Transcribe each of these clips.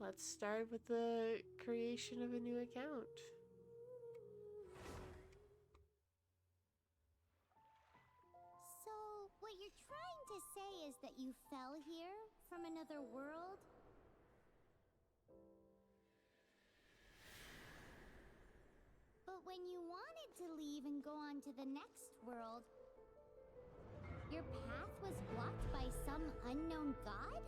let's start with the creation of a new account. So, what you're trying to say is that you fell here from another world? But when you wanted to leave and go on to the next world, your path was blocked by some unknown god?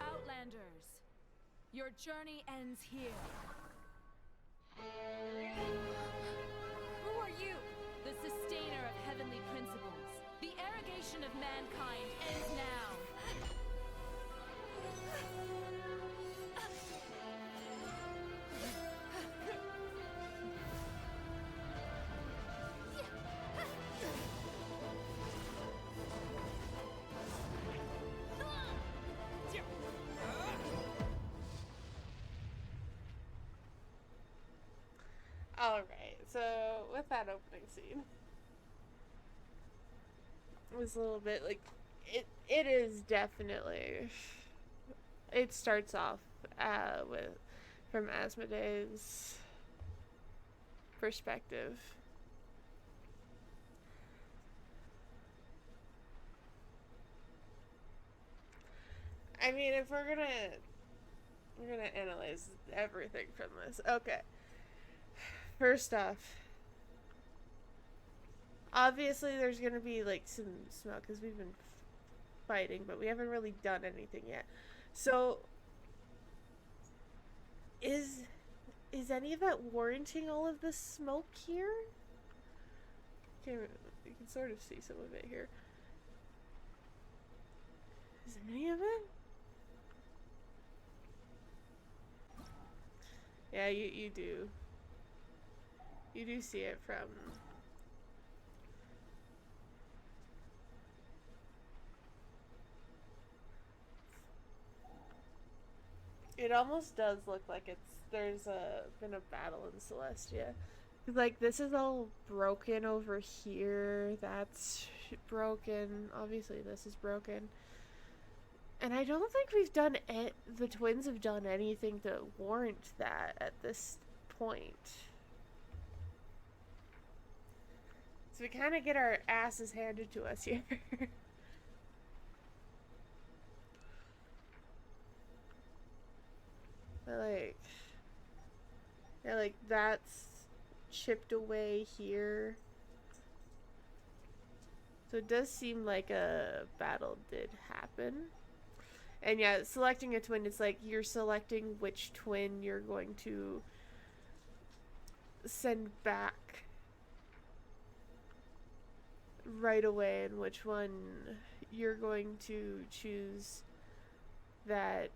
Outlanders, your journey ends here. Who are you? The sustainer of heavenly principles. The arrogation of mankind ends now. Alright, so with that opening scene, it was a little bit like, it is definitely, it starts off with, from Asmodee's perspective. I mean, if we're gonna analyze everything from this. Okay. First off, obviously there's gonna be like some smoke because we've been fighting, but we haven't really done anything yet. So, is any of that warranting all of this smoke here? Okay, you can sort of see some of it here. Is any of it? Yeah, you do. You do see it from... It almost does look like there's been a battle in Celestia. Like, this is all broken over here. That's broken. Obviously, this is broken. And I don't think we've done the twins have done anything to warrant that at this point. So we kind of get our asses handed to us here. But like, yeah, like that's chipped away here. So it does seem like a battle did happen. And yeah, selecting a twin, it's like you're selecting which twin you're going to send back right away and which one you're going to choose that,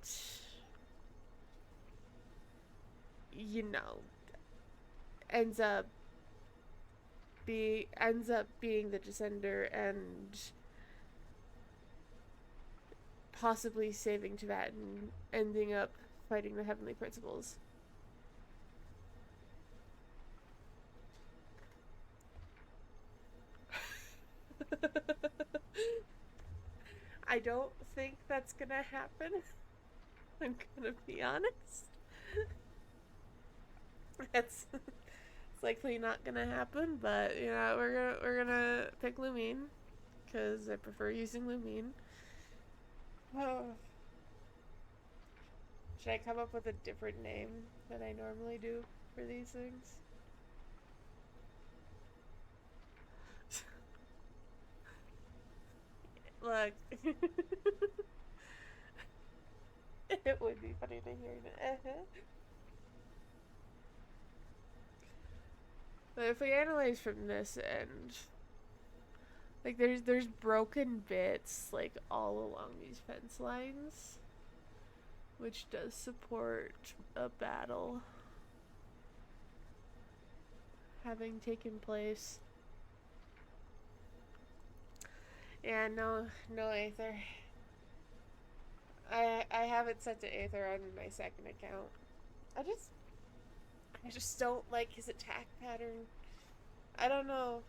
you know, ends up being the descender and possibly saving Tibet and ending up fighting the heavenly principles. I don't think that's gonna happen. I'm gonna be honest. It's likely not gonna happen, but you know, we're gonna pick Lumine because I prefer using Lumine. Oh. Should I come up with a different name than I normally do for these things? Look. It would be funny to hear it. But if we analyze from this end, like there's broken bits like all along these fence lines, which does support a battle having taken place. Yeah, no Aether. I have it set to Aether on my second account. I just don't like his attack pattern. I don't know.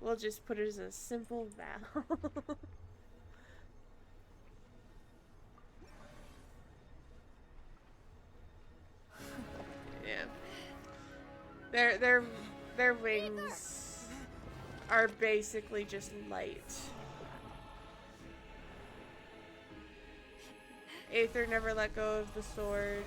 we'll just put it as a simple Val. Yeah. Their their their wings are basically just light. Aether never let go of the sword.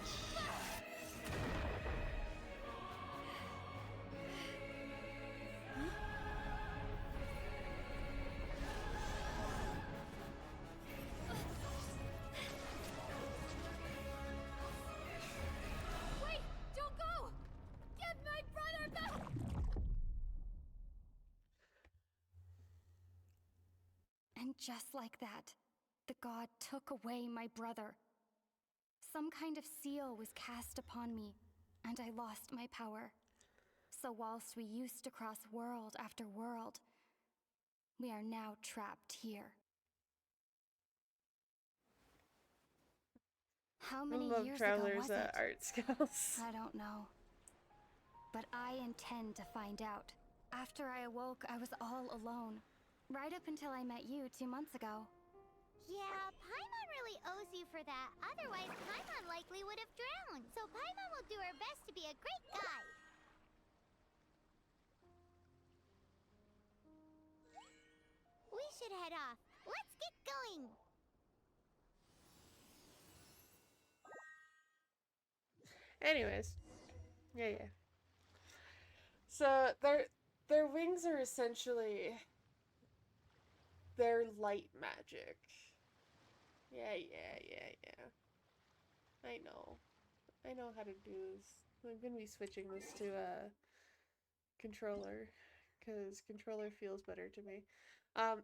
Wait! Don't go! Get my brother back! And just like that, the god took away my brother. Some kind of seal was cast upon me, and I lost my power. So whilst we used to cross world after world, we are now trapped here. How many Love years ago Traveler's was it? art skills. I don't know. But I intend to find out. After I awoke, I was all alone. Right up until I met you 2 months ago. Yeah, Paimon really owes you for that. Otherwise, Paimon likely would have drowned. So Paimon will do her best to be a great guide. We should head off. Let's get going. Anyways, yeah. So their wings are essentially their light magic. Yeah. I know how to do this. I'm gonna be switching this to a controller because controller feels better to me. Um,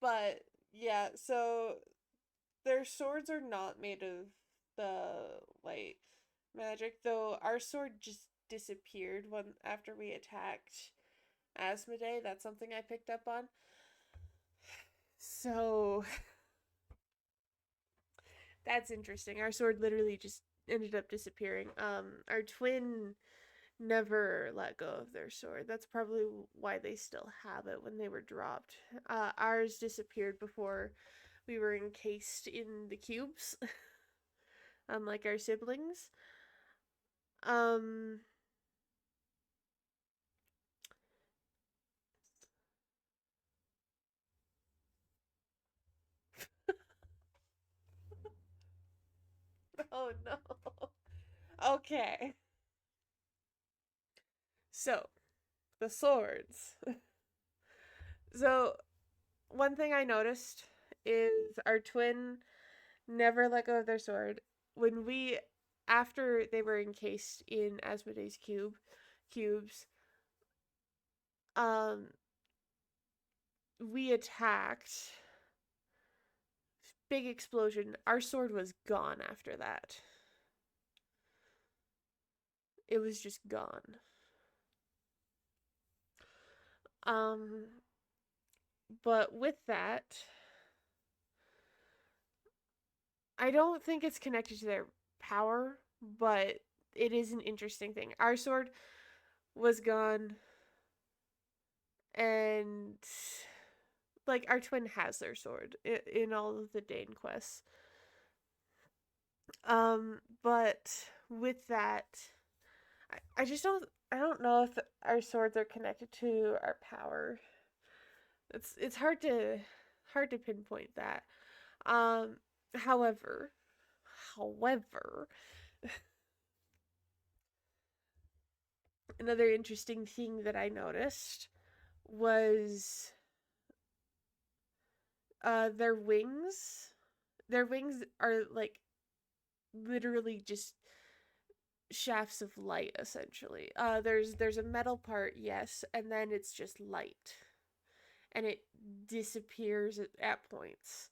but yeah, so their swords are not made of the light magic, though our sword just disappeared when after we attacked Asmodee. That's something I picked up on. So that's interesting. Our sword literally just ended up disappearing. Our twin never let go of their sword. That's probably why they still have it when they were dropped. Ours disappeared before we were encased in the cubes, unlike our siblings. Um, oh no. Okay. So, the swords. So, one thing I noticed is our twin never let go of their sword. When we, after they were encased in Asmodee's cubes, um, we attacked. Big explosion. Our sword was gone after that. It was just gone. Um, but with that, I don't think it's connected to their power, but it is an interesting thing. Our sword was gone, and like our twin has their sword in all of the Dane quests. But with that, I just don't know if our swords are connected to our power. It's hard to pinpoint that. Um, however, however, another interesting thing that I noticed was their wings. Their wings are like literally just shafts of light essentially. There's a metal part, yes, and then it's just light. And it disappears at points.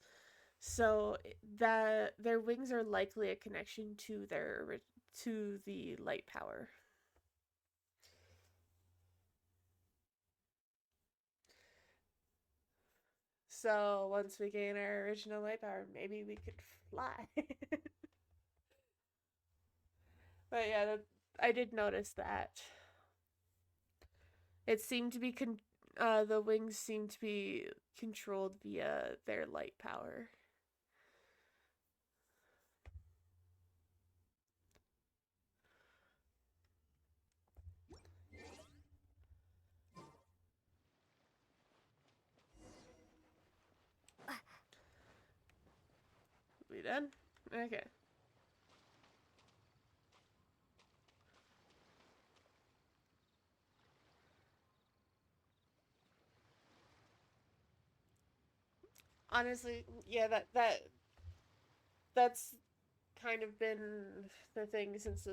So their wings are likely a connection to the light power. So once we gain our original light power, maybe we could fly. But yeah, I did notice that. It seemed to be the wings seem to be controlled via their light power. We done? Okay. Honestly, yeah, that's kind of been the thing since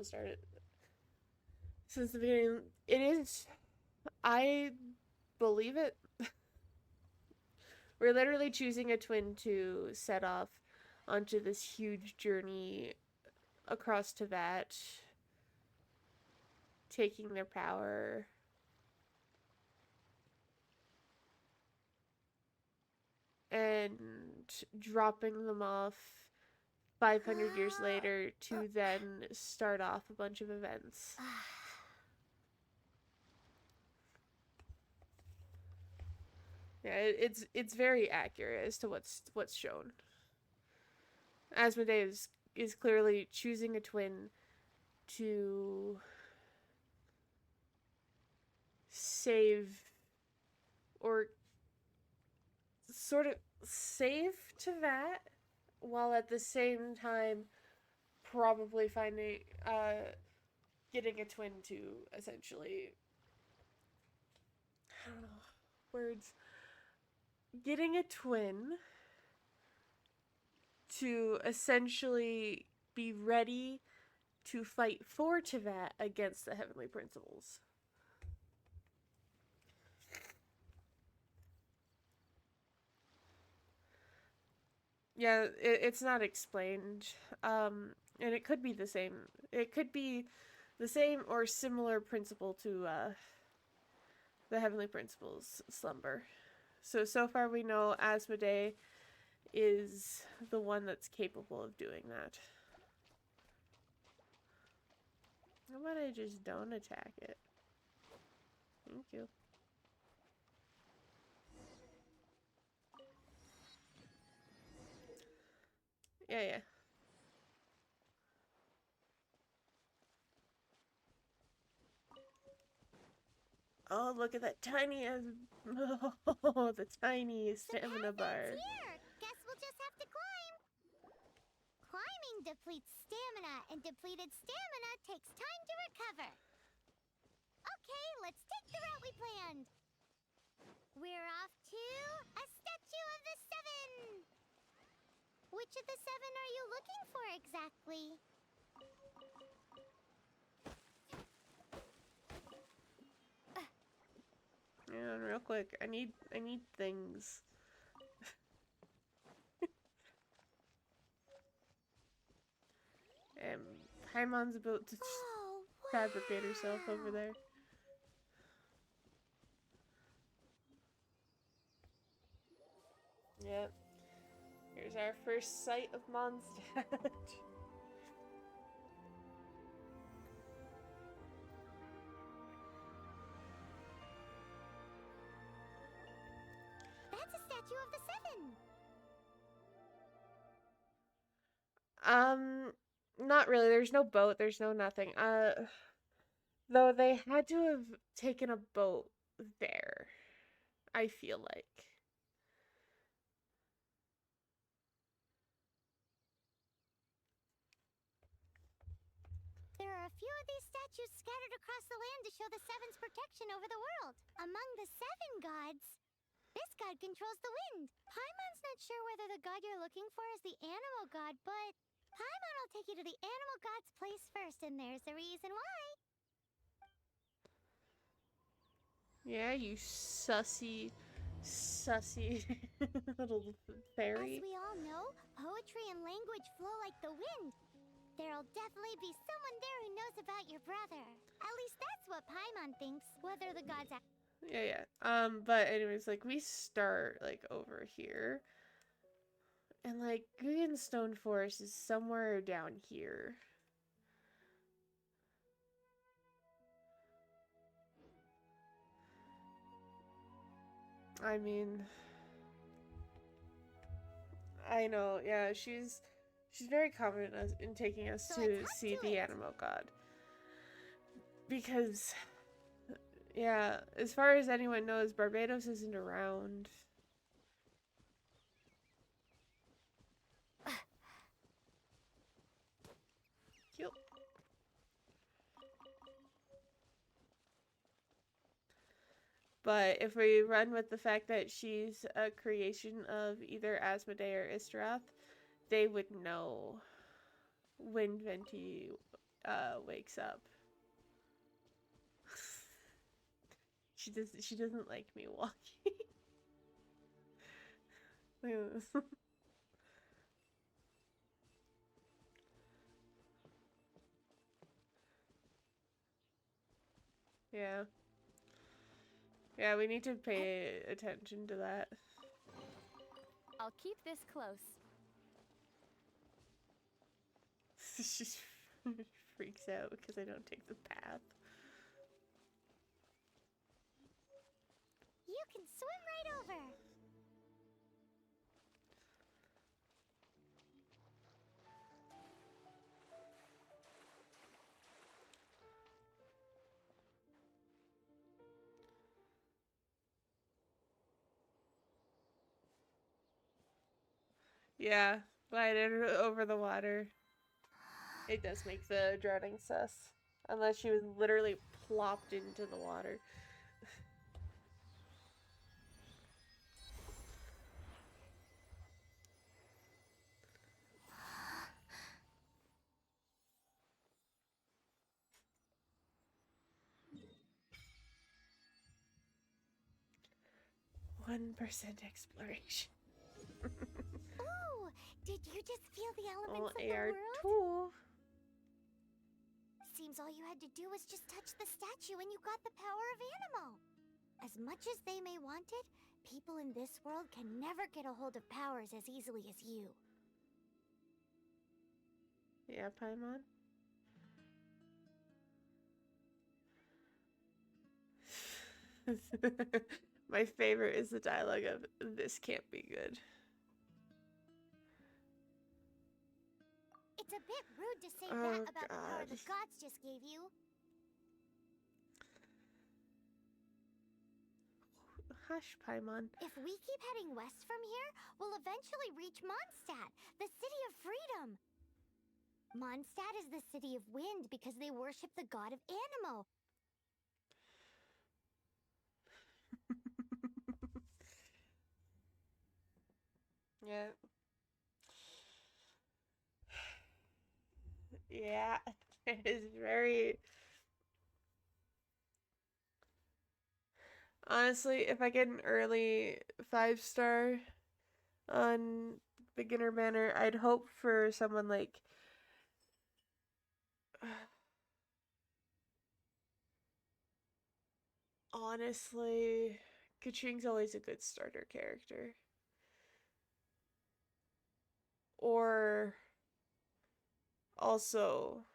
since the beginning. It is, I believe it. We're literally choosing a twin to set off onto this huge journey across Teyvat, taking their power. And dropping them off 500 years later to then start off a bunch of events. Yeah, it's very accurate as to what's shown. Asmodee is clearly choosing a twin to save or sort of save Teyvat while at the same time probably finding getting a twin to essentially, I don't know, words, getting a twin to essentially be ready to fight for Teyvat against the Heavenly Principles. Yeah, it's not explained. And it could be the same. It could be the same or similar principle to the Heavenly Principles slumber. So far we know Asmodee is the one that's capable of doing that. How about I just don't attack it? Thank you. Yeah. Oh, look at that tiny oh, the tiny stamina bar. Here. Guess we'll just have to climb. Climbing depletes stamina, and depleted stamina takes time to recover. Okay, let's take the route we planned. We're off to a statue of the seven. Which of the seven are you looking for exactly? Yeah, real quick. I need things. Paimon's about to fabricate herself over there. Yep. Here's our first sight of Mondstadt. That's a statue of the seven. Not really. There's no boat. There's no nothing. Though they had to have taken a boat there, I feel like. There are a few of these statues scattered across the land to show the Seven's protection over the world. Among the seven gods, this god controls the wind. Paimon's not sure whether the god you're looking for is the animal god, but Paimon will take you to the animal god's place first, and there's a reason why. Yeah, you sussy little fairy. As we all know, poetry and language flow like the wind. There'll definitely be someone there who knows about your brother. At least that's what Paimon thinks. Whether the gods Yeah. But anyways, like, we start, like, over here. And, like, Guggenstone Forest is somewhere down here. I mean, I know, yeah, she's very confident in taking us So let's to hop see to the it. animal god. Because, yeah, as far as anyone knows, Barbados isn't around. Cute. But if we run with the fact that she's a creation of either Asmodee or Istroth, they would know when Venti wakes up. She doesn't like me walking. Look at this. Yeah. Yeah, we need to pay attention to that. I'll keep this close. She freaks out because I don't take the path. You can swim right over. Yeah, glided over the water. It does make the drowning sus. Unless she was literally plopped into the water. 1% exploration. Ooh, did you just feel the Oh, elements of the world? AR2. Seems all you had to do was just touch the statue and you got the power of animal. As much as they may want it, people in this world can never get a hold of powers as easily as you. Yeah, Paimon. My favorite is the dialogue of, "This can't be good." It's a bit rude to say Oh, that about the power God. the gods just gave you. Hush, Paimon. If we keep heading west from here, we'll eventually reach Mondstadt, the city of freedom. Mondstadt is the city of wind because they worship the god of Animo. Yeah. Yeah. It is very... Honestly, if I get an early 5-star on beginner banner, I'd hope for someone like... Honestly, Katrina's always a good starter character. Or also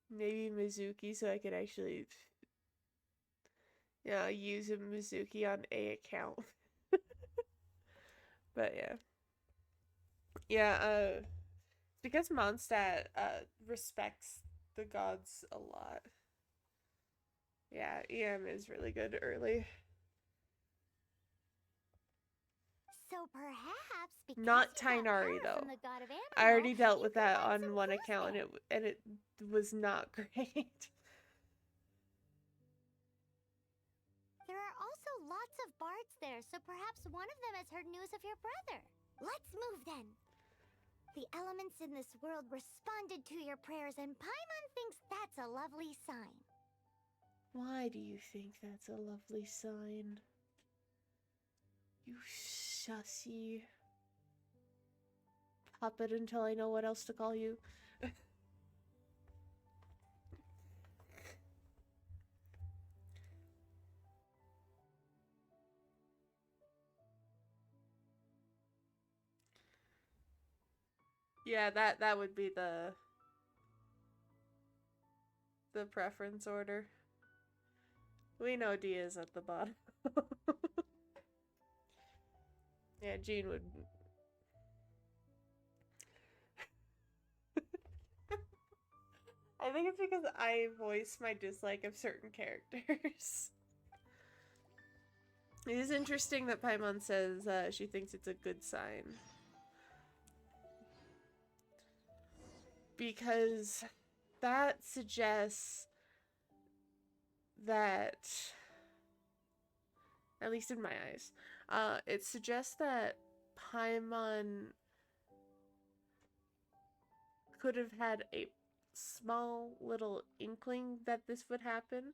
maybe Mizuki, so I could actually use a Mizuki on a account. But yeah. Yeah, because Mondstadt respects the gods a lot. Yeah, EM is really good early. So perhaps because Not you got Tainari, power though. from the god of Animo, I already dealt you with can that find some on one clues account, there. and it was not great. There are also lots of bards there, so perhaps one of them has heard news of your brother. Let's move then. The elements in this world responded to your prayers, and Paimon thinks that's a lovely sign. Why do you think that's a lovely sign? You sussy puppet until I know what else to call you. Yeah, that would be the preference order. We know Dia's at the bottom. Yeah, Jean would. I think it's because I voice my dislike of certain characters. It is interesting that Paimon says she thinks it's a good sign. Because that suggests that, at least in my eyes, it suggests that Paimon could have had a small little inkling that this would happen.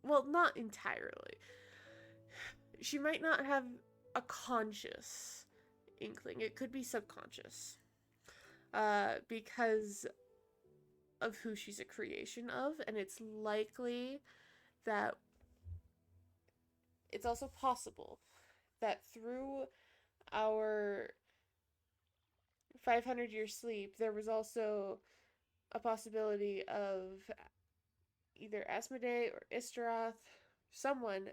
Well, not entirely. She might not have a conscious inkling. It could be subconscious. Because of who she's a creation of, and it's likely that it's also possible that through our 500-year sleep, there was also a possibility of either Asmodee or Istaroth, someone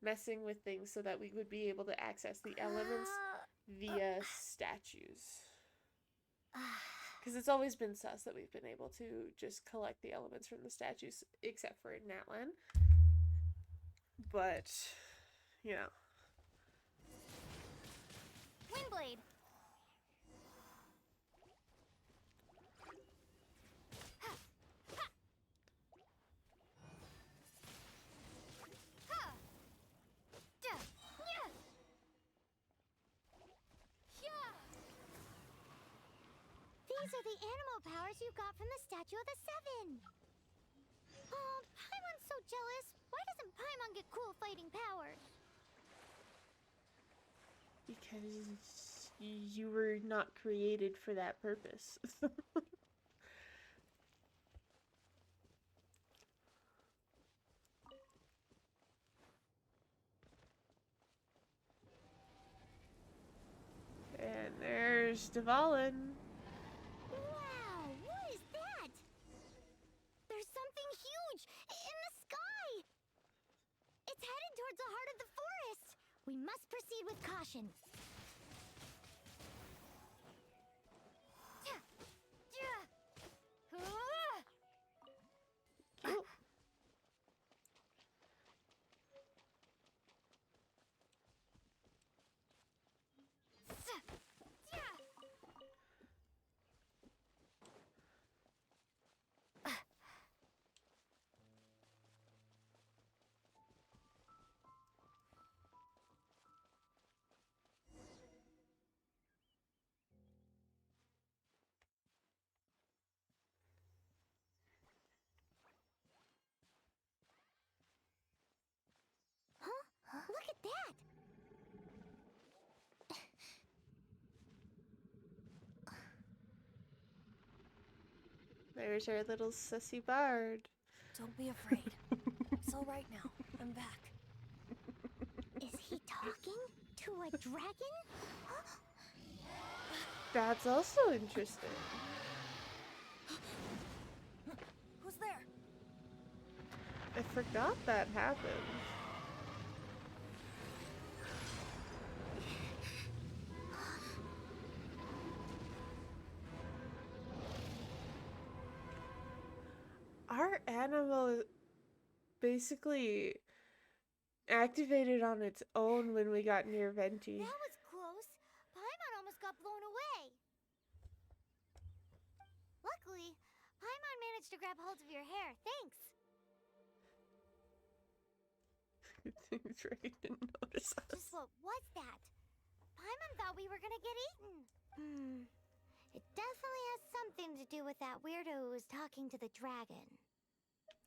messing with things so that we would be able to access the elements via statues. Because it's always been sus that we've been able to just collect the elements from the statues, except for in Natlan. But, you know. Windblade. These are the animal powers you got from the Statue of the Seven. Oh, Paimon's so jealous. Why doesn't Paimon get cool fighting powers? Because you were not created for that purpose. And there's Dvalin. Wow, what is that? There's something huge in the sky. It's headed towards the heart of the forest. We must proceed with caution. Cute. Huh? Look at that! There's our little sussy bard. Don't be afraid. It's all right now. I'm back. Is he talking to a dragon? That's also interesting. Who's there? I forgot that happened. Our animal basically activated on its own when we got near Venti. That was close. Paimon almost got blown away. Luckily, Paimon managed to grab hold of your hair. Thanks. Drake didn't notice us. Just what was that? Paimon thought we were gonna get eaten. It definitely has something to do with that weirdo who was talking to the dragon.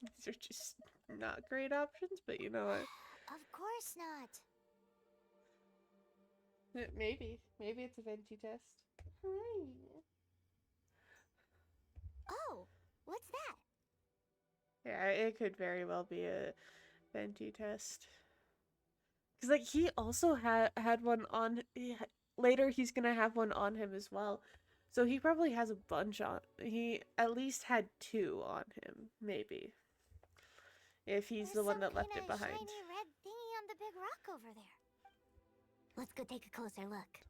These are just not great options, but you know what? Of course not. Maybe. Maybe it's a Venti test. Hooray. Oh, what's that? Yeah, it could very well be a Venti test. Because, like, he also had one on... Later, he's gonna have one on him as well. So he probably has a bunch on... He at least had two on him, maybe. if he's There's the one some that left kinda it behind. shiny red thingy on the big rock over there. Let's go take a closer look.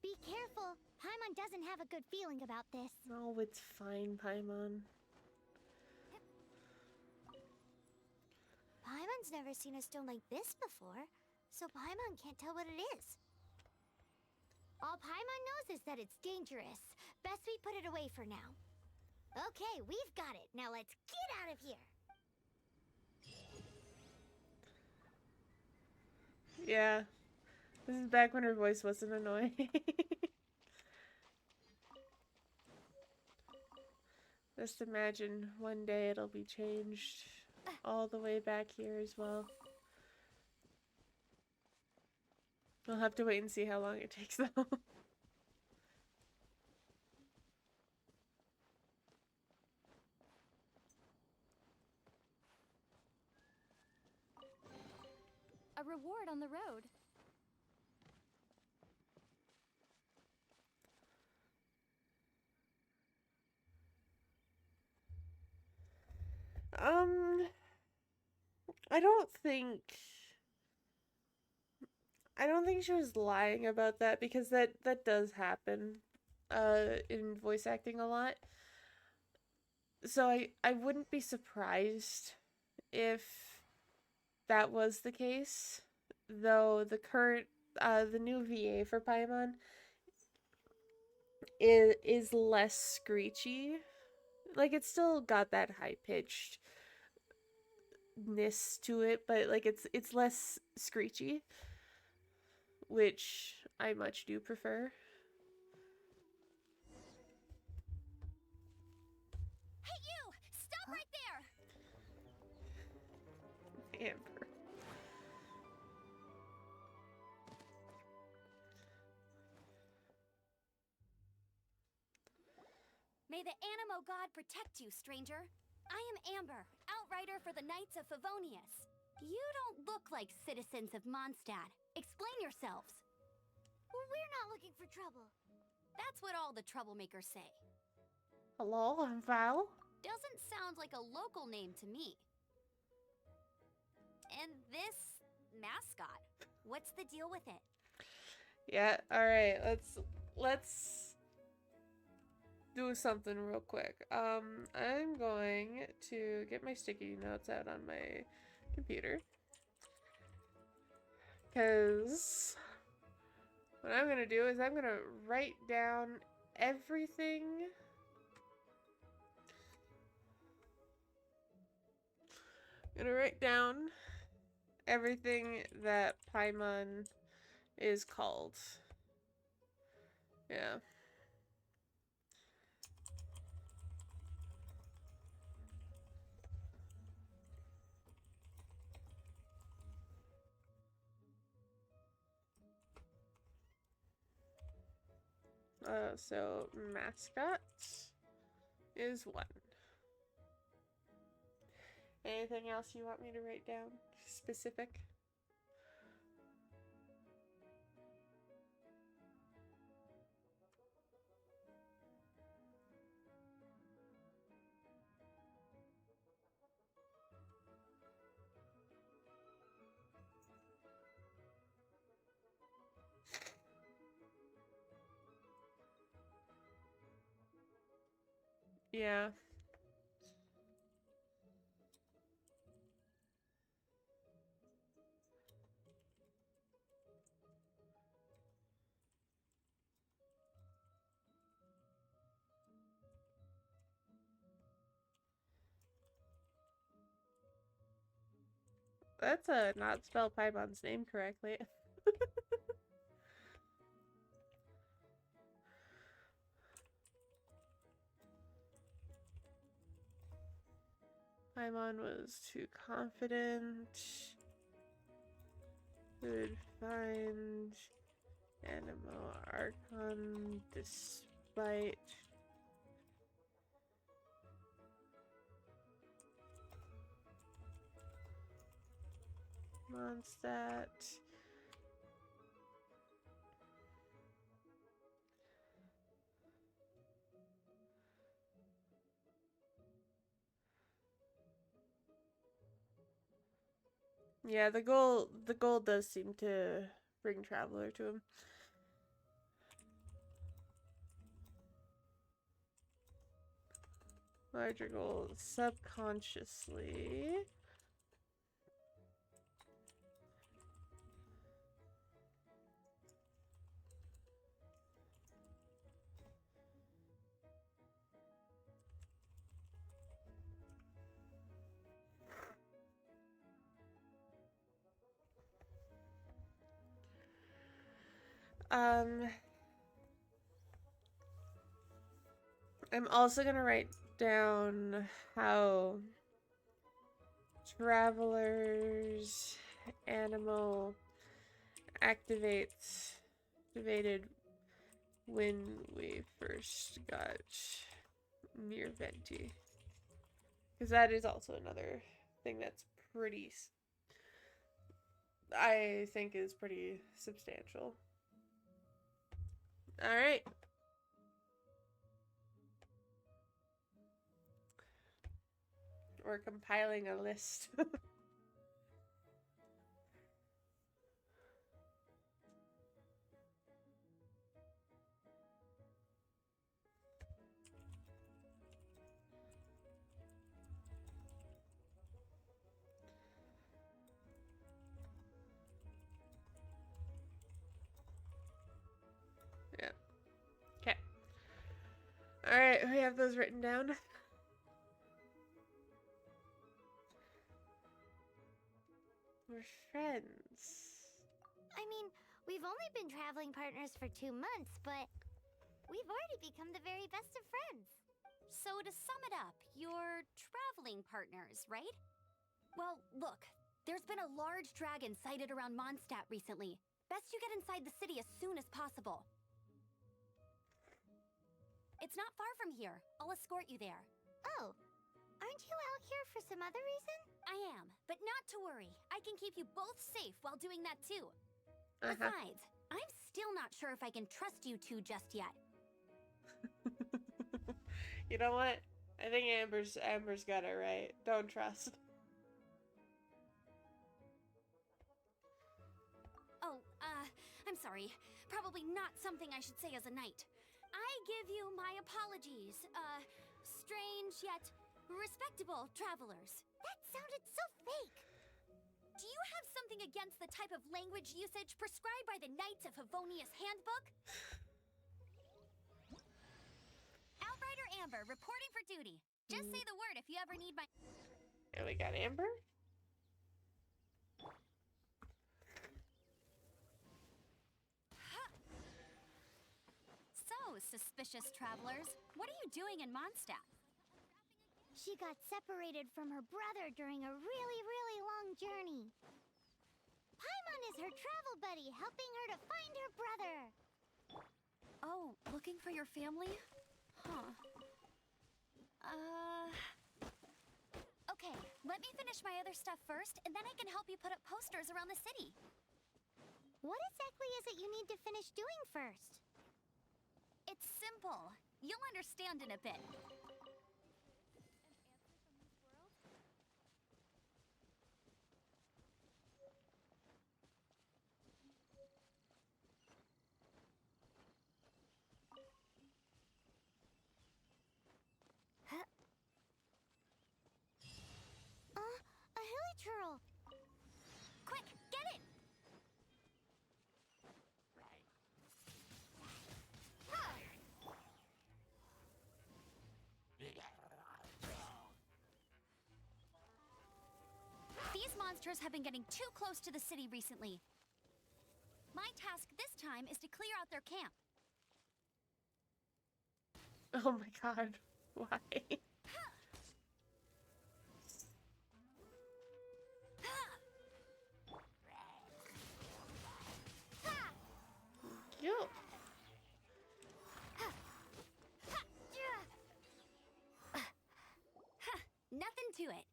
Be careful. Paimon doesn't have a good feeling about this. No, it's fine, Paimon. Paimon's never seen a stone like this before, so Paimon can't tell what it is. All Paimon knows is that it's dangerous. Best we put it away for now. Okay, we've got it. Now let's get out of here. Yeah. This is back when her voice wasn't annoying. Just imagine one day it'll be changed all the way back here as well. We'll have to wait and see how long it takes though. A reward on the road. I don't think she was lying about that, because that does happen in voice acting a lot. So I wouldn't be surprised if that was the case, though the new VA for Paimon is less screechy. Like, it's still got that high pitchedness to it, but like it's less screechy, which I much do prefer. Hey, you! Stop right there! Amber. May the Animo God protect you, stranger. I am Amber, outrider for the Knights of Favonius. You don't look like citizens of Mondstadt. Explain yourselves. We're not looking for trouble. That's what all the troublemakers say. Hello, I'm Val. Doesn't sound like a local name to me. And this mascot, what's the deal with it? Yeah, alright, let's do something real quick. I'm going to get my sticky notes out on my computer, because what I'm gonna do is I'm gonna write down everything that Paimon is called. Yeah. So mascot is 1. Anything else you want me to write down? Specific? Yeah. That's not spell Paimon's name correctly. Paimon was too confident. Could find Animo Archon despite Mondstadt. Yeah, the goal does seem to bring Traveler to him. Larger goal subconsciously. I'm also gonna write down how Traveler's animal activated when we first got near Venti. Because that is also another thing that's pretty, I think is pretty substantial. Alright. We're compiling a list. Yeah. Okay. Alright, we have those written down. We're friends. I mean, we've only been traveling partners for 2 months, but we've already become the very best of friends. So to sum it up, you're traveling partners, right? Well, look, there's been a large dragon sighted around Mondstadt recently. Best you get inside the city as soon as possible. It's not far from here. I'll escort you there. Oh, aren't you out here for some other reason? I am, but not to worry. I can keep you both safe while doing that too. Uh-huh. Besides, I'm still not sure if I can trust you two just yet. You know what? I think Amber's got it right. Don't trust. Oh, I'm sorry. Probably not something I should say as a knight. I give you my apologies, strange yet respectable travelers. That sounded so fake. Do you have something against the type of language usage prescribed by the Knights of Favonius Handbook? Outrider Amber, reporting for duty. Just say the word if you ever need my... And we got Amber. So, suspicious travelers, what are you doing in Mondstadt? She got separated from her brother during a really, really long journey. Paimon is her travel buddy, helping her to find her brother. Oh, looking for your family? Huh. Okay, let me finish my other stuff first, and then I can help you put up posters around the city. What exactly is it you need to finish doing first? It's simple. You'll understand in a bit. A hilichurl. Quick, get it! These monsters have been getting too close to the city recently. My task this time is to clear out their camp. Oh my god. Why? Yo. Nothing to it.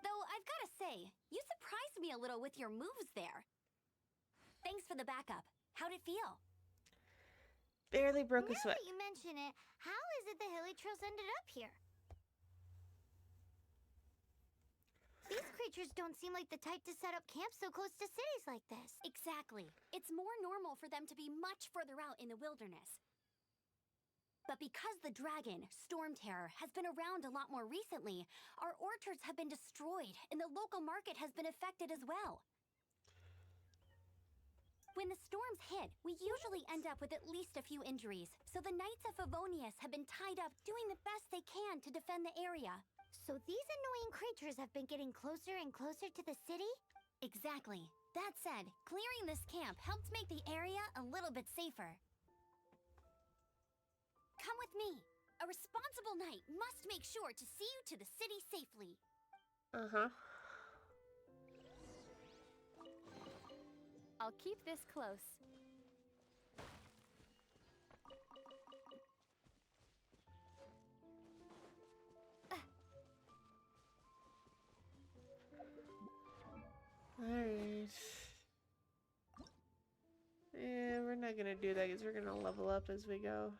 Though I've got to say, you surprised me a little with your moves there. Thanks for the backup. How'd it feel? Barely broke a Now sweat. that you mention it, how is it the hilichurls ended up here? These creatures don't seem like the type to set up camp so close to cities like this. Exactly. It's more normal for them to be much further out in the wilderness. But because the dragon, Storm Terror, has been around a lot more recently, our orchards have been destroyed and the local market has been affected as well. When the storms hit, we usually end up with at least a few injuries, so the Knights of Favonius have been tied up doing the best they can to defend the area. So these annoying creatures have been getting closer and closer to the city? Exactly. That said, clearing this camp helped make the area a little bit safer. Come with me. A responsible knight must make sure to see you to the city safely. Uh-huh. I'll keep this close. Alright. Yeah, we're not gonna do that because we're gonna level up as we go.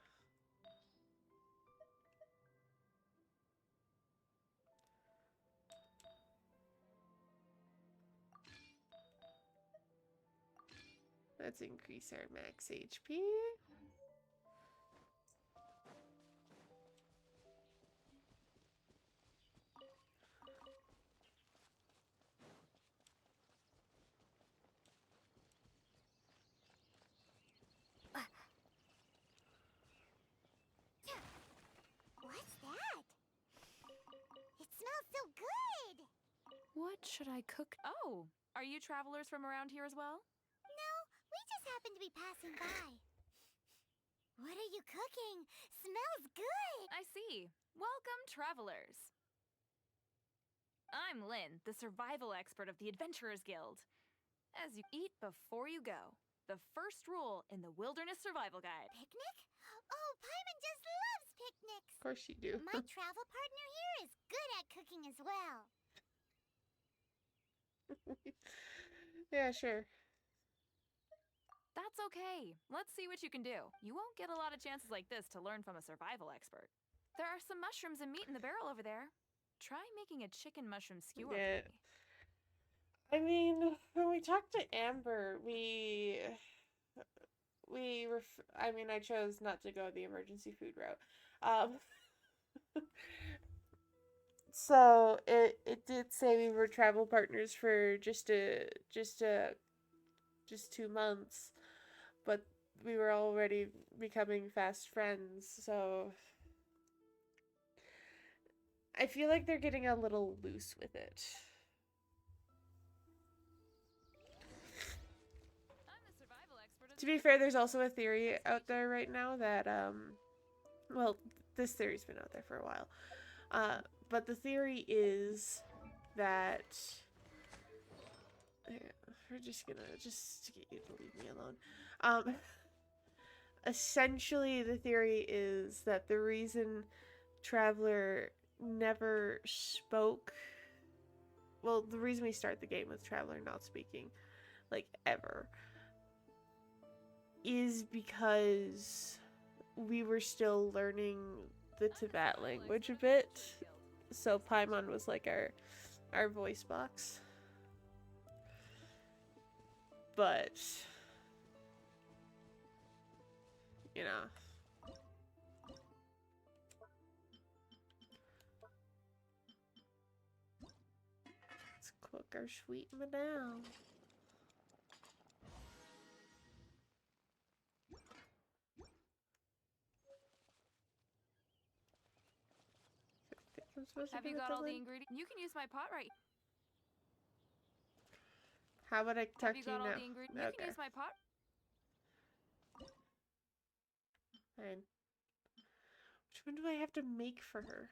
Let's increase our max HP. What's that? It smells so good! What should I cook? Oh, are you travelers from around here as well? No, we just happen to be passing by. What are you cooking? Smells good! I see. Welcome, travelers. I'm Lynn, the survival expert of the Adventurers Guild. As you eat before you go, the first rule in the Wilderness Survival Guide. Picnic? Oh, Paimon just loves picnics! Of course you do. My travel partner here is good at cooking as well. Yeah, sure. That's okay. Let's see what you can do. You won't get a lot of chances like this to learn from a survival expert. There are some mushrooms and meat in the barrel over there. Try making a chicken mushroom skewer Yeah. for me. I mean, when we talked to Amber, I mean, I chose not to go the emergency food route. So it did say we were travel partners for just 2 months, but we were already becoming fast friends, so I feel like they're getting a little loose with it. I'm the survival expert of To be fair, there's also a theory out there right now that, well, this theory's been out there for a while. But the theory is that, we're just gonna, just get you to leave me alone. Essentially the theory is that the reason Traveler never spoke, well, the reason we start the game with Traveler not speaking, like, ever, is because we were still learning the Tibet language a bit. So Paimon was like our voice box. But you know. Let's cook our sweet madame. I'm supposed to Have be you with got all the Lynn? ingredients? You can use my pot right. How about I talk Have you to you got all now? the ingredients? You Okay. can use my pot. Fine. Which one do I have to make for her?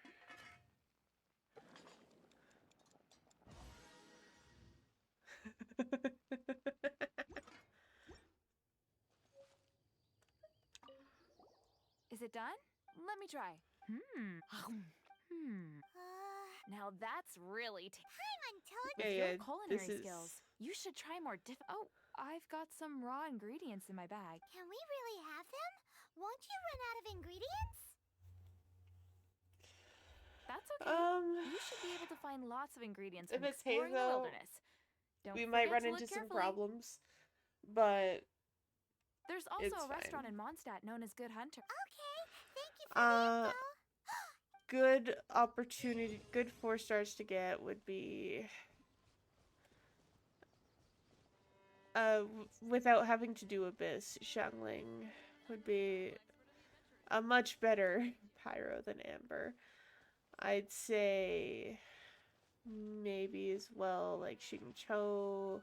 Is it done? Let me try. Now that's really Paimon told Yeah, With yeah, your culinary this is- skills, you should try more Oh, I've got some raw ingredients in my bag. Can we really have them? Won't you run out of ingredients? That's okay. You should be able to find lots of ingredients If from it's hay, exploring the though, wilderness. Don't we might forget run to look into some carefully. problems, but There's also it's a restaurant fine. in Mondstadt known as Good Hunter. Okay, thank you for the info. good opportunity, good 4 stars to get would be without having to do Abyss, Xiangling would be a much better pyro than Amber. I'd say maybe as well, like Xingqiu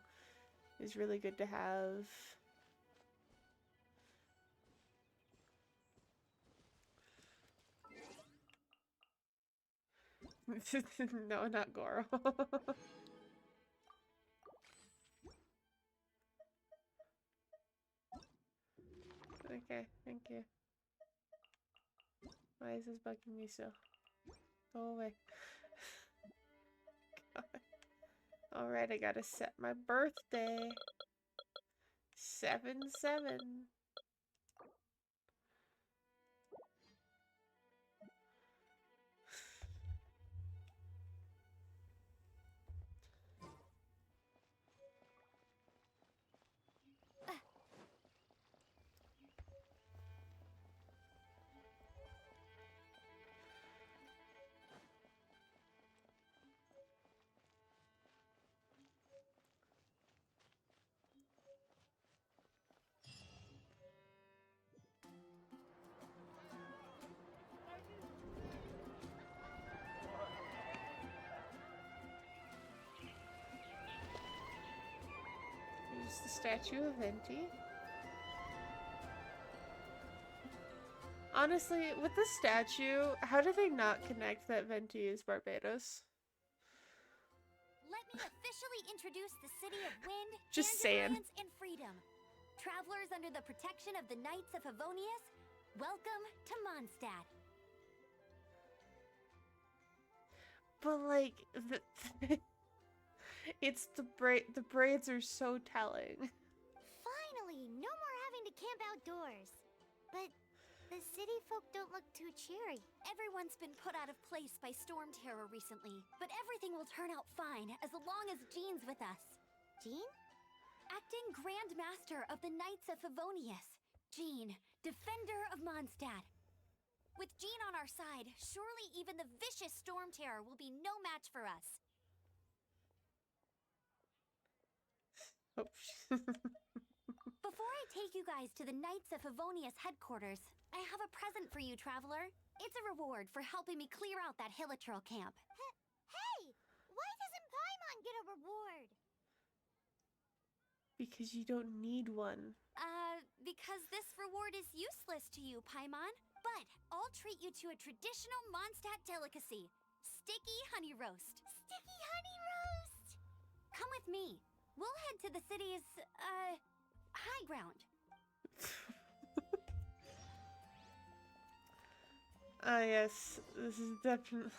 is really good to have. No, not Goro. Okay, thank you. Why is this bugging me so? Go away. Alright, I gotta set my birthday. 7/7. Here's the statue of Venti. Honestly, with the statue, how do they not connect that Venti is Barbados? Let me officially introduce the city of wind, Just saying. dandelions, and freedom. Travelers under the protection of the Knights of Favonius, welcome to Mondstadt. But like, it's the braids are so telling. Finally, no more having to camp outdoors. But the city folk don't look too cheery. Everyone's been put out of place by storm terror recently, but everything will turn out fine as long as Jean's with us. Jean? Acting Grand Master of the Knights of Favonius, Jean, Defender of Mondstadt. With Jean on our side, surely even the vicious storm terror will be no match for us. Oh. Before I take you guys to the Knights of Favonius headquarters, I have a present for you, traveler. It's a reward for helping me clear out that Hilichurl camp. Hey! Why doesn't Paimon get a reward? Because you don't need one. Because this reward is useless to you, Paimon. But I'll treat you to a traditional Mondstadt delicacy, sticky honey roast. Sticky honey roast! Come with me. We'll head to the city's, high ground. Ah, yes. This is definitely...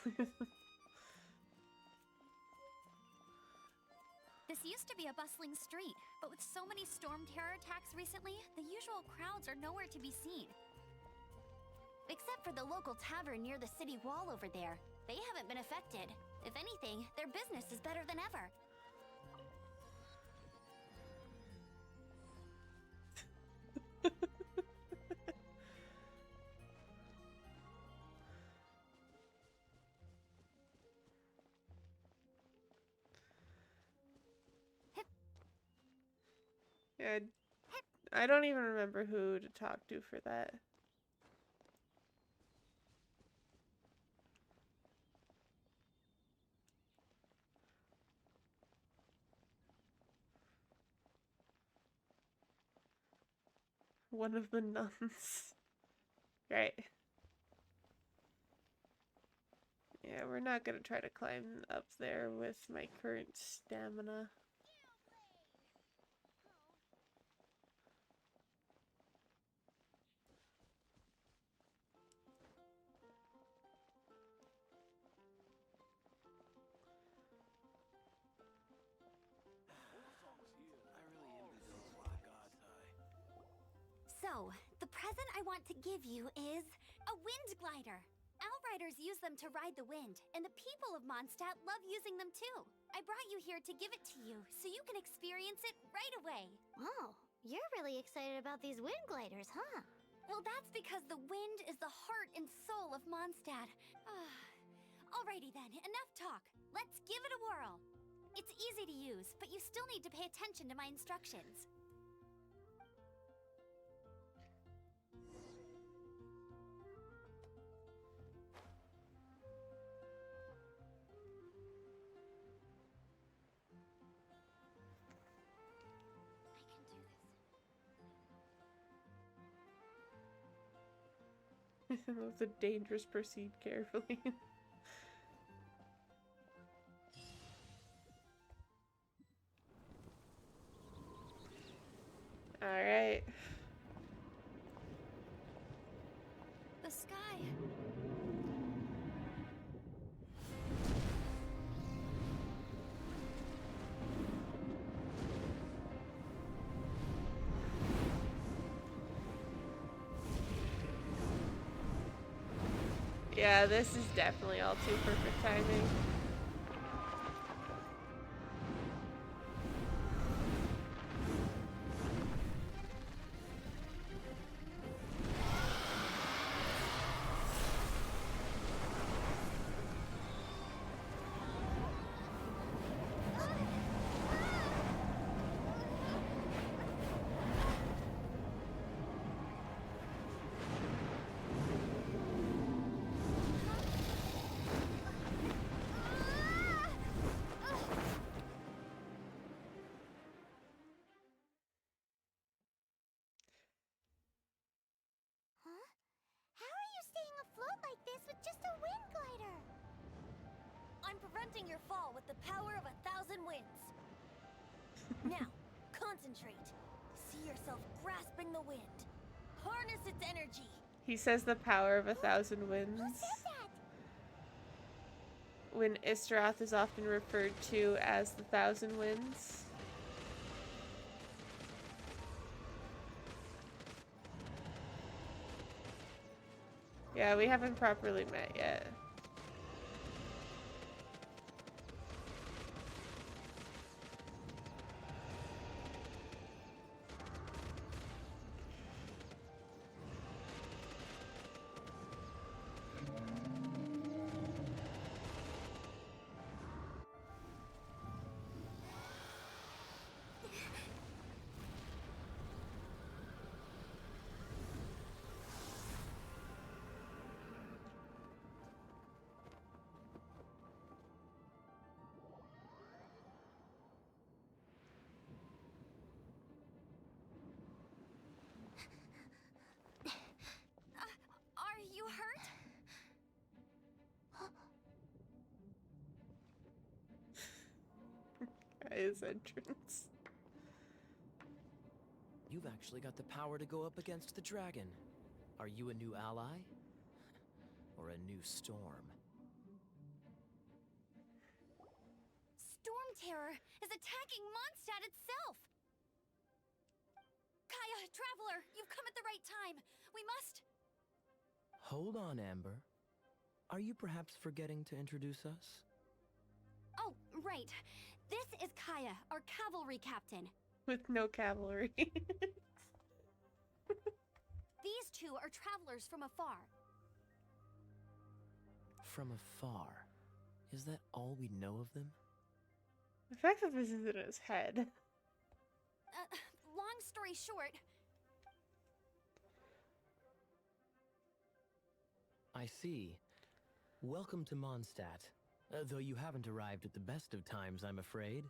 This used to be a bustling street, but with so many storm terror attacks recently, the usual crowds are nowhere to be seen. Except for the local tavern near the city wall over there. They haven't been affected. If anything, their business is better than ever. Yeah, I don't even remember who to talk to for that. One of the nuns. Right. Yeah, we're not gonna try to climb up there with my current stamina. So, the present I want to give you is a wind glider. I'll ride gliders use them to ride the wind, and the people of Mondstadt love using them too. I brought you here to give it to you, so you can experience it right away. Oh, you're really excited about these wind gliders, huh? Well, that's because the wind is the heart and soul of Mondstadt. Alrighty then, enough talk. Let's give it a whirl. It's easy to use, but you still need to pay attention to my instructions. The dangerous, proceed carefully. Alright. The sky. Yeah, this is definitely all too perfect timing. Huh? How are you staying afloat like this with just a wind glider? I'm preventing your fall with the power of 1,000 winds. Now, concentrate. See yourself grasping the wind. Harness its energy. He says the power of 1,000 winds. Who said that? When Istarath is often referred to as the 1,000 winds. Yeah, we haven't properly met yet. Are you hurt? His entrance. You've actually got the power to go up against the dragon. Are you a new ally? Or a new storm? Storm Terror is attacking Mondstadt itself! Kaya, Traveler, you've come at the right time. We must... Hold on, Amber. Are you perhaps forgetting to introduce us? Oh, right. This is Kaya, our cavalry captain. With no cavalry. These two are travelers from afar. From afar. Is that all we know of them? The fact that this is in his head. Long story short... I see. Welcome to Mondstadt. Though you haven't arrived at the best of times, I'm afraid.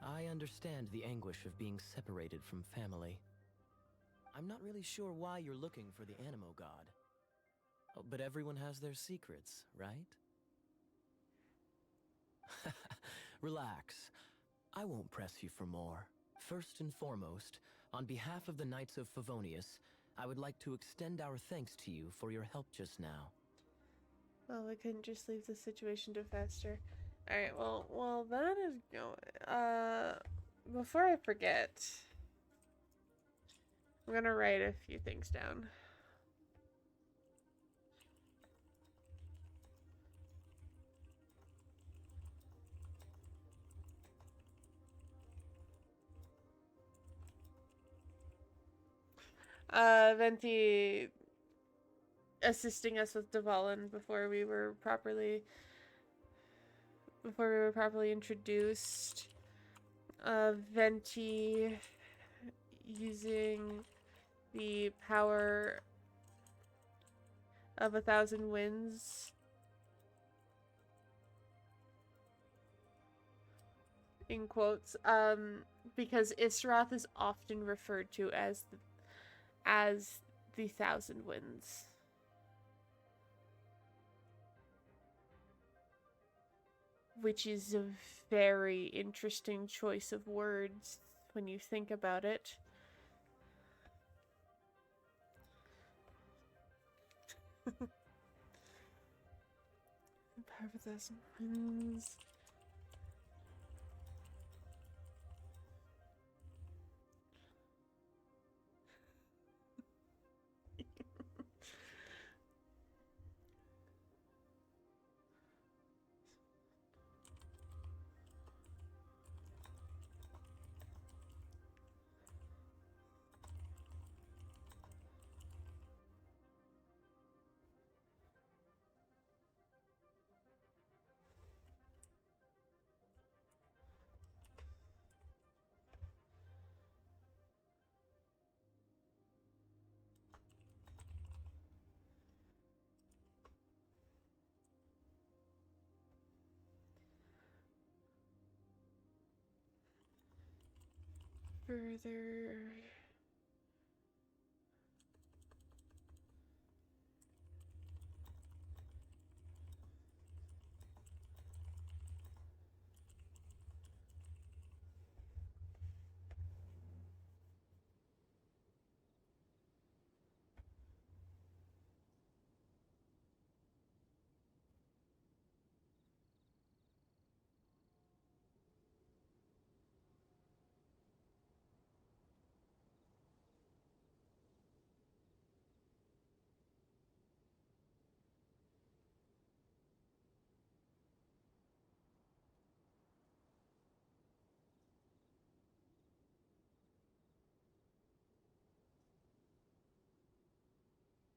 I understand the anguish of being separated from family. I'm not really sure why you're looking for the Animo God. Oh, but everyone has their secrets, right? Relax. I won't press you for more. First and foremost, on behalf of the Knights of Favonius, I would like to extend our thanks to you for your help just now. Well, we couldn't just leave the situation to fester. Alright, well, that is going. Before I forget, I'm gonna write a few things down. Venti assisting us with Dvalin before we were properly introduced. Venti using the power of 1,000 winds in quotes, because Isroth is often referred to as the 1,000 winds. Which is a very interesting choice of words when you think about it. Power of 1,000 winds. Further.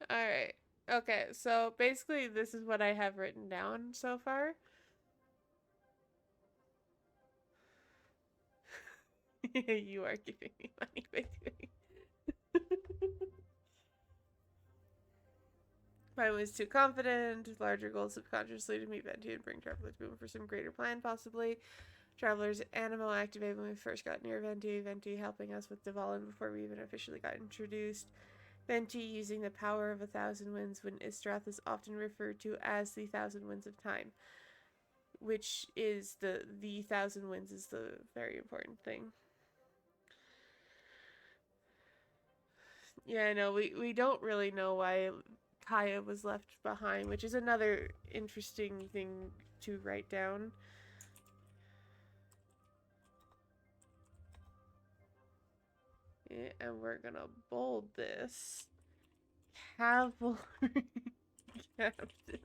Alright. Okay, so basically this is what I have written down so far. You are giving me money, basically. Mine was too confident. Larger goals subconsciously to meet Venti and bring travelers moving for some greater plan, possibly. Traveler's animal activated when we first got near Venti. Venti helping us with Dvalin before we even officially got introduced. Venti using the power of 1,000 winds when Istroth is often referred to as the 1,000 winds of time. Which is the 1,000 winds is the very important thing. Yeah, no, we don't really know why Kaya was left behind, which is another interesting thing to write down. Yeah, and we're gonna bold this. Cavalry Captain.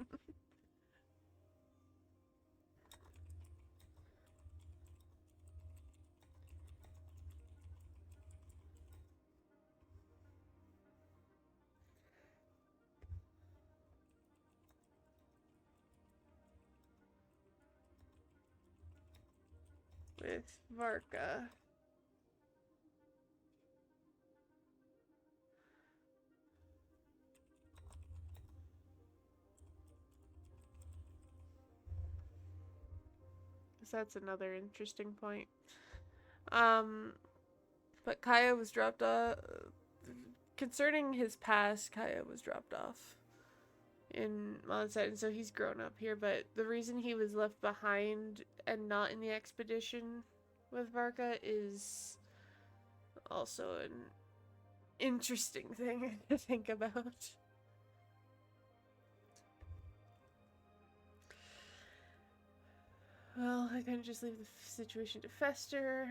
With Varka. So that's another interesting point. But Kaya was dropped off. Concerning his past, Kaya was dropped off in Mondstadt, and so he's grown up here. But the reason he was left behind and not in the expedition with Varka is also an interesting thing to think about. Well, I couldn't just leave the situation to fester.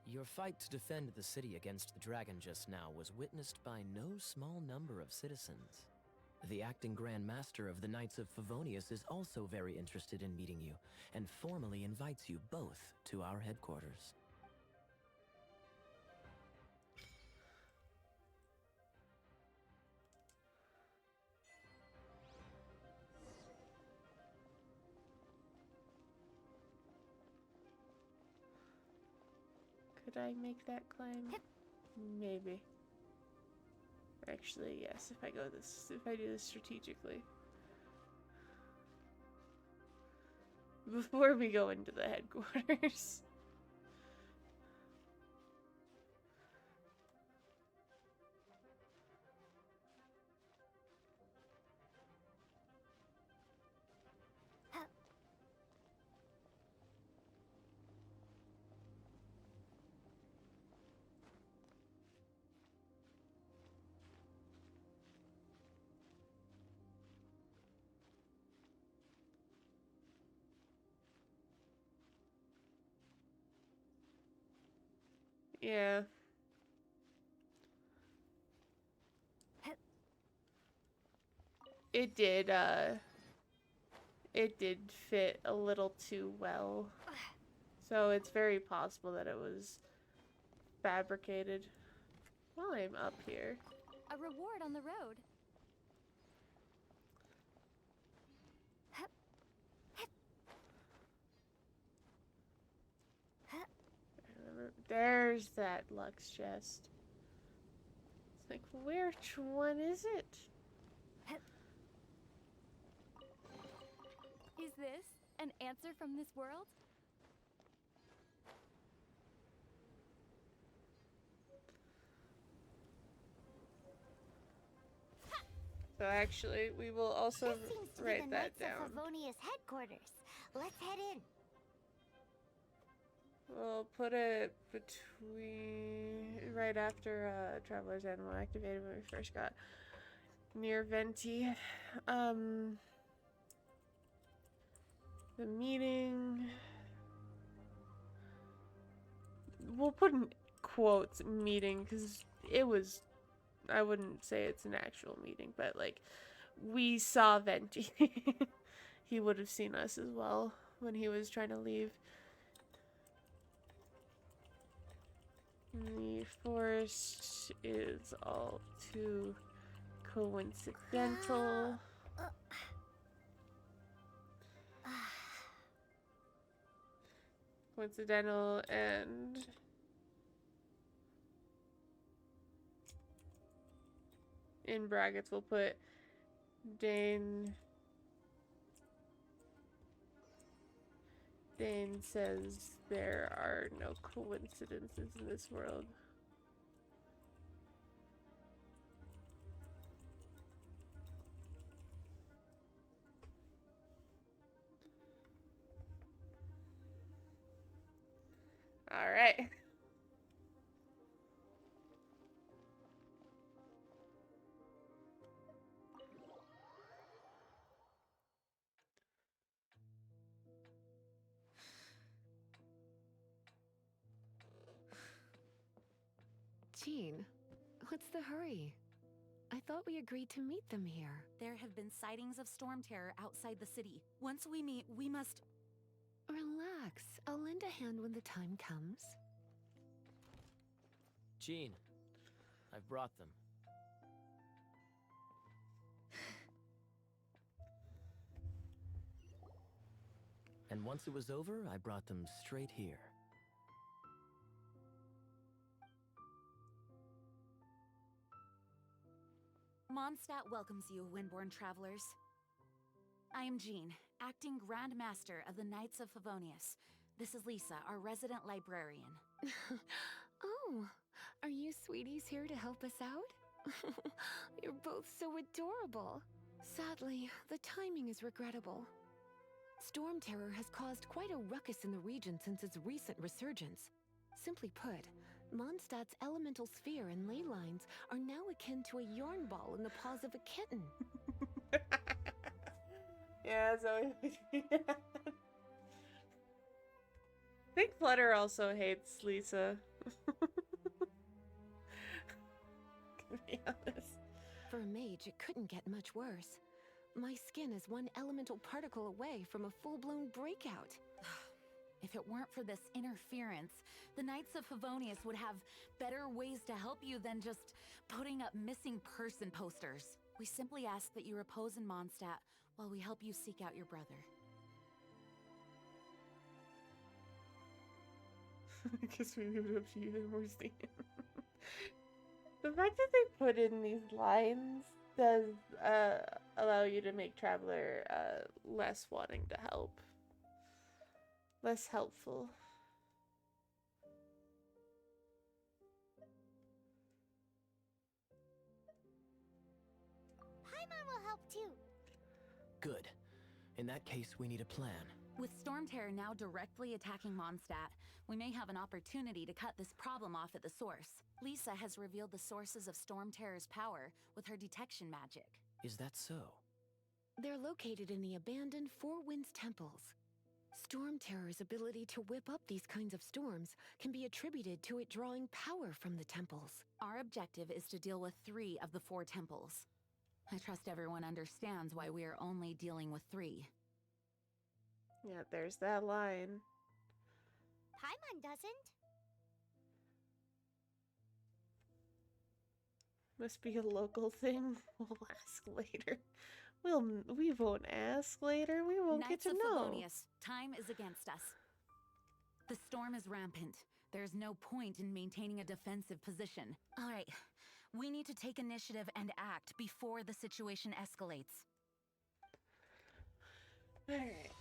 Your fight to defend the city against the dragon just now was witnessed by no small number of citizens. The acting Grand Master of the Knights of Favonius is also very interested in meeting you, and formally invites you both to our headquarters. Should I make that climb? Maybe. Actually, yes, if I do this strategically. Before we go into the headquarters. Yeah. It did fit a little too well. So it's very possible that it was fabricated. While I'm up here. A reward on the road. There's that Lux chest. It's like, which one is it? Is this an answer from this world? So actually, we will also This seems to be write the that Knights down. of Favonia's headquarters. Let's head in. We'll put it between right after Traveler's Animal activated when we first got near Venti. The meeting. We'll put in quotes meeting because it was. I wouldn't say it's an actual meeting, but like we saw Venti. He would have seen us as well when he was trying to leave. The forest is all too coincidental. Coincidental and in brackets we'll put Dane says there are no coincidences in this world. All right. Jean, what's the hurry? I thought we agreed to meet them here. There have been sightings of storm terror outside the city. Once we meet, we must... Relax. I'll lend a hand when the time comes. Jean, I've brought them. And once it was over, I brought them straight here. Mondstadt welcomes you, Windborn travelers. I am Jean, acting Grand Master of the Knights of Favonius. This is Lisa, our resident librarian. Oh, are you sweeties here to help us out? You're both so adorable. Sadly, the timing is regrettable. Storm terror has caused quite a ruckus in the region since its recent resurgence. Simply put, Mondstadt's elemental sphere and ley lines are now akin to a yarn ball in the paws of a kitten. Yeah, so I think Flutter also hates Lisa. To be honest. For a mage, it couldn't get much worse. My skin is one elemental particle away from a full-blown breakout. If it weren't for this interference, the Knights of Favonius would have better ways to help you than just putting up missing person posters. We simply ask that you repose in Mondstadt while we help you seek out your brother. I guess we leave it up to you then, Morstein. The fact that they put in these lines does allow you to make Traveler less wanting to help. Less helpful. Paimon will help too. Good. In that case, we need a plan. With Storm Terror now directly attacking Mondstadt, we may have an opportunity to cut this problem off at the source. Lisa has revealed the sources of Storm Terror's power with her detection magic. Is that so? They're located in the abandoned Four Winds temples. Storm Terror's ability to whip up these kinds of storms can be attributed to it drawing power from the temples. Our objective is to deal with 3 of the 4 temples. I trust everyone understands why we are only dealing with 3. Yeah, there's that line. Paimon doesn't. Must be a local thing. We'll ask later. We won't ask later. We won't Knights get to of know. Favonius, time is against us. The storm is rampant. There's no point in maintaining a defensive position. All right, we need to take initiative and act before the situation escalates. Alright.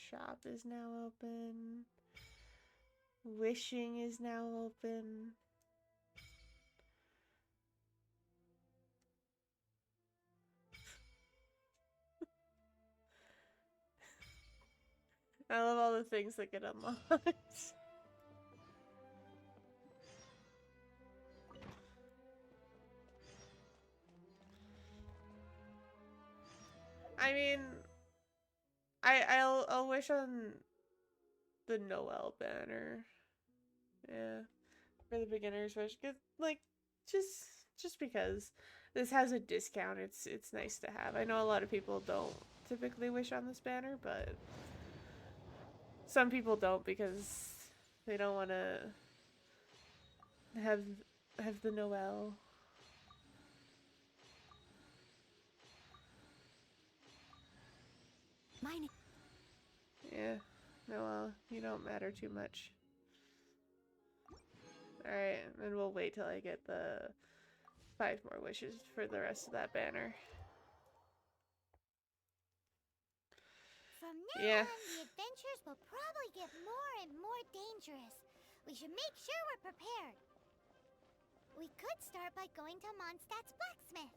Shop is now open. Wishing is now open. I love all the things that get unlocked. I mean, I'll wish on the Noel banner. Yeah, for the beginner's wish, 'cause, like, just because this has a discount, it's nice to have. I know a lot of people don't typically wish on this banner, but some people don't because they don't want to have the Noel. Mine. Yeah, Noel, you don't matter too much. Alright, and we'll wait till I get the 5 more wishes for the rest of that banner. From now Yeah. on, the adventures will probably get more and more dangerous. We should make sure we're prepared. We could start by going to Mondstadt's blacksmith.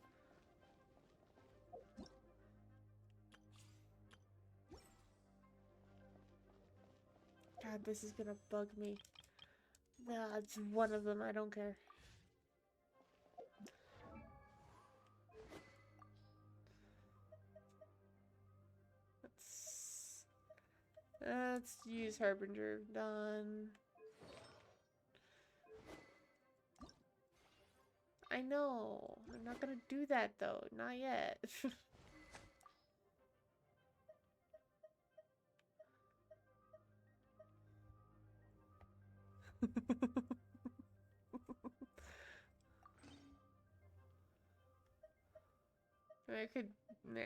God, this is gonna bug me. Nah, it's one of them, I don't care. Let's use Harbinger of Dawn. I know. I'm not gonna do that though. Not yet. I could. Nah.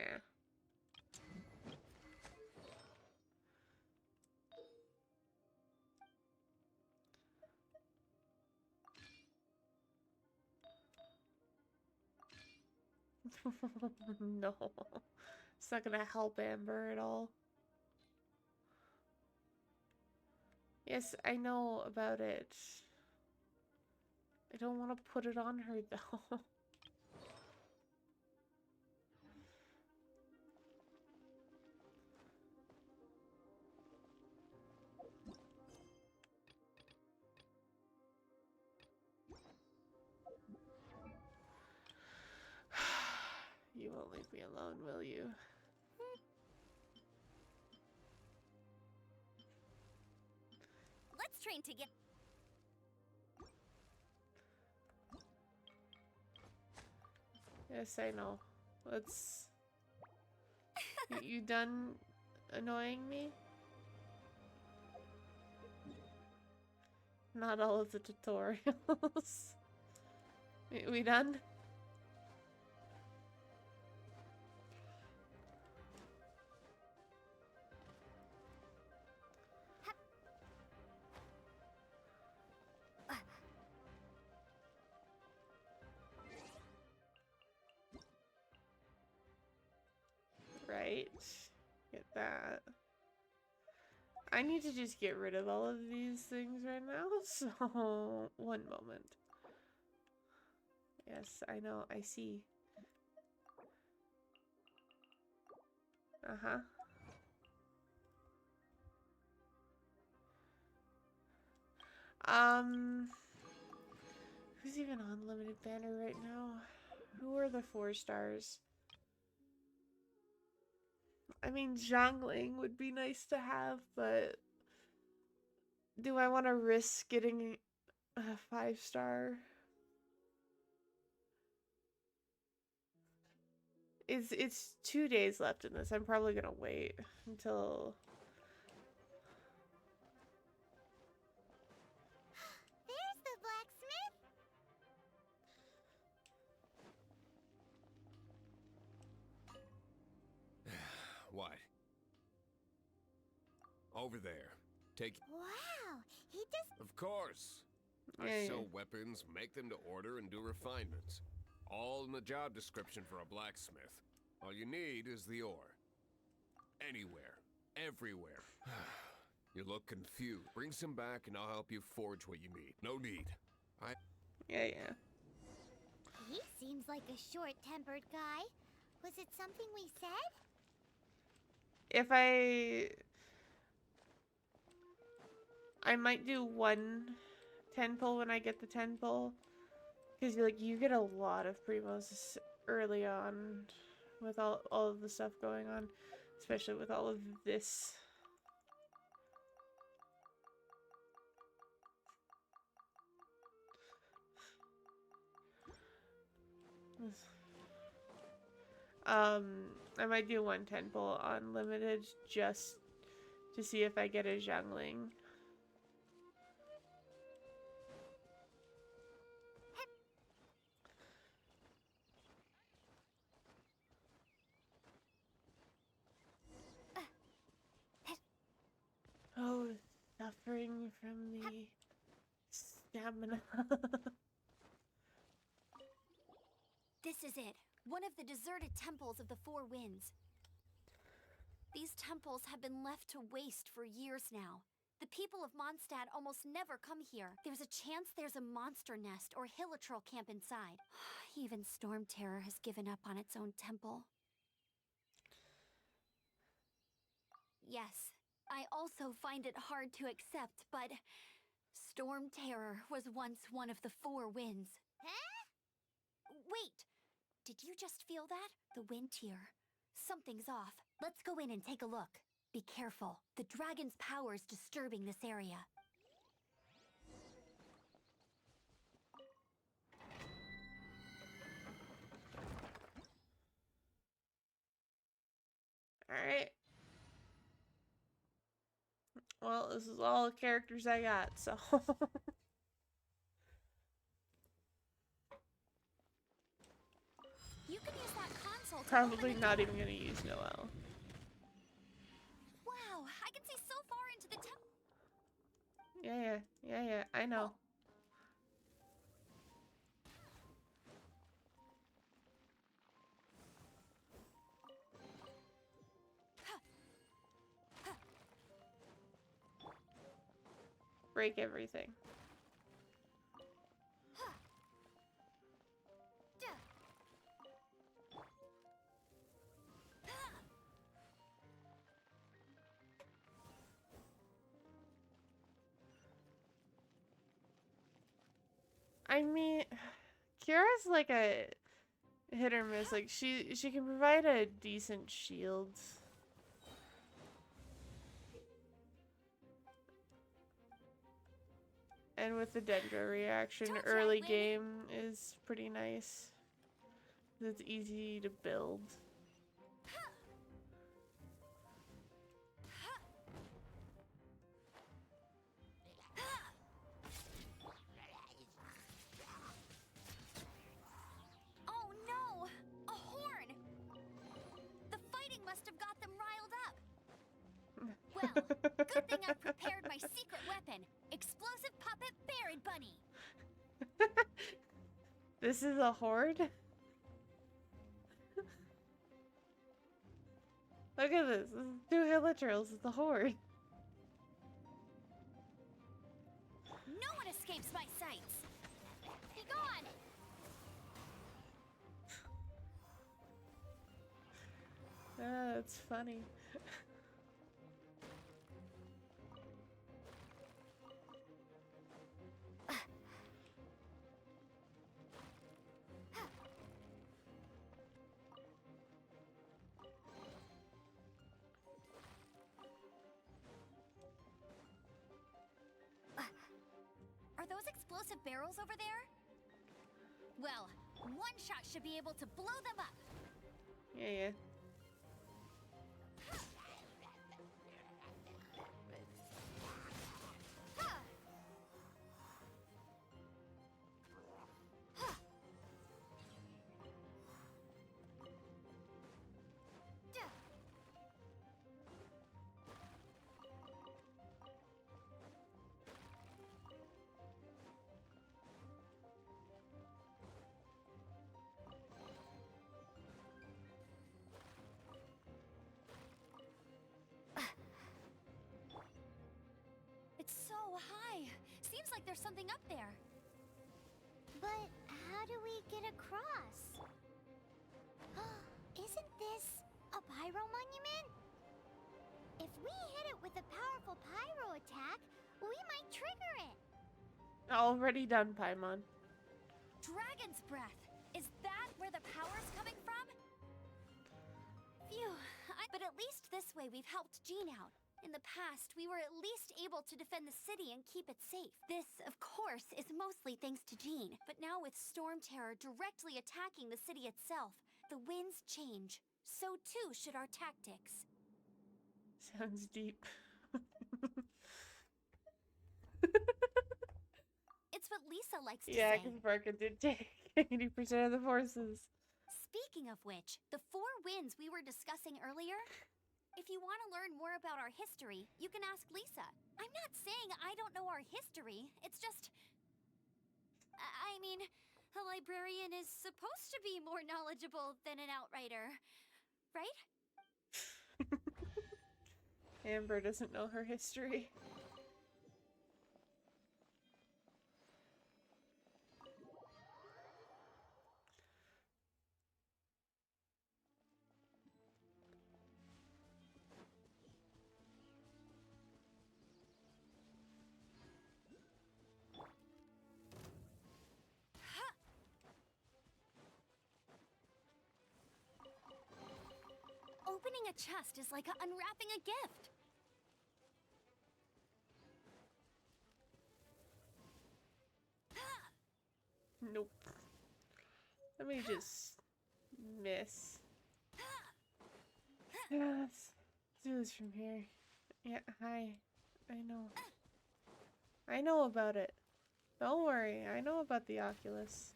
No. It's not gonna help Amber at all. Yes, I know about it. I don't want to put it on her though. You won't leave me alone, will you? Let's train together. Yes, I know. Let's... You done annoying me? Not all of the tutorials. We done? Alright. Get that. I need to just get rid of all of these things right now, so one moment. Yes, I know, I see. Uh-huh. Who's even on Limited Banner right now? Who are the 4 stars? I mean, Zhongling would be nice to have, but do I want to risk getting a 5-star? It's 2 days left in this. I'm probably gonna wait until... There's the blacksmith. What? Over there. Take... Wow, he just... Of course. I Yeah, sell yeah. weapons, make them to order, and do refinements. All in the job description for a blacksmith. All you need is the ore. Anywhere. Everywhere. You look confused. Bring some back and I'll help you forge what you need. No need. Yeah, yeah. He seems like a short-tempered guy. Was it something we said? If I might do 1 10 pull when I get the 10 pull. Because like you get a lot of primos early on with all of the stuff going on. Especially with all of this. I might do 1 10 pull on limited just to see if I get a Zhongling. Oh, suffering from the stamina. This is it. One of the deserted temples of the Four Winds. These temples have been left to waste for years now. The people of Mondstadt almost never come here. There's a chance there's a monster nest or hilitrol camp inside. Even Storm Terror has given up on its own temple. Yes, I also find it hard to accept, but Storm Terror was once one of the Four Winds. Huh? Wait! Did you just feel that? The wind here. Something's off. Let's go in and take a look. Be careful. The dragon's power is disturbing this area. Alright. Well, this is all the characters I got, so... You can use that console to Probably open the not door. even gonna use Noelle. Wow, I can see so far into the temple. Yeah, I know. Break everything. I mean, Kira's like a hit or miss. Like she can provide a decent shield. And with the Dendro reaction, Told you I'd early win. game is pretty nice. It's easy to build. Oh no! A horn! The fighting must have got them riled up. Well, good thing I've prepared my secret weapon, explosive puppet Buried Bunny. This is a horde? Look at this. This is 2 Hilichurls. It's the horde. No one escapes my sights. Be gone. Ah, that's funny. Are those explosive barrels over there? Well, one shot should be able to blow them up. Yeah, yeah. It's so high. Seems like there's something up there. But how do we get across? Isn't this a pyro monument? If we hit it with a powerful pyro attack, we might trigger it. Already done, Paimon. Dragon's breath. Is that where the power's coming from? Phew. But at least this way we've helped Jean out. In the past, we were at least able to defend the city and keep it safe. This, of course, is mostly thanks to Jean. But now with Storm Terror directly attacking the city itself, the winds change. So too should our tactics. Sounds deep. It's what Lisa likes to Yeah, say. because Barca did take 80% of the forces. Speaking of which, the 4 winds we were discussing earlier, if you want to learn more about our history, you can ask Lisa. I'm not saying I don't know our history, it's just... I mean, a librarian is supposed to be more knowledgeable than an outrider, right? Amber doesn't know her history. Opening a chest is like unwrapping a gift. Nope. Let me just miss. Yeah, let's do this from here. Yeah, hi. I know. I know about it. Don't worry, I know about the Oculus.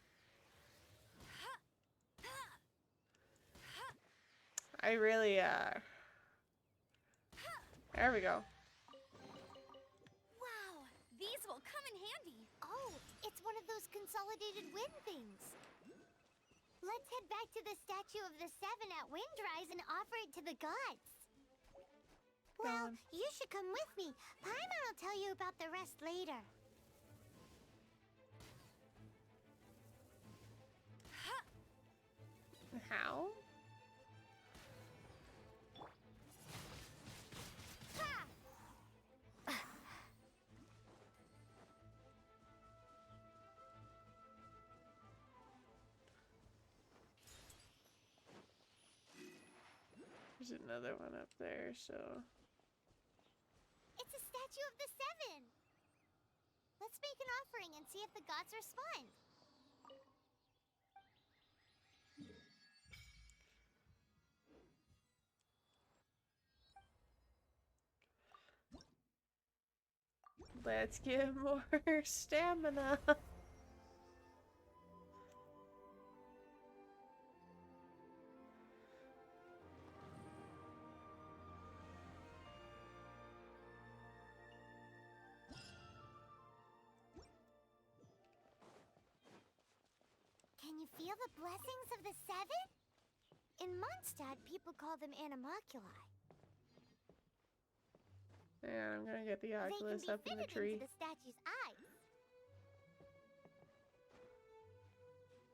I really, there we go. Wow, these will come in handy. Oh, it's one of those consolidated wind things. Let's head back to the statue of the 7 at Windrise and offer it to the gods. Well, on. you should come with me. Paimon will tell you about the rest later. How? There's another one up there, so... It's a statue of the 7. Let's make an offering and see if the gods respond. Let's get more stamina. Can you feel the blessings of the 7? In Mondstadt, Mondstadt, people call them animalculi. Yeah, I'm gonna get the They can Oculus be up in the fitted tree. into the statue's eyes.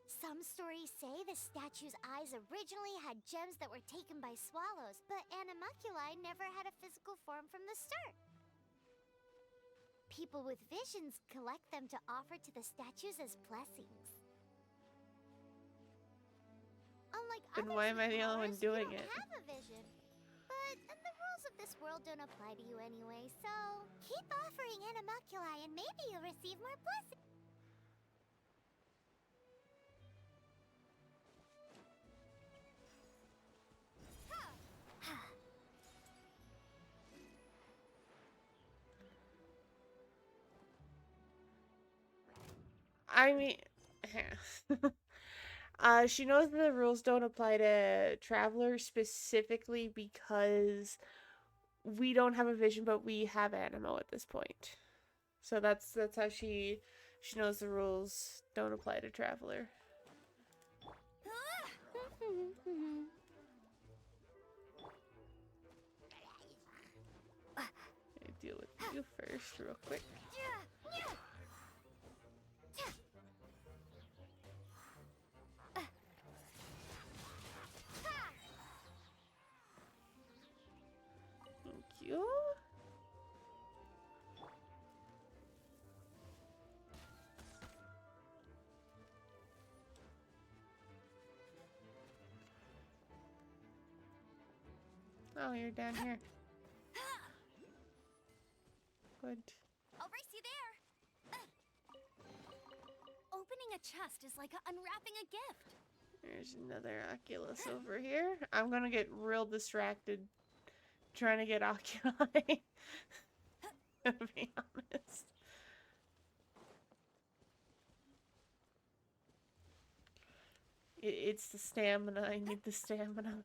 Some stories say the statue's eyes originally had gems that were taken by swallows, but animalculi never had a physical form from the start. People with visions collect them to offer to the statues as blessings. Unlike Then others why am with I the only one powers, doing you it? don't have a vision. But the rules of this world don't apply to you anyway, so keep offering animalculi and maybe you'll receive more blessings. I mean, she knows that the rules don't apply to travelers specifically because we don't have a vision, but we have Animo at this point. So that's how she knows the rules don't apply to traveler. Let me deal with you first, real quick. Thank you. Oh, you're down here. Good. I'll race you there. Opening a chest is like unwrapping a gift. There's another Oculus over here. I'm gonna get real distracted trying to get Oculi. To be honest. It's the stamina. I need the stamina.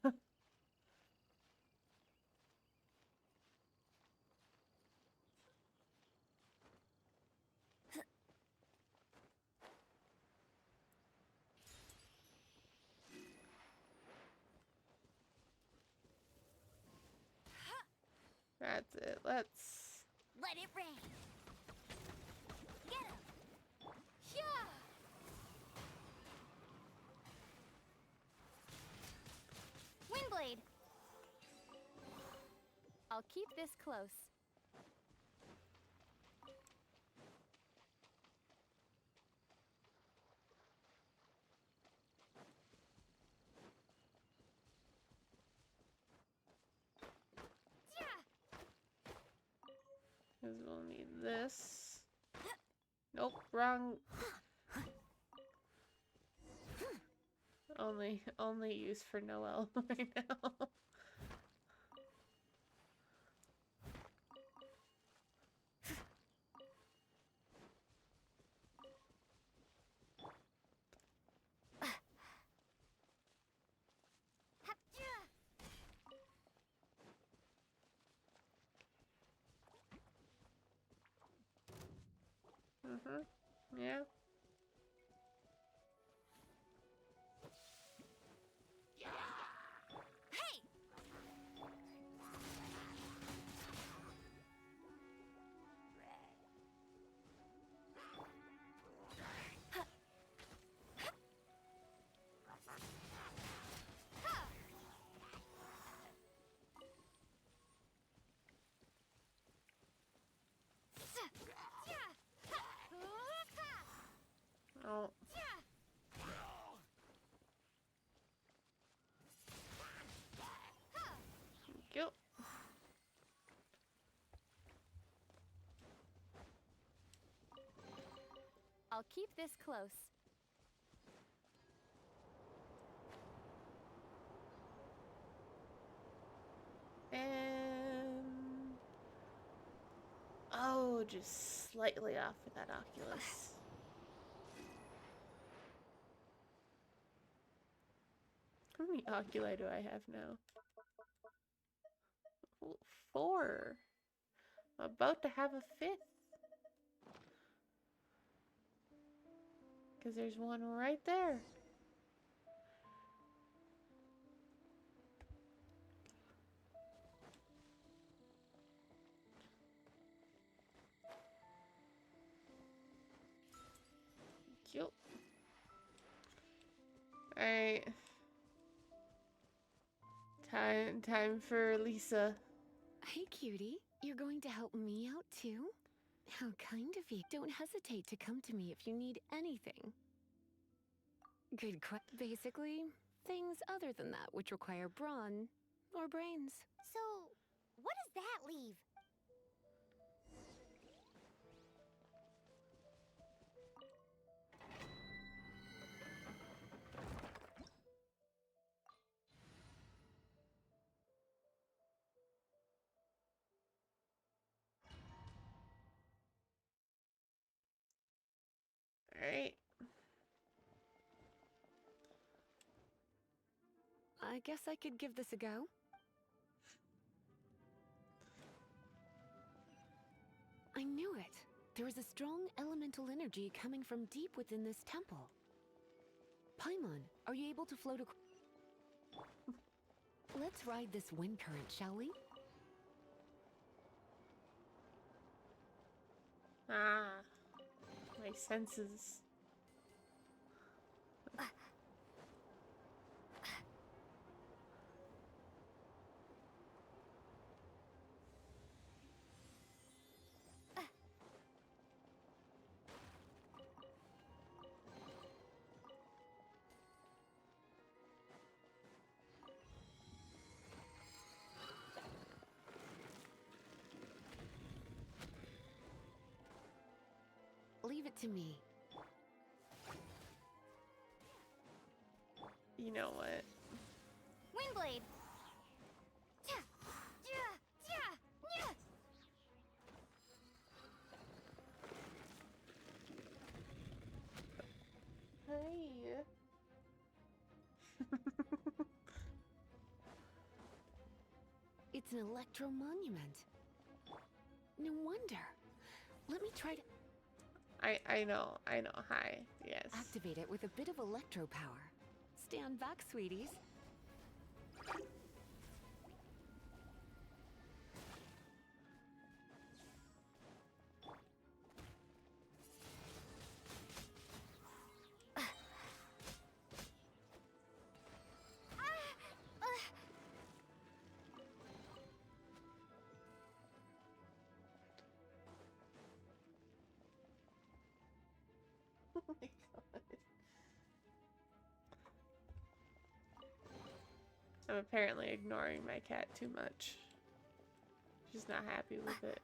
That's it. Let's... Let it rain. Get him. Yeah. Windblade! I'll keep this close. Because we'll need this. Nope, wrong. Only use for Noelle right now. Yeah. Hey! Oh. Thank you. I'll keep this close. And... Oh, just slightly off with that Oculus. How many Oculi do I have now? 4. I'm about to have a 5th. Because there's one right there. Alright. Time for Lisa. Hey, cutie. You're going to help me out too? How kind of you. Don't hesitate to come to me if you need anything. Good basically, things other than that which require brawn or brains. So, what does that leave? Alright. I guess I could give this a go. I knew it. There is a strong elemental energy coming from deep within this temple. Paimon, are you able to float Let's ride this wind current, shall we? Ah. My senses. Leave it to me. You know what? Windblade! Tja! Tja! Tja! Nya! Hey. It's an electro monument. No wonder. Let me try to I know. Hi. Yes. activate it with a bit of electro power. Stand back, sweeties. Oh my god. I'm apparently ignoring my cat too much. She's not happy with it.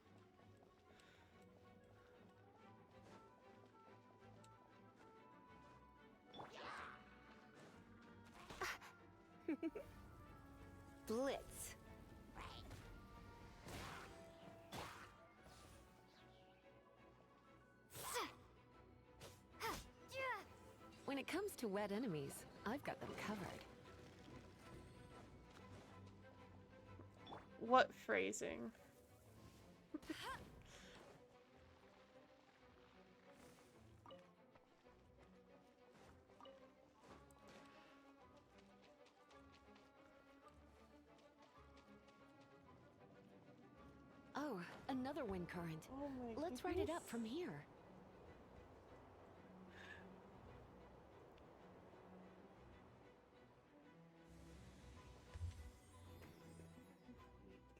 Blitz. When it comes to wet enemies, I've got them covered. What phrasing? Oh, another wind current. Oh my Let's ride it goodness. up from here.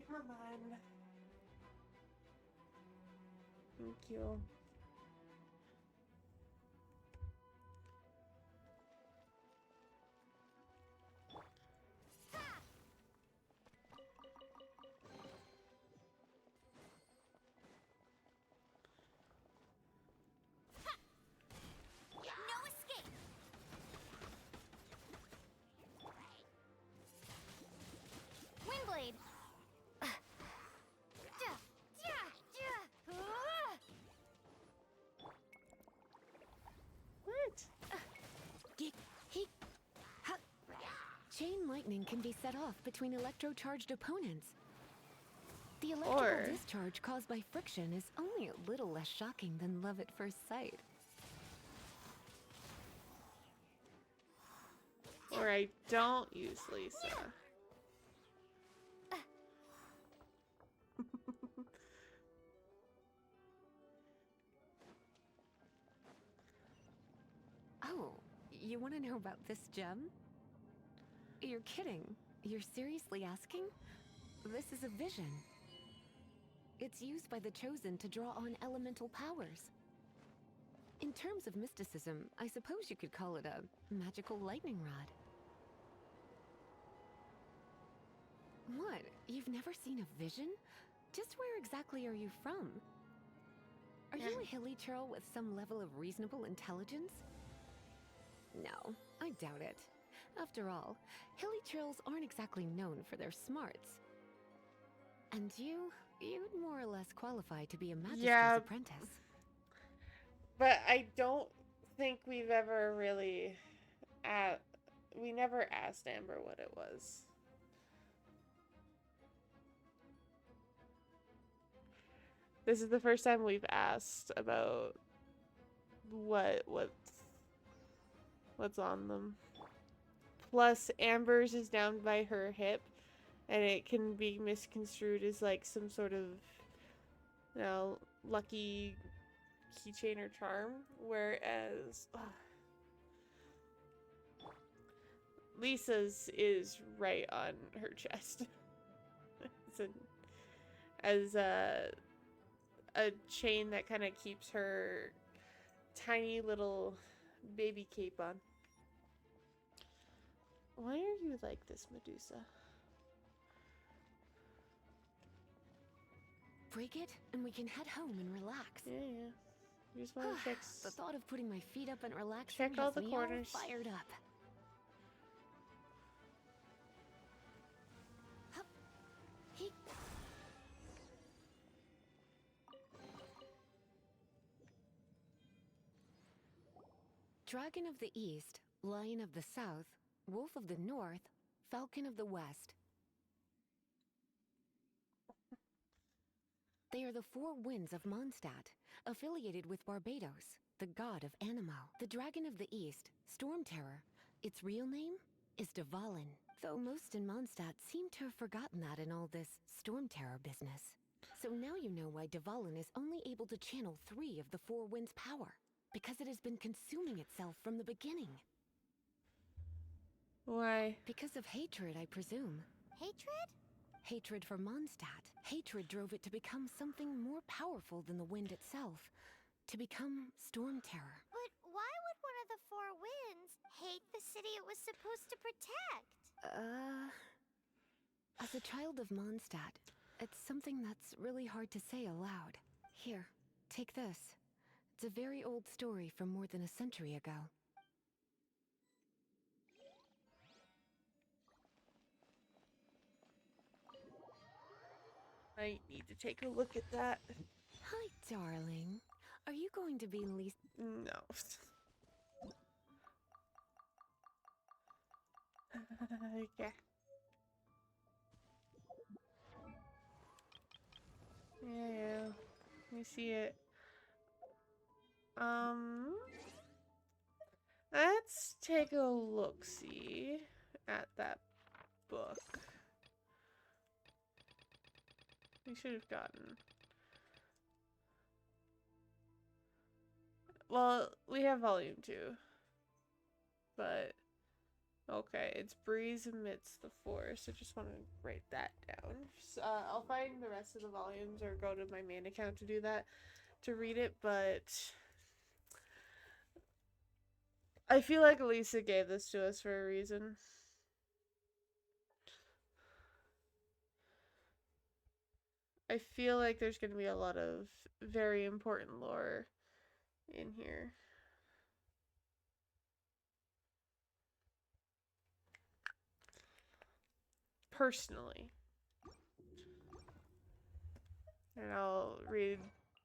Come on. Thank you. No escape! Windblade! Tja! Tja! Tja! What? Chain lightning can be set off between electro-charged opponents. The electrical Or- discharge caused by friction is only a little less shocking than love at first sight. Or I don't use Lisa. Oh, you want to know about this gem? You're kidding. You're seriously asking? This is a vision. It's used by the Chosen to draw on elemental powers. In terms of mysticism, I suppose you could call it a magical lightning rod. What? You've never seen a vision? Just where exactly are you from? Are you a hilly churl with some level of reasonable intelligence? No, I doubt it. After all, hilly churls aren't exactly known for their smarts. And you'd more or less qualify to be a magistrate's apprentice. But I don't think we've ever really we never asked Amber what it was. This is the first time we've asked about what's on them. Plus, Amber's is down by her hip, and it can be misconstrued as like some sort of, you know, lucky keychain or charm. Whereas Lisa's is right on her chest. As a chain that kind of keeps her tiny little baby cape on. Why are you like this, Medusa? Break it, and we can head home and relax. Yeah. You just want to check. The thought of putting my feet up and relaxing Check all has the me corners. all fired up. Hup. He. Dragon of the East, Lion of the South, Wolf of the North, Falcon of the West. They are the four winds of Mondstadt, affiliated with Barbados, the god of Animo. The Dragon of the East, Storm Terror, its real name is Dvalin, though most in Mondstadt seem to have forgotten that in all this Storm Terror business. So now you know why Dvalin is only able to channel 3 of the four winds' power, because it has been consuming itself from the beginning. Why? Because of hatred, I presume. Hatred? Hatred for Mondstadt. Hatred drove it to become something more powerful than the wind itself. To become Storm Terror. But why would one of the four winds hate the city it was supposed to protect? As a child of Mondstadt, it's something that's really hard to say aloud. Here, take this. It's a very old story from more than a century ago. I need to take a look at that. Hi, darling. Are you going to be least... No. Yeah. Yeah. Let me see it. Let's take a look-see at that book. We should have gotten. Well, we have volume 2. But okay, it's Breeze Amidst the Forest. I just want to write that down. I'll find the rest of the volumes or go to my main account to do that, to read it, but I feel like Lisa gave this to us for a reason. I feel like there's going to be a lot of very important lore in here. Personally. And I'll read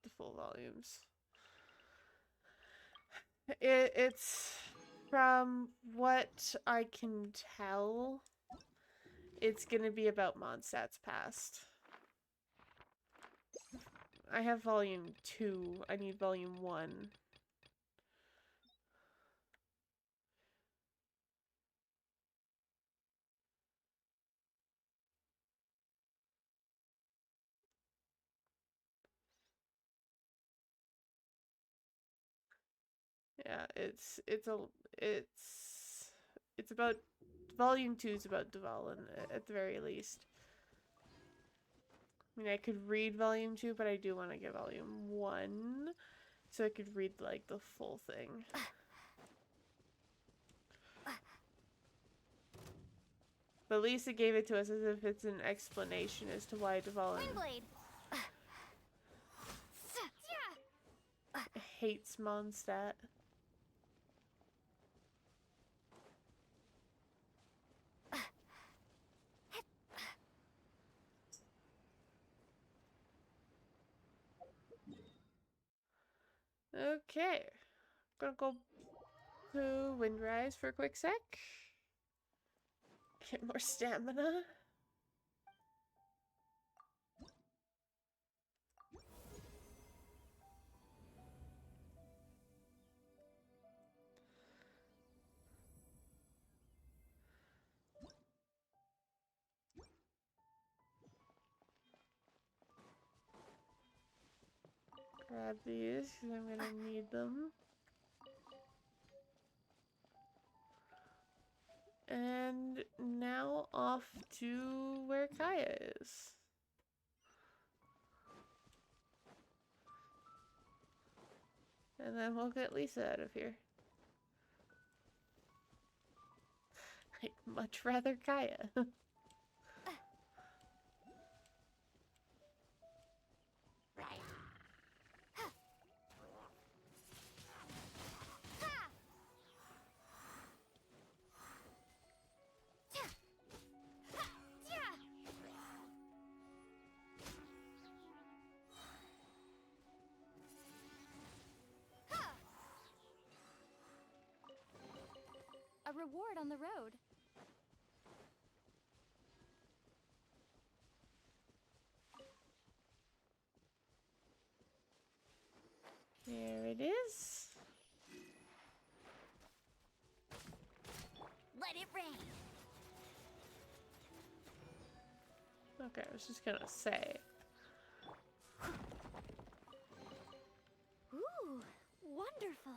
the full volumes. It's from what I can tell, it's gonna be about Mondstadt's past. I have volume 2. I need volume 1. Yeah, it's about volume 2 is about Dvalin at the very least. I mean, I could read volume 2, but I do want to get volume 1 so I could read like the full thing. But Lisa gave it to us as if it's an explanation as to why Dvalin Windblade. hates Mondstadt. Okay, gonna go to Windrise for a quick sec. Get more stamina. Grab these because I'm gonna need them. And now off to where Kaya is. And then we'll get Lisa out of here. I'd much rather Kaya. A reward on the road. There it is. Let it rain. Okay, I was just gonna say. Ooh, wonderful.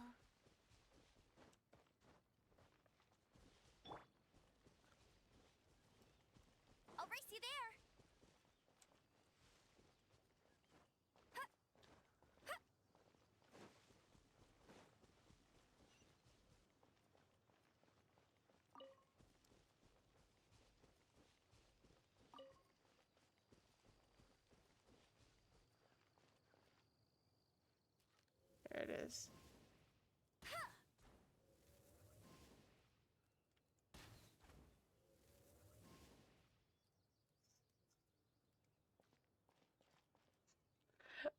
I'll race you there. There it is.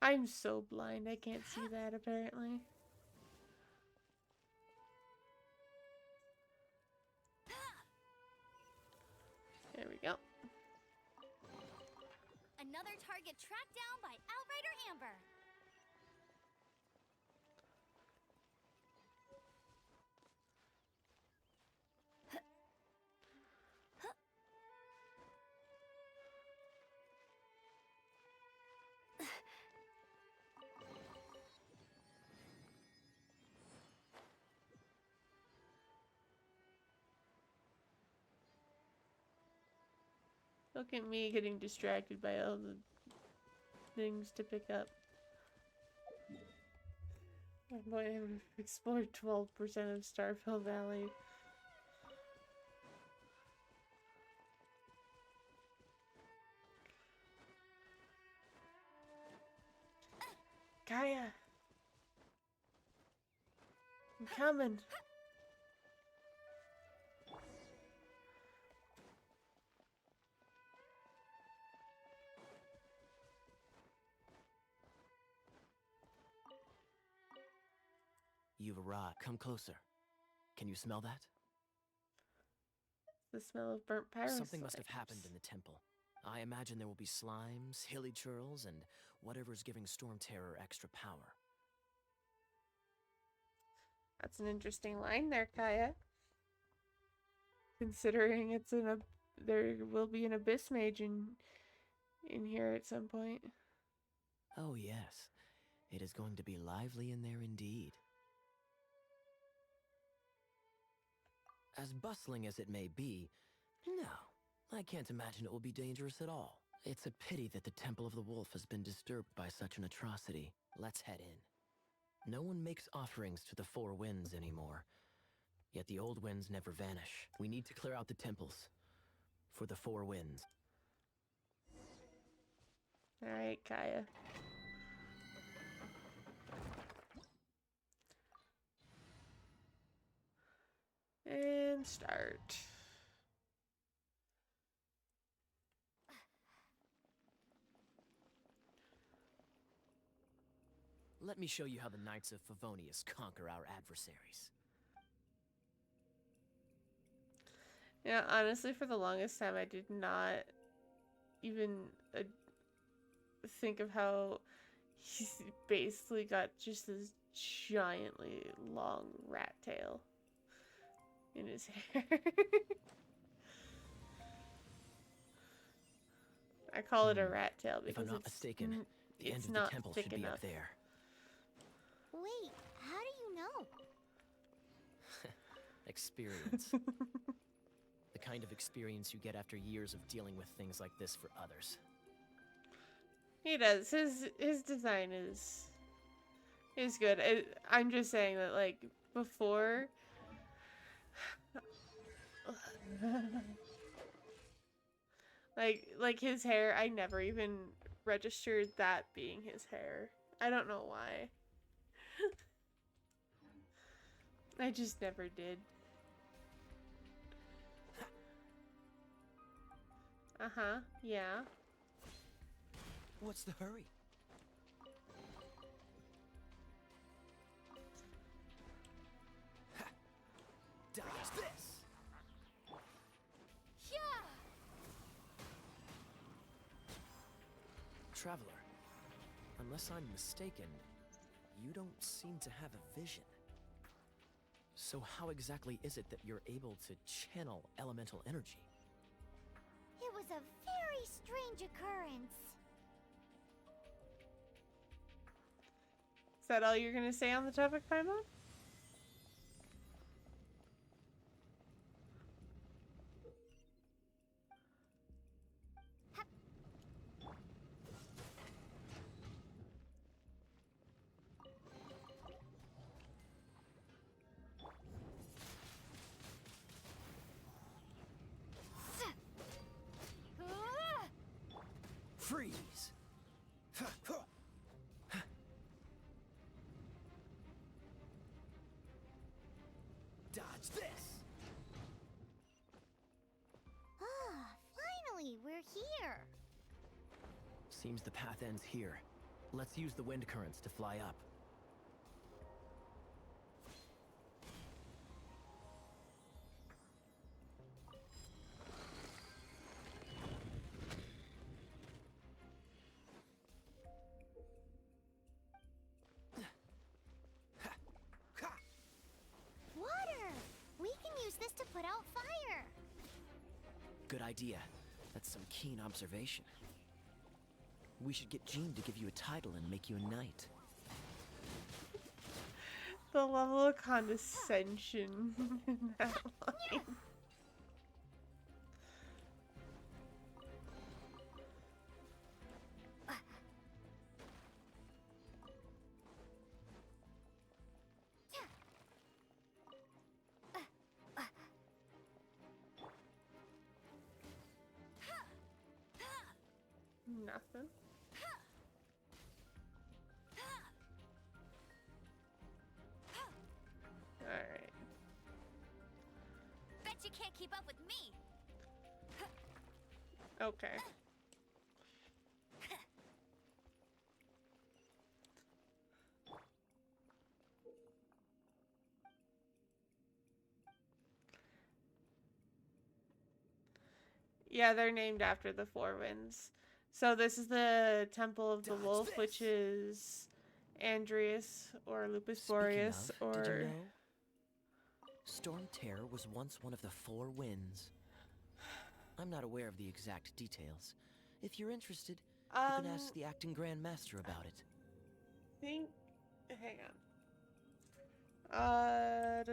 I'm so blind, I can't see that apparently. There we go. Another target tracked down by Outrider Amber. Look at me getting distracted by all the things to pick up. Oh boy, I've explored 12% of Starfell Valley. Kaya! I'm coming! You've arrived. Come closer. Can you smell that? The smell of burnt pyro Something must have slimes. happened in the temple. I imagine there will be slimes, hilly churls, and whatever's giving Storm Terror extra power. That's an interesting line there, Kaya. Considering it's there will be an abyss mage in here at some point. Oh yes, it is going to be lively in there indeed. As bustling as it may be, no, I can't imagine it will be dangerous at all. It's a pity that the Temple of the Wolf has been disturbed by such an atrocity. Let's head in. No one makes offerings to the Four Winds anymore. Yet the old winds never vanish. We need to clear out the temples. For the Four Winds. Alright, Kaya. And start. Let me show you how the Knights of Favonius conquer our adversaries. Yeah, honestly, for the longest time, I did not even think of how he's basically got just this giantly long rat tail in his hair. I call it a rat tail If I'm because not mistaken, the end it's of the not temple thick should be enough. up there. Wait, how do you know? Experience. The kind of experience you get after years of dealing with things like this for others. He does. His design is good. I'm just saying that, like, before like his hair, I never even registered that being his hair. I don't know why. I just never did. Uh-huh. Yeah. What's the hurry? Ha! Dodge this! Yeah! Traveler, unless I'm mistaken, you don't seem to have a vision. So how exactly is it that you're able to channel elemental energy? It was a very strange occurrence. Is that all you're gonna say on the topic, Paimon? Freeze! Dodge this! Ah, finally, we're here. Seems the path ends here. Let's use the wind currents to fly up. Water! We can use this to put out fire. Good idea. That's some keen observation. We should get Jean to give you a title and make you a knight. The level of condescension in that line. Nothing. Alright. Bet you can't keep up with me! Okay. Yeah, they're named after the Four Winds. So this is the Temple of the Wolf, which is Andreas or Lupus Boreas or... Did you know? Storm Terror was once one of the Four Winds. I'm not aware of the exact details. If you're interested, you can ask the acting Grand Master about it. Think... Hang on.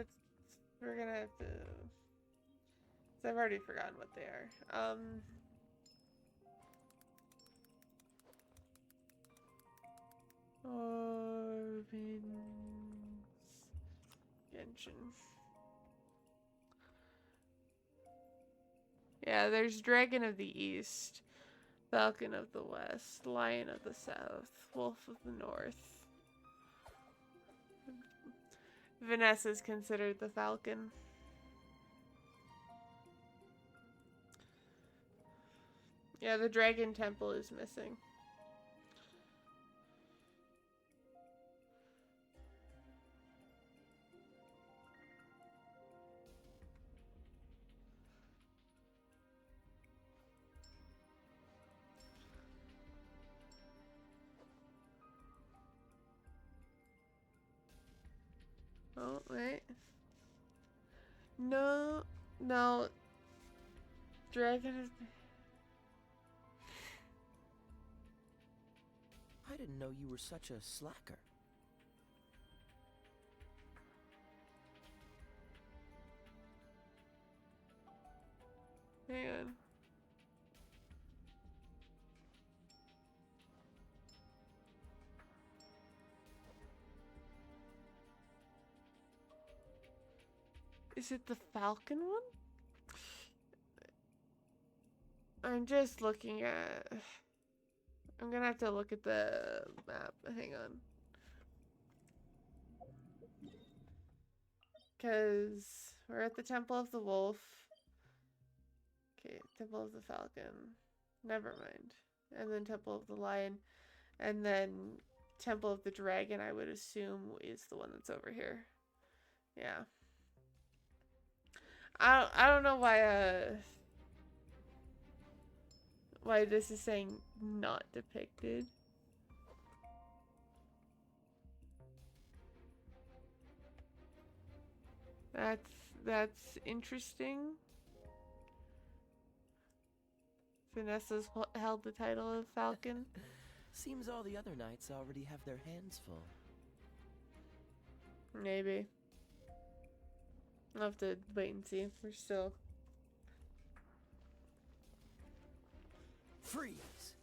We're gonna have to... 'Cause I've already forgotten what they are. Orvins Genshin. Yeah, there's Dragon of the East, Falcon of the West, Lion of the South, Wolf of the North. Vanessa's considered the Falcon. Yeah, the Dragon Temple is missing. Oh, wait. No, no. Dragon is... I didn't know you were such a slacker. Hang on. Is it the Falcon one? I'm just looking at... I'm gonna have to look at the map. Hang on. Because we're at the Temple of the Wolf. Okay, Temple of the Falcon. Never mind. And then Temple of the Lion. And then Temple of the Dragon, I would assume, is the one that's over here. Yeah. I don't know why this is saying not depicted. That's interesting. Vanessa's held the title of Falcon. Seems all the other knights already have their hands full. Maybe. I'll have to wait and see. We're still... Freeze!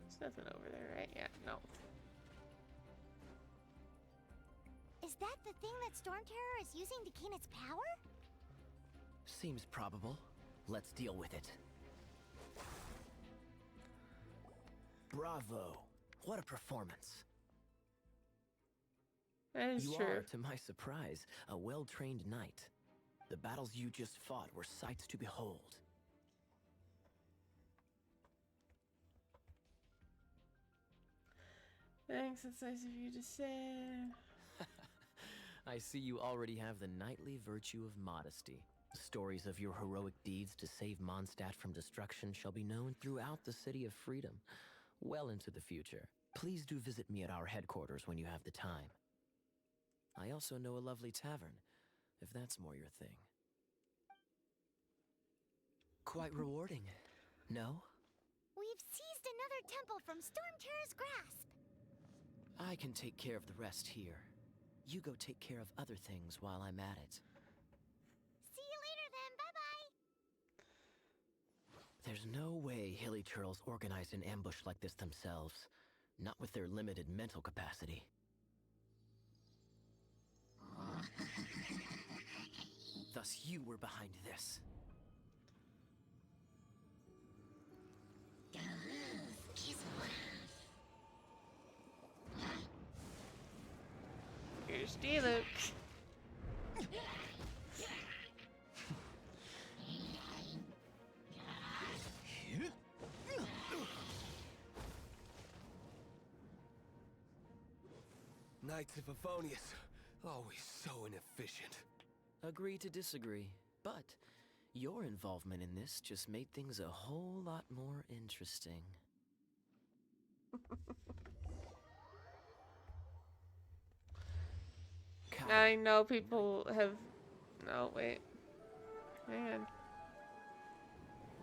There's nothing over there, right? Yeah, no. Is that the thing that Storm Terror is using to gain its power? Seems probable. Let's deal with it. Bravo! What a performance. That is You true. are, to my surprise, a well-trained knight. The battles you just fought were sights to behold. Thanks, it's nice of you to say. I see you already have the knightly virtue of modesty. Stories of your heroic deeds to save Mondstadt from destruction shall be known throughout the City of Freedom, well into the future. Please do visit me at our headquarters when you have the time. I also know a lovely tavern, if that's more your thing. Quite rewarding, no? We've seized another temple from Storm Terror's grasp. I can take care of the rest here. You go take care of other things while I'm at it. See you later then, bye-bye. There's no way Hilly Turtles organized an ambush like this themselves. Not with their limited mental capacity. Thus you were behind this. Here's D-Luke. Knights of Favonius, always so inefficient. Agree to disagree, but your involvement in this just made things a whole lot more interesting. I know people have... No, wait. Man.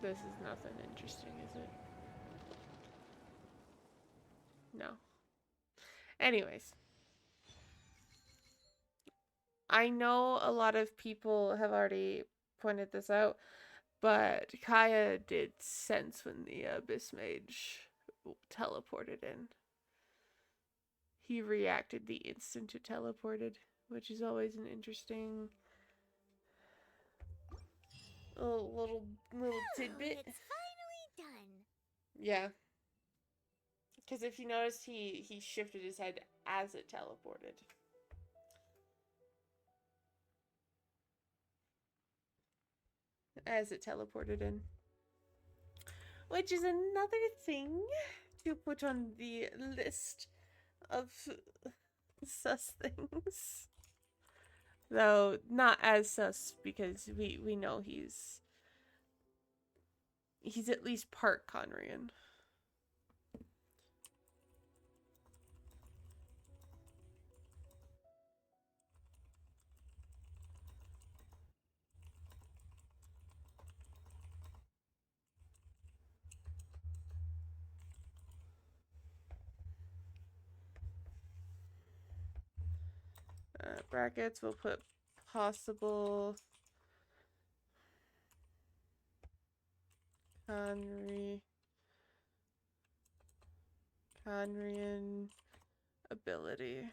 This is nothing interesting, is it? No. Anyways, I know a lot of people have already pointed this out, but Kaya did sense when the Abyss Mage teleported in. He reacted the instant it teleported, which is always an interesting little tidbit. It's finally done. Yeah. Because if you noticed, he shifted his head as it teleported. As it teleported in. Which is another thing to put on the list of sus things. Though not as sus because we know he's at least part Conrian. Brackets, we'll put possible Conrian ability.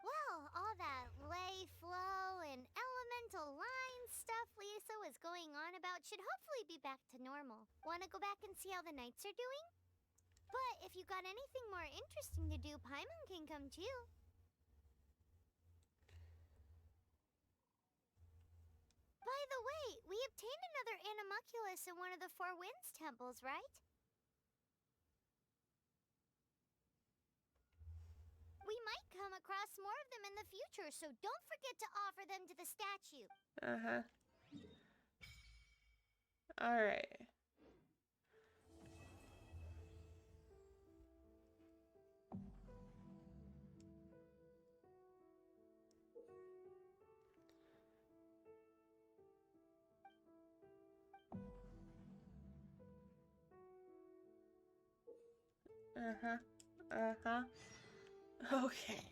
Well, all that lay, flow, and elemental line stuff Lisa was going on about should hopefully be back to normal. Want to go back and see how the knights are doing? But if you got anything more interesting to do, Paimon can come too. By the way, we obtained another Animalculus in one of the Four Winds temples, right? We might come across more of them in the future, so don't forget to offer them to the statue. Uh-huh. Alright. Uh-huh. Uh-huh. Okay.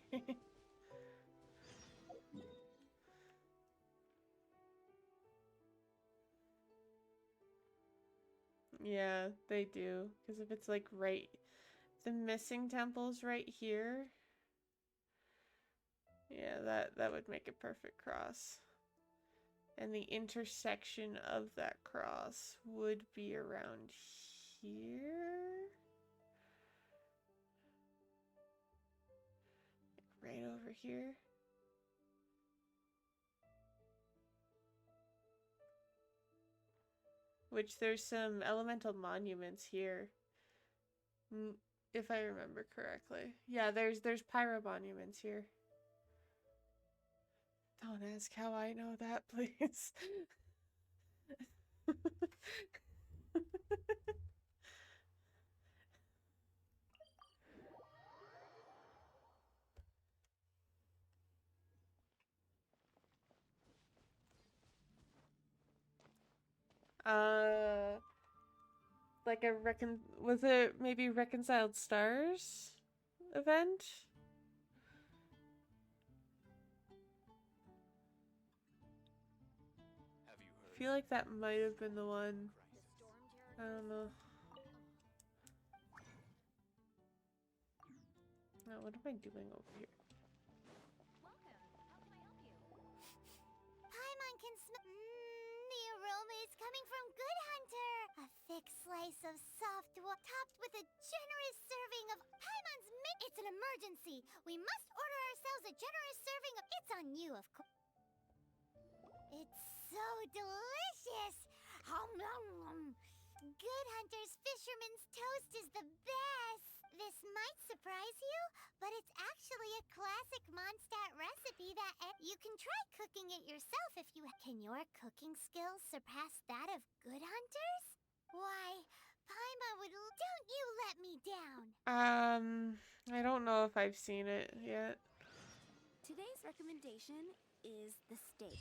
Yeah, they do. Because if it's like right... The missing temple's right here. Yeah, that would make a perfect cross. And the intersection of that cross would be around here. Right over here. Which there's some elemental monuments here. If I remember correctly. Yeah, there's pyro monuments here. Don't ask how I know that, please. Like a was it maybe Reconciled Stars event? I feel like that might have been the one. I don't know. Oh, what am I doing over here? Paimon can smell. The aroma is coming from Good Hunter. A thick slice of soft wood topped with a generous serving of Paimon's meat. It's an emergency. We must order ourselves a generous serving of. It's on you, of course. It's so delicious. Good Hunter's Fisherman's Toast is the best. This might surprise you, but it's actually a classic Mondstadt recipe that you can try cooking it yourself if you can. Your cooking skills surpass that of Good Hunter's? Why, Paimon would. Don't you let me down. I don't know if I've seen it yet. Today's recommendation is the stake.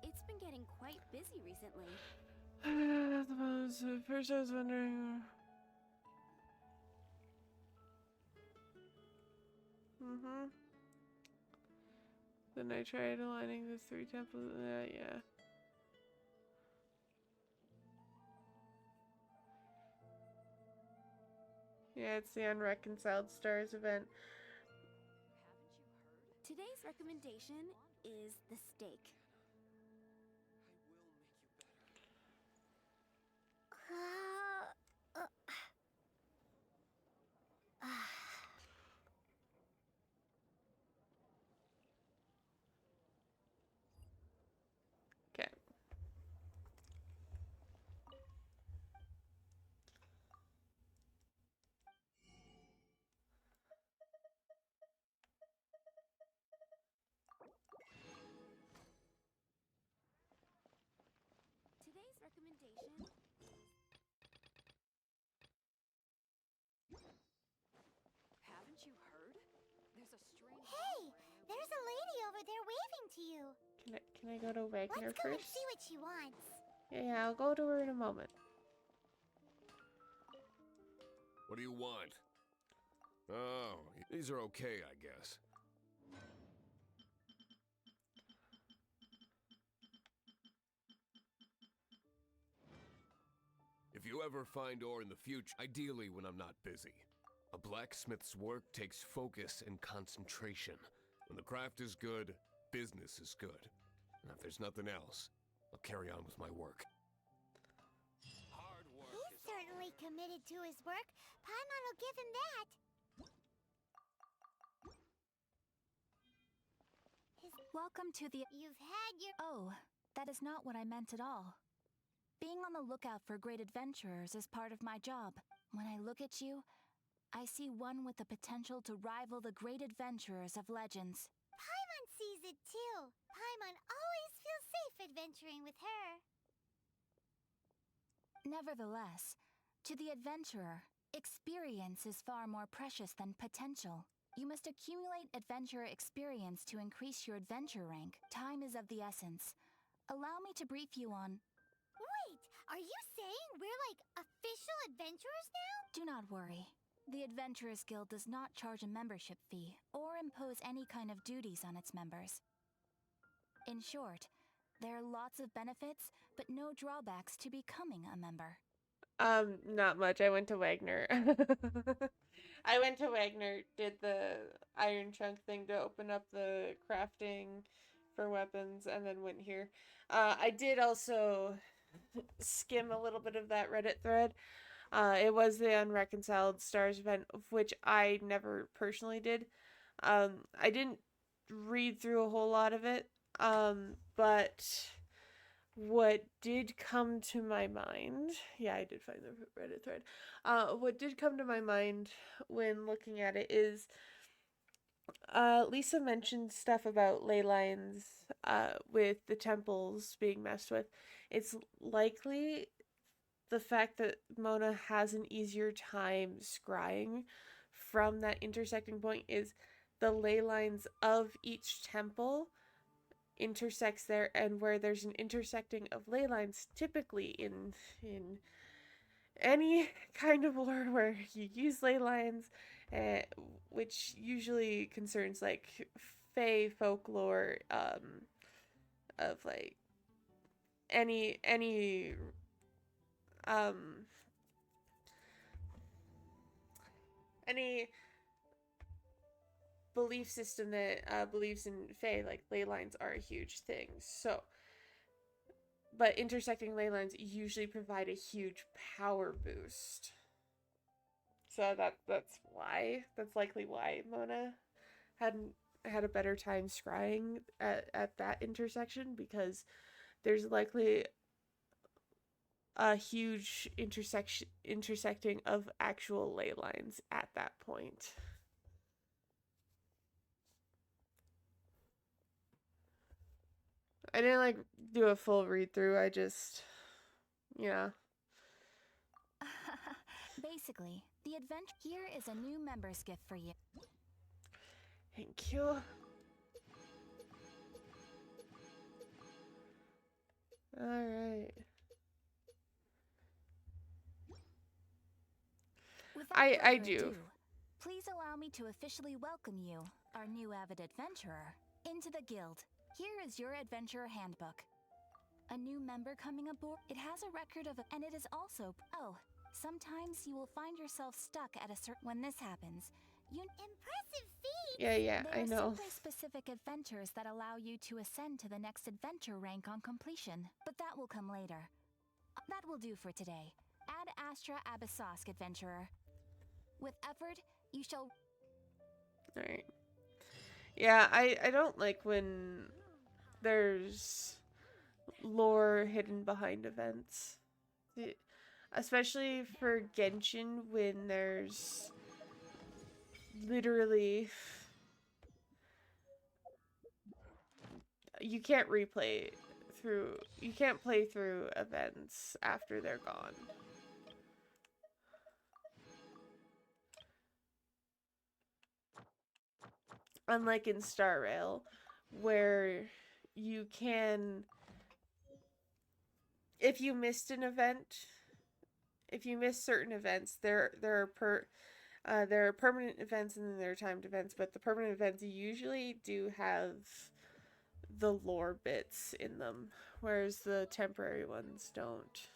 It's been getting quite busy recently. First I was wondering. Then I tried aligning the 3 temples. Yeah. Yeah, it's the Unreconciled Stars event. Today's recommendation is the stake. Okay. Today's recommendation. Haven't you heard? There's a strange. Hey, there's a lady over there waving to you. Can I go to Wagner Let's go and first? see what she wants. Yeah, I'll go to her in a moment. What do you want? Oh, these are okay, I guess. If you ever find ore in the future, ideally when I'm not busy. A blacksmith's work takes focus and concentration. When the craft is good, business is good. And if there's nothing else, I'll carry on with my work. Hard work He's is certainly committed to his work. Paimon will give him that. Welcome to the... You've had your... Oh, that is not what I meant at all. Being on the lookout for great adventurers is part of my job. When I look at you, I see one with the potential to rival the great adventurers of legends. Paimon sees it too. Paimon always feels safe adventuring with her. Nevertheless, to the adventurer, experience is far more precious than potential. You must accumulate adventurer experience to increase your adventure rank. Time is of the essence. Allow me to brief you on... Wait, are you saying we're like official adventurers now? Do not worry. The Adventurers Guild does not charge a membership fee or impose any kind of duties on its members. In short, there are lots of benefits, but no drawbacks to becoming a member. Not much. I went to Wagner. I went to Wagner, did the iron chunk thing to open up the crafting for weapons, and then went here. I did also skim a little bit of that Reddit thread. It was the Unreconciled Stars event, which I never personally did. I didn't read through a whole lot of it, but what did come to my mind, yeah, I did find the Reddit thread. What did come to my mind when looking at it is, Lisa mentioned stuff about ley lines, with the temples being messed with. It's likely the fact that Mona has an easier time scrying from that intersecting point is the ley lines of each temple intersects there, and where there's an intersecting of ley lines, typically in any kind of lore where you use ley lines, which usually concerns like fae folklore, of like any any belief system that believes in fae, like ley lines are a huge thing. So, but intersecting ley lines usually provide a huge power boost. So that's likely why Mona hadn't had a better time scrying at that intersection, because there's likely a huge intersecting of actual ley lines at that point. I didn't like do a full read through. I just, yeah. Basically, the adventure here is a new member's gift for you. Thank you. All right. Without I further do. ado, please allow me to officially welcome you, our new avid adventurer, into the guild. Here is your adventurer handbook. A new member coming aboard. It has a record of and it is also sometimes you will find yourself stuck at a certain when this happens. Impressive feat! Yeah, There I are know. simply specific adventures that allow you to ascend to the next adventure rank on completion, but that will come later. That will do for today. Ad Astra Abyssosk, adventurer. With effort, you shall. All right. Yeah, I don't like when there's lore hidden behind events. Especially for Genshin when there's literally you can't replay through you can't play through events after they're gone. Unlike in Star Rail, where you can, if you missed an event, if you miss certain events, there are permanent events and then there are timed events, but the permanent events usually do have the lore bits in them, whereas the temporary ones don't.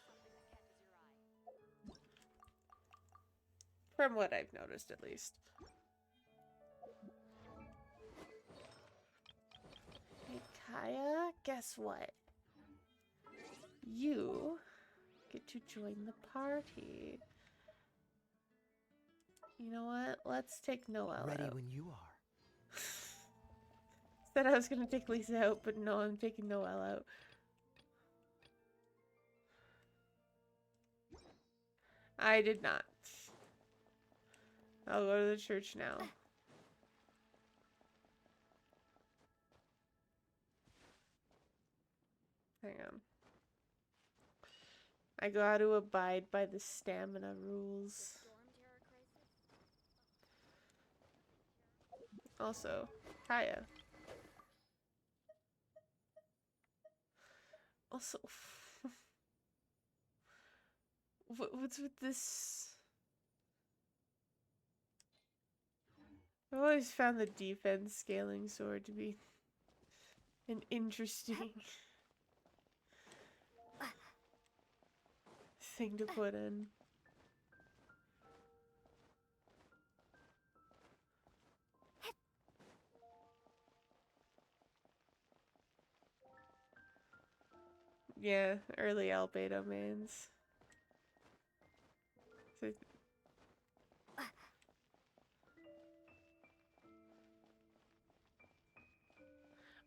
From what I've noticed, at least. Hey, Kaya, guess what? You get to join the party. You know what? Let's take Noelle Ready out. when you are. Said I was gonna take Lisa out, but no, I'm taking Noelle out. I did not. I'll go to the church now. Hang on. I got to abide by the stamina rules. Also, Kaya. Also, what's with this? I've always found the defense scaling sword to be an interesting thing to put in. Yeah, early albedo mains. So,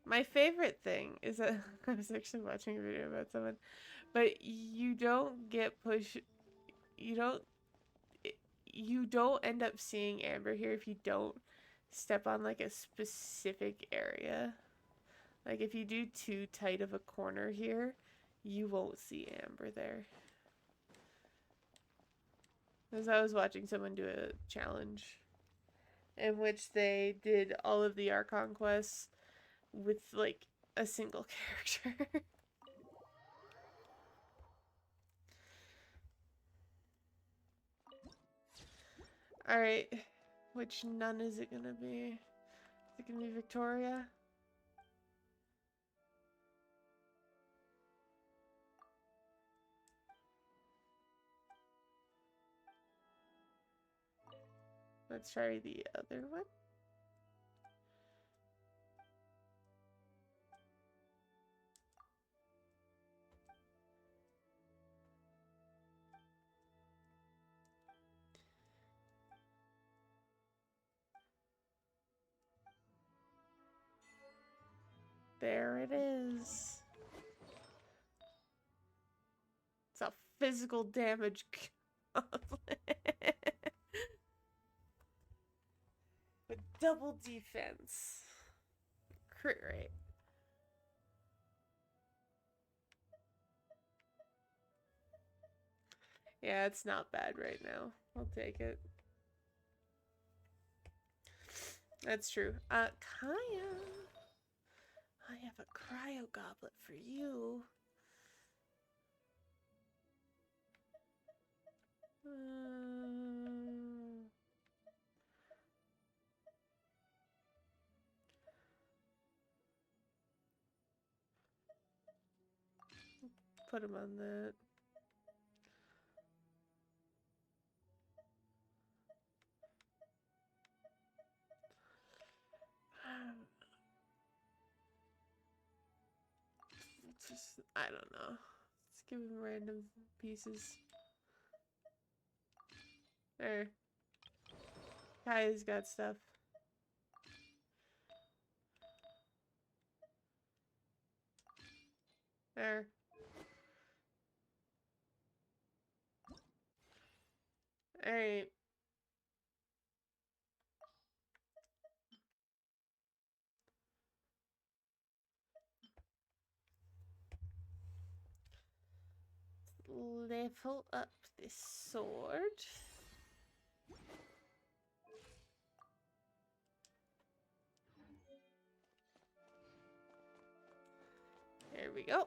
my favorite thing is that I was actually watching a video about someone, but you don't get you don't end up seeing Amber here if you don't step on like a specific area. Like if you do too tight of a corner here, you won't see Amber there. Because I was watching someone do a challenge in which they did all of the Archon quests with like a single character. Alright, which nun is it gonna be? Is it gonna be Victoria? Let's try the other one. There it is. It's a physical damage goblin. With double defense. Crit rate. Yeah, it's not bad right now. I'll take it. That's true. Kaya. I have a cryo goblet for you. Put him on that. Just, I don't know. Let's give him random pieces. There. Kaya's got stuff. There. Alright. Level up this sword. There we go.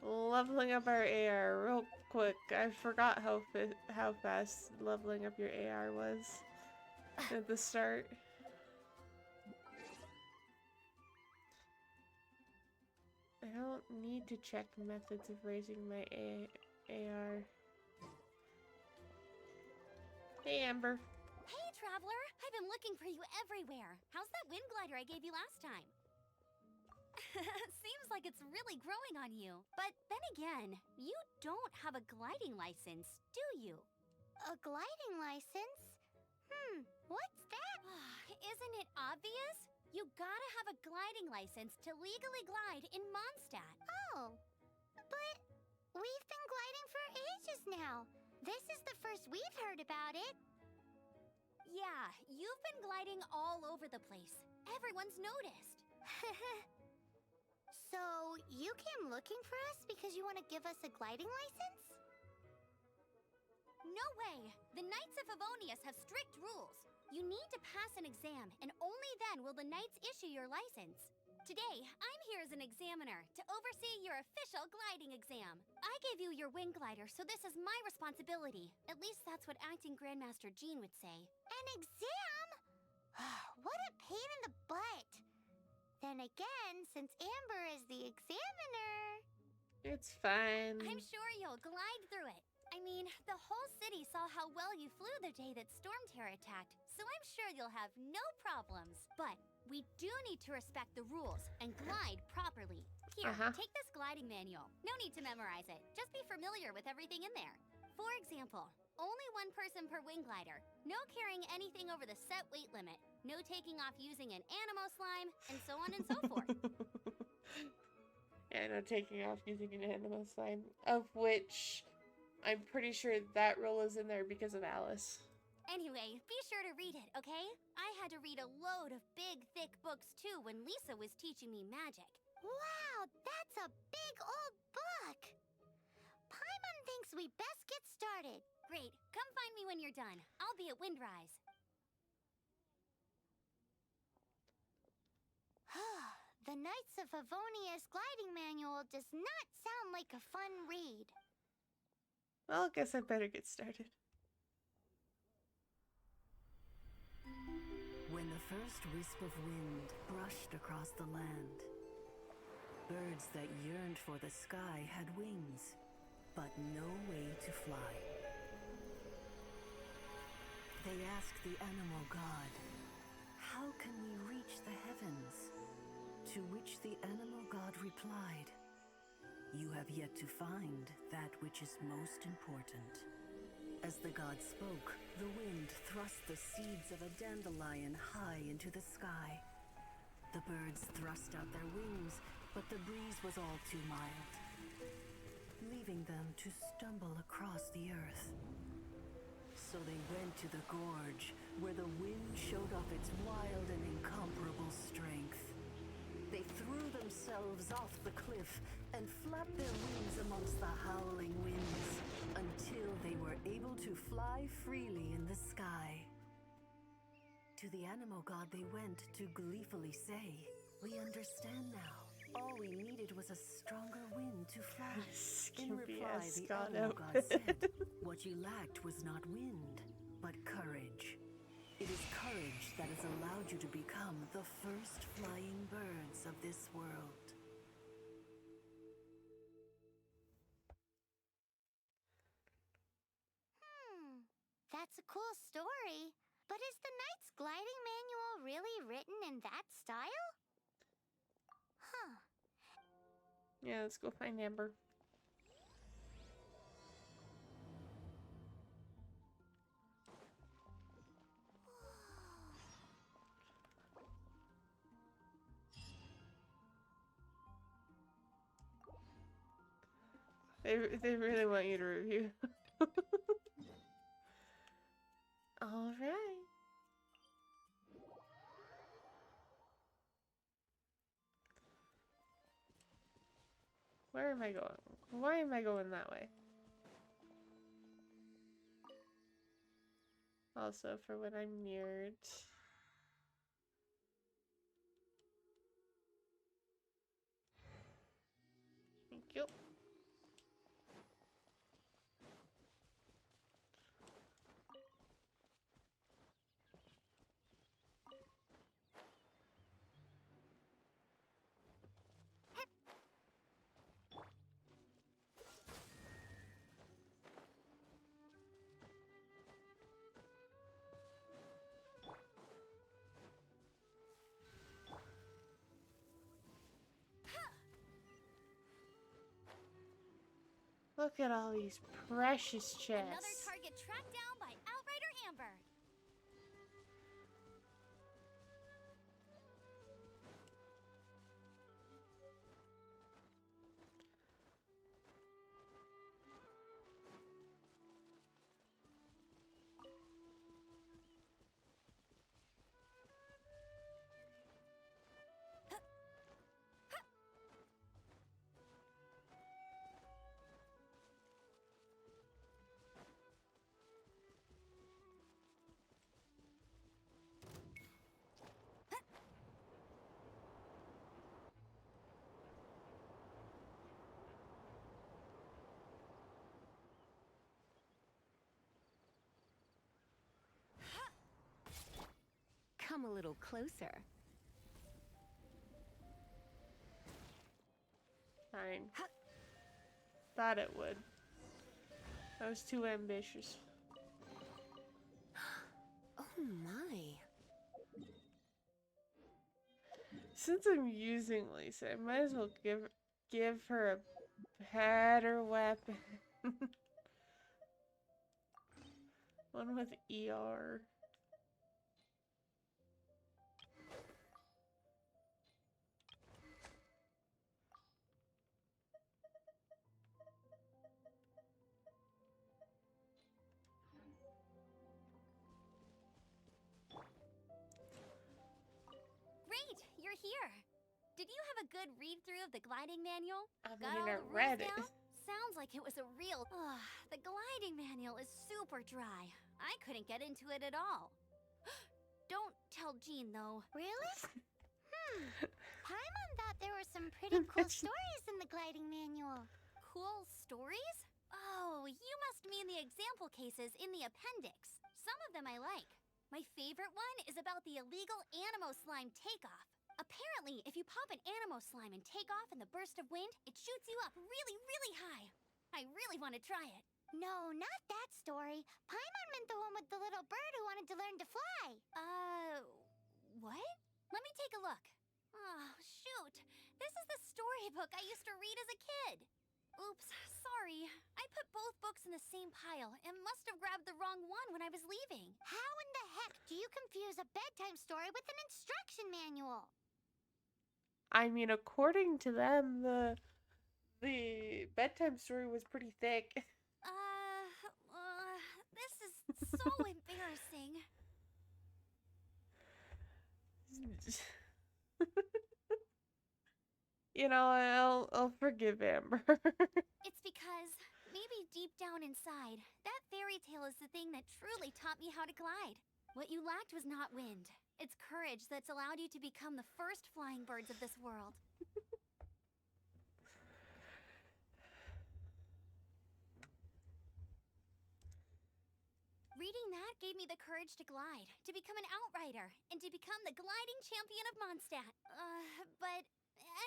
Leveling up our AR real quick. I forgot how fast leveling up your AR was at the start. I don't need to check methods of raising my AR. Hey, Amber. Hey, Traveler! I've been looking for you everywhere. How's that wind glider I gave you last time? Seems like it's really growing on you. But then again, you don't have a gliding license, do you? A gliding license? What's that? Isn't it obvious? You gotta have a gliding license to legally glide in Mondstadt. Oh, but we've been gliding for ages now. This is the first we've heard about it. Yeah, you've been gliding all over the place. Everyone's noticed. So, you came looking for us because you want to give us a gliding license? No way! The Knights of Favonius have strict rules. You need to pass an exam, and only then will the Knights issue your license. Today, I'm here as an examiner to oversee your official gliding exam. I gave you your wing glider, so this is my responsibility. At least that's what Acting Grandmaster Jean would say. An exam? What a pain in the butt. Then again, since Amber is the examiner... It's fine. I'm sure you'll glide through it. I mean, the whole city saw how well you flew the day that Stormterror attacked, so I'm sure you'll have no problems. But we do need to respect the rules and glide properly. Here, take this gliding manual. No need to memorize it. Just be familiar with everything in there. For example, only one person per wing glider. No carrying anything over the set weight limit. No taking off using an animo slime, and so on and so forth. Yeah, no taking off using an animo slime, of which I'm pretty sure that rule is in there because of Alice. Anyway, be sure to read it, okay? I had to read a load of big, thick books too when Lisa was teaching me magic. Wow, that's a big old book! Paimon thinks we best get started. Great. Come find me when you're done. I'll be at Windrise. The Knights of Favonius gliding manual does not sound like a fun read. Well, I guess I better get started. When the first wisp of wind brushed across the land, birds that yearned for the sky had wings, but no way to fly. They asked the animal god, "How can we reach the heavens?" To which the animal god replied, "You have yet to find that which is most important." As the god spoke, the wind thrust the seeds of a dandelion high into the sky. The birds thrust out their wings, but the breeze was all too mild, leaving them to stumble across the earth. So they went to the gorge, where the wind showed off its wild and incomparable strength. They threw themselves off the cliff and flapped their wings amongst the howling winds until they were able to fly freely in the sky. To the animal god they went to gleefully say, "We understand now. All we needed was a stronger wind to fly." In reply, the animal god said, "What you lacked was not wind, but courage. It is courage that has allowed you to become the first flying birds of this world." That's a cool story. But is the Knight's gliding manual really written in that style? Huh. Yeah, let's go find Amber. They really want you to review. All right. Where am I going? Why am I going that way? Also, for when I'm neared. Thank you. Look at all these precious chests. Another target tracked down by Outrider Amber. Come a little closer. Fine. Thought it would. I was too ambitious. Oh my. Since I'm using Lisa, I might as well give her a better weapon. One with ER. Great, you're here. Did you have a good read-through of the gliding manual? I Got mean, all I the rules read it. down? Sounds like it was a real... the gliding manual is super dry. I couldn't get into it at all. Don't tell Jean, though. Really? Paimon thought there were some pretty cool stories in the gliding manual. Cool stories? Oh, you must mean the example cases in the appendix. Some of them I like. My favorite one is about the illegal Animo Slime takeoff. Apparently, if you pop an Animo Slime and take off in the burst of wind, it shoots you up really, really high. I really want to try it. No, not that story. Paimon meant the one with the little bird who wanted to learn to fly. What? Let me take a look. Oh, shoot. This is the storybook I used to read as a kid. Oops, sorry. I put both books in the same pile and must have grabbed the wrong one when I was leaving. How in the heck do you confuse a bedtime story with an instruction manual? I mean, according to them, the bedtime story was pretty thick. This is so embarrassing. You know, I'll forgive Amber. It's because maybe deep down inside, that fairy tale is the thing that truly taught me how to glide. What you lacked was not wind. It's courage that's allowed you to become the first flying birds of this world. Reading that gave me the courage to glide, to become an outrider, and to become the gliding champion of Mondstadt. But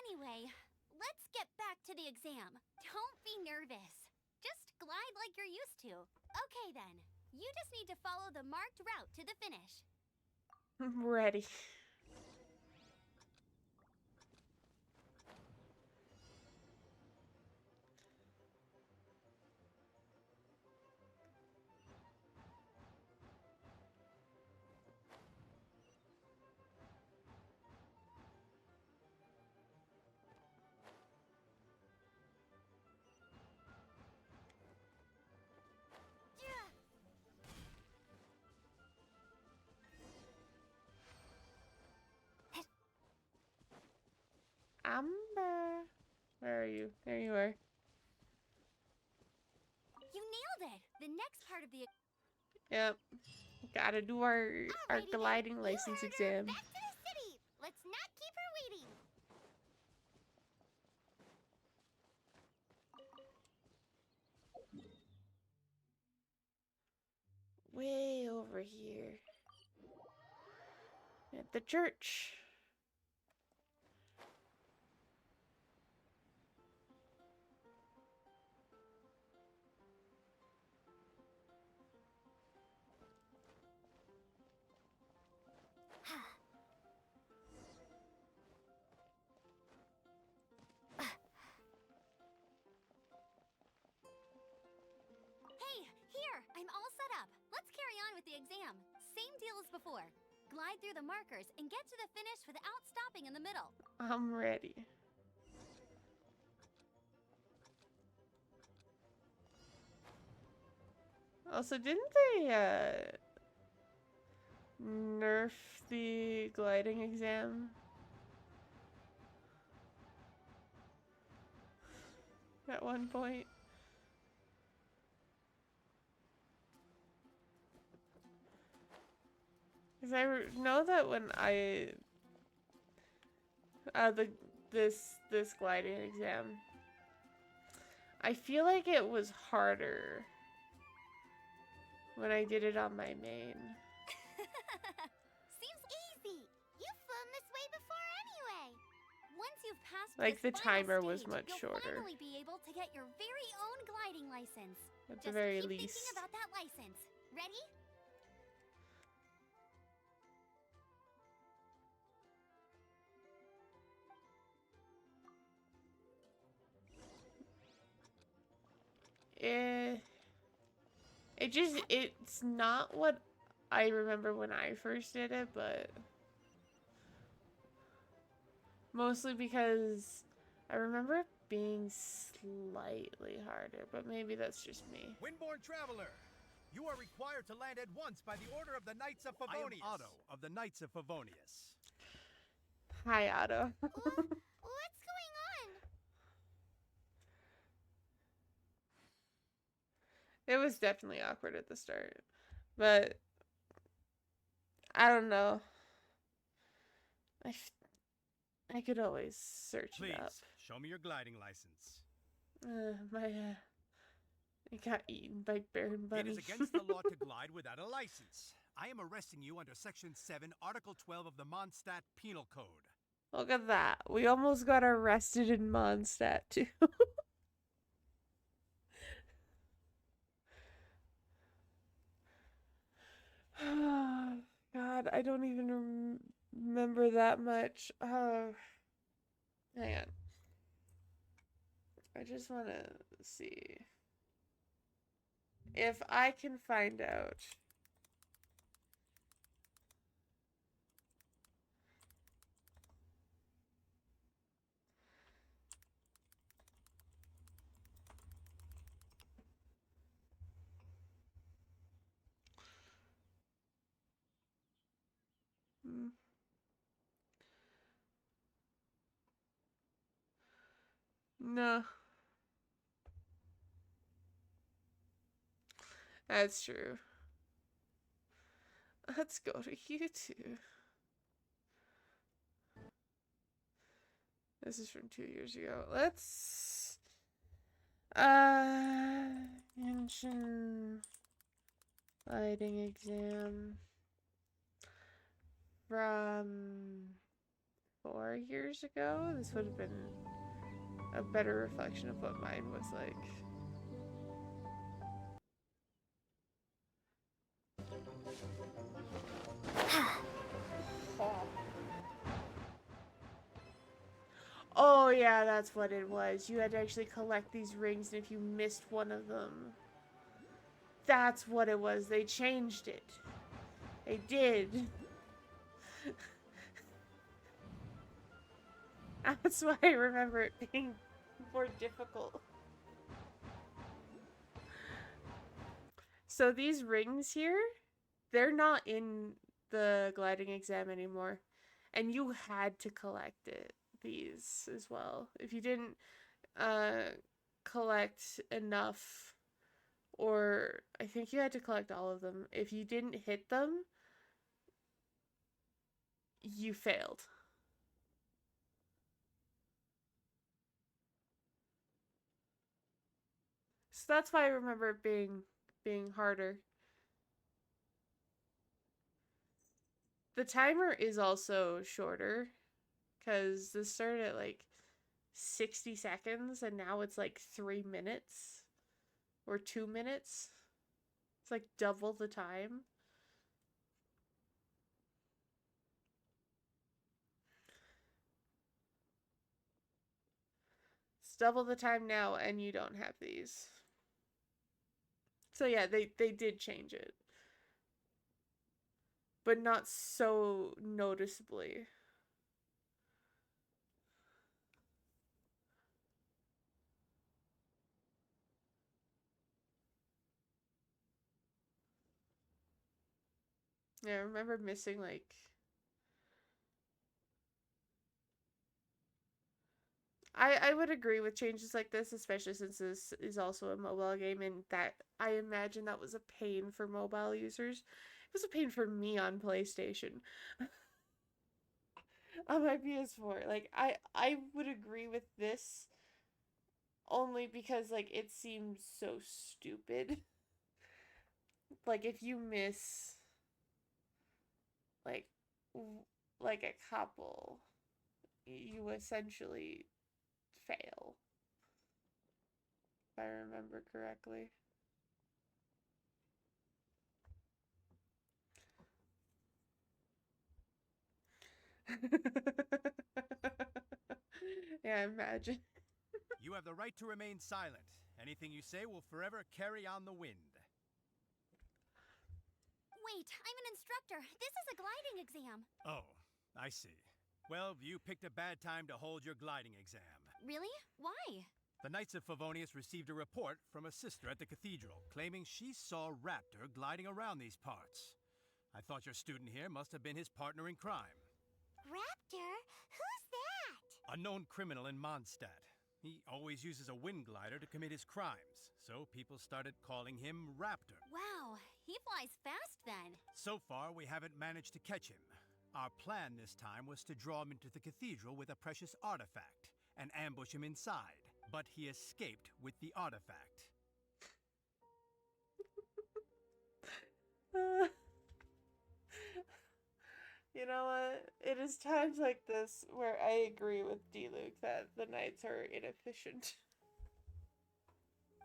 anyway, let's get back to the exam. Don't be nervous. Just glide like you're used to. Okay then, you just need to follow the marked route to the finish. I'm ready. Amber. Where are you? There you are. You nailed it! The next part of the Yep. Gotta do our Alrighty then, gliding you license heard her. exam. Back to the city. Let's not keep her waiting. Way over here. At the church. Hey, here! I'm all set up. Let's carry on with the exam. Same deal as before. Glide through the markers and get to the finish without stopping in the middle. I'm ready. Also, didn't they nerf the gliding exam? At one point. Because I know that when I this gliding exam, I feel like it was harder when I did it on my main. Seems easy. You've flown this way before anyway. Once you've passed Like, this the final timer was stage, much you'll shorter. finally be able to get your very own gliding license. At Just the very keep least. thinking about that license. Ready? It's not what I remember when I first did it, but mostly because I remember it being slightly harder, but maybe that's just me. Windborne traveler, you are required to land at once by the order of the Knights of Favonius. I am Otto of the Knights of Favonius. Hi, Otto. What's going on? It was definitely awkward at the start, but I don't know. I could always search Please, it up. show me your gliding license. I got eaten by bear and bunny. It is against the law to glide without a license. I am arresting you under Section 7, Article 12 of the Mondstadt Penal Code. Look at that. We almost got arrested in Mondstadt, too. God, I don't even remember that much. Oh, hang on. I just want to see if I can find out. Hmm. No, that's true. Let's go to YouTube. This is from 2 years ago. Let's engine lighting exam from 4 years ago. This would have been a better reflection of what mine was like. Oh yeah, that's what it was. You had to actually collect these rings, and if you missed one of them, that's what it was. They changed it. They did. That's why I remember it being more difficult. So these rings here, they're not in the gliding exam anymore. And you had to collect these as well. If you didn't collect enough, or I think you had to collect all of them. If you didn't hit them, you failed. So that's why I remember it being harder. The timer is also shorter because this started at like 60 seconds and now it's like 3 minutes or 2 minutes. It's like double the time. It's double the time now and you don't have these. So yeah, they did change it. But not so noticeably. Yeah, I remember missing like I would agree with changes like this, especially since this is also a mobile game, and that I imagine that was a pain for mobile users. It was a pain for me on PlayStation. On my PS4. Like I would agree with this only because like it seems so stupid. Like if you miss like like a couple, you essentially fail. If I remember correctly. Yeah, imagine. You have the right to remain silent. Anything you say will forever carry on the wind. Wait, I'm an instructor. This is a gliding exam. Oh, I see. Well, you picked a bad time to hold your gliding exam. Really? Why? The Knights of Favonius received a report from a sister at the cathedral claiming she saw Raptor gliding around these parts. I thought your student here must have been his partner in crime. Raptor? Who's that? A known criminal in Mondstadt. He always uses a wind glider to commit his crimes, so people started calling him Raptor. Wow, he flies fast then. So far, we haven't managed to catch him. Our plan this time was to draw him into the cathedral with a precious artifact and ambush him inside, but he escaped with the artifact. You know what? It is times like this where I agree with D-Luke that the knights are inefficient.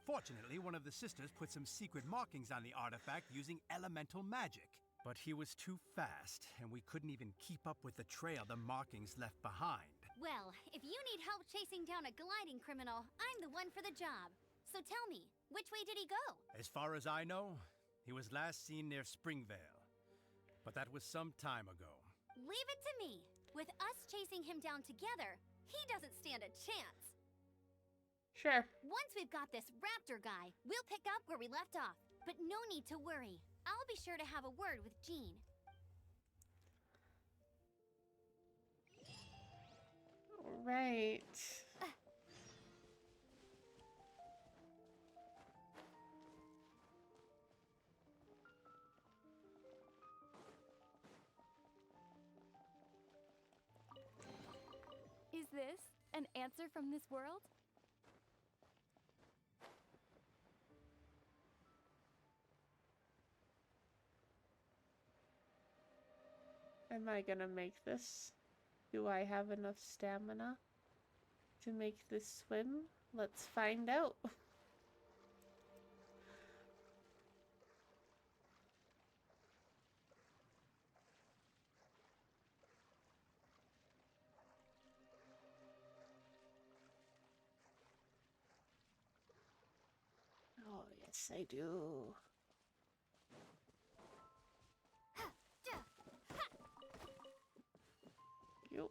Fortunately, one of the sisters put some secret markings on the artifact using elemental magic. But he was too fast, and we couldn't even keep up with the trail the markings left behind. Well, if you need help chasing down a gliding criminal, I'm the one for the job. So tell me, which way did he go? As far as I know, he was last seen near Springvale. But that was some time ago. Leave it to me. With us chasing him down together, he doesn't stand a chance. Sure. Once we've got this raptor guy, we'll pick up where we left off. But no need to worry. I'll be sure to have a word with Jean. Right. Is this an answer from this world? Am I gonna make this? Do I have enough stamina to make this swim? Let's find out. Oh, yes, I do. Yup.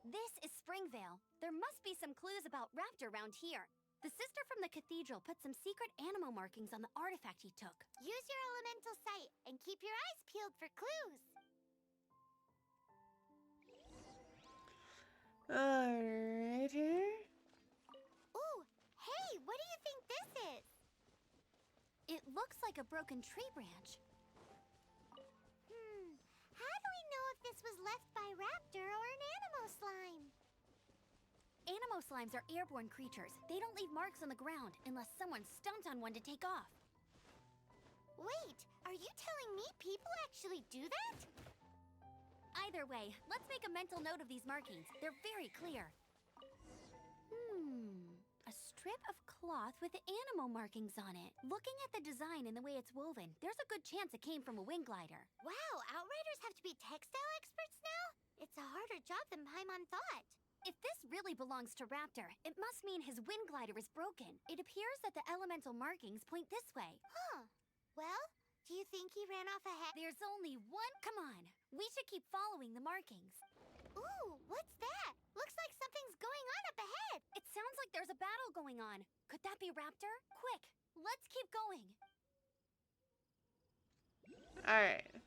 This is Springvale. There must be some clues about Raptor around here. The sister from the cathedral put some secret animal markings on the artifact he took. Use your elemental sight and keep your eyes peeled for clues. Alright here. Ooh, hey, what do you think this is? It looks like a broken tree branch. How do we know if this was left by Raptor or an Animo slime? Animo slimes are airborne creatures. They don't leave marks on the ground unless someone stomped on one to take off. Wait, are you telling me people actually do that? Either way, let's make a mental note of these markings. They're very clear. A strip of cloth with animo markings on it. Looking at the design and the way it's woven, there's a good chance it came from a wind glider. Wow, Outriders have to be textile experts now? It's a harder job than Paimon thought. If this really belongs to Raptor, it must mean his wind glider is broken. It appears that the elemental markings point this way. Huh. Well, do you think he ran off ahead? There's only one. Come on. We should keep following the markings. Ooh, what's that? Looks like something's going on up ahead. It sounds like there's a battle going on. Could that be Raptor? Quick, let's keep going. Alright.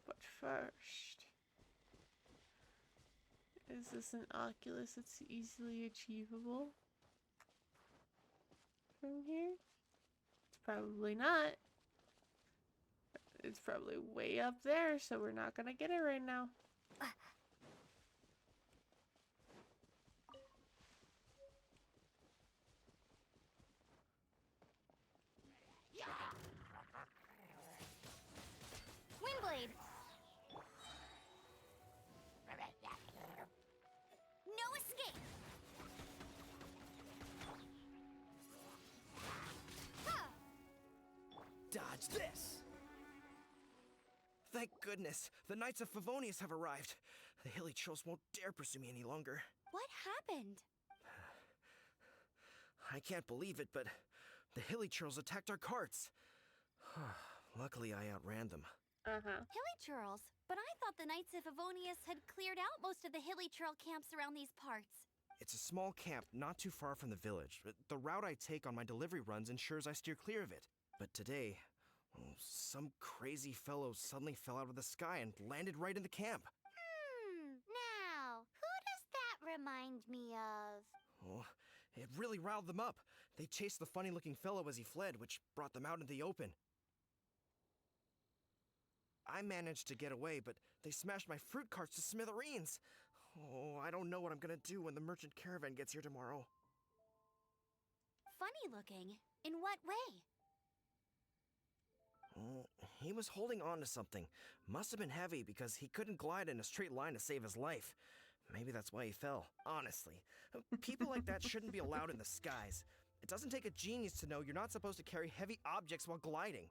But first, is this an Oculus that's easily achievable from here? It's probably not. It's probably way up there, so we're not gonna get it right now. Windblade! No escape! Dodge this! Thank goodness, the Knights of Favonius have arrived. The hilly trolls won't dare pursue me any longer. What happened? I can't believe it, but the hilly trolls attacked our carts. Luckily, I outran them. Hilly churls? But I thought the Knights of Favonius had cleared out most of the hilly churl camps around these parts. It's a small camp not too far from the village. The route I take on my delivery runs ensures I steer clear of it. But today, some crazy fellow suddenly fell out of the sky and landed right in the camp. Now, who does that remind me of? Oh, it really riled them up. They chased the funny-looking fellow as he fled, which brought them out into the open. I managed to get away, but they smashed my fruit carts to smithereens. Oh, I don't know what I'm gonna do when the merchant caravan gets here tomorrow. Funny looking? In what way? He was holding on to something. Must have been heavy because he couldn't glide in a straight line to save his life. Maybe that's why he fell. Honestly, people like that shouldn't be allowed in the skies. It doesn't take a genius to know you're not supposed to carry heavy objects while gliding.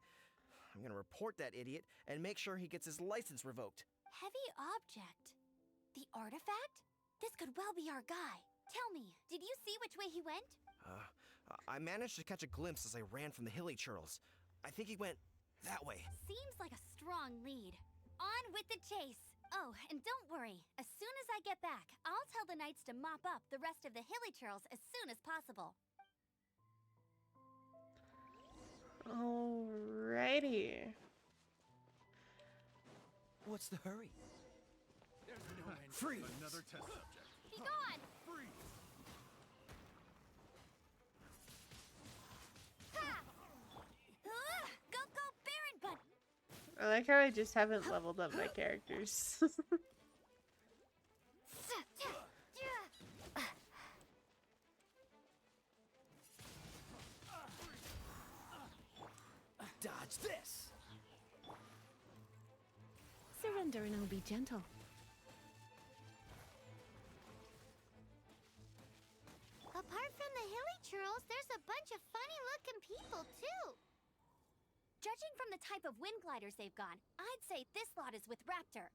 I'm gonna report that idiot and make sure he gets his license revoked. Heavy object? The artifact? This could well be our guy. Tell me, did you see which way he went? I managed to catch a glimpse as I ran from the hilly churls. I think he went that way. Seems like a strong lead. On with the chase. Oh, and don't worry. As soon as I get back, I'll tell the knights to mop up the rest of the hilly churls as soon as possible. Alrighty. What's the hurry? Freeze! Another test subject. Be gone! Freeze! Ha! Go, go, Baron Bud! I like how I just haven't leveled up my characters. Dodge this! Surrender and I'll be gentle. Apart from the hilly churls, there's a bunch of funny-looking people, too. Judging from the type of wind gliders they've got, I'd say this lot is with Raptor.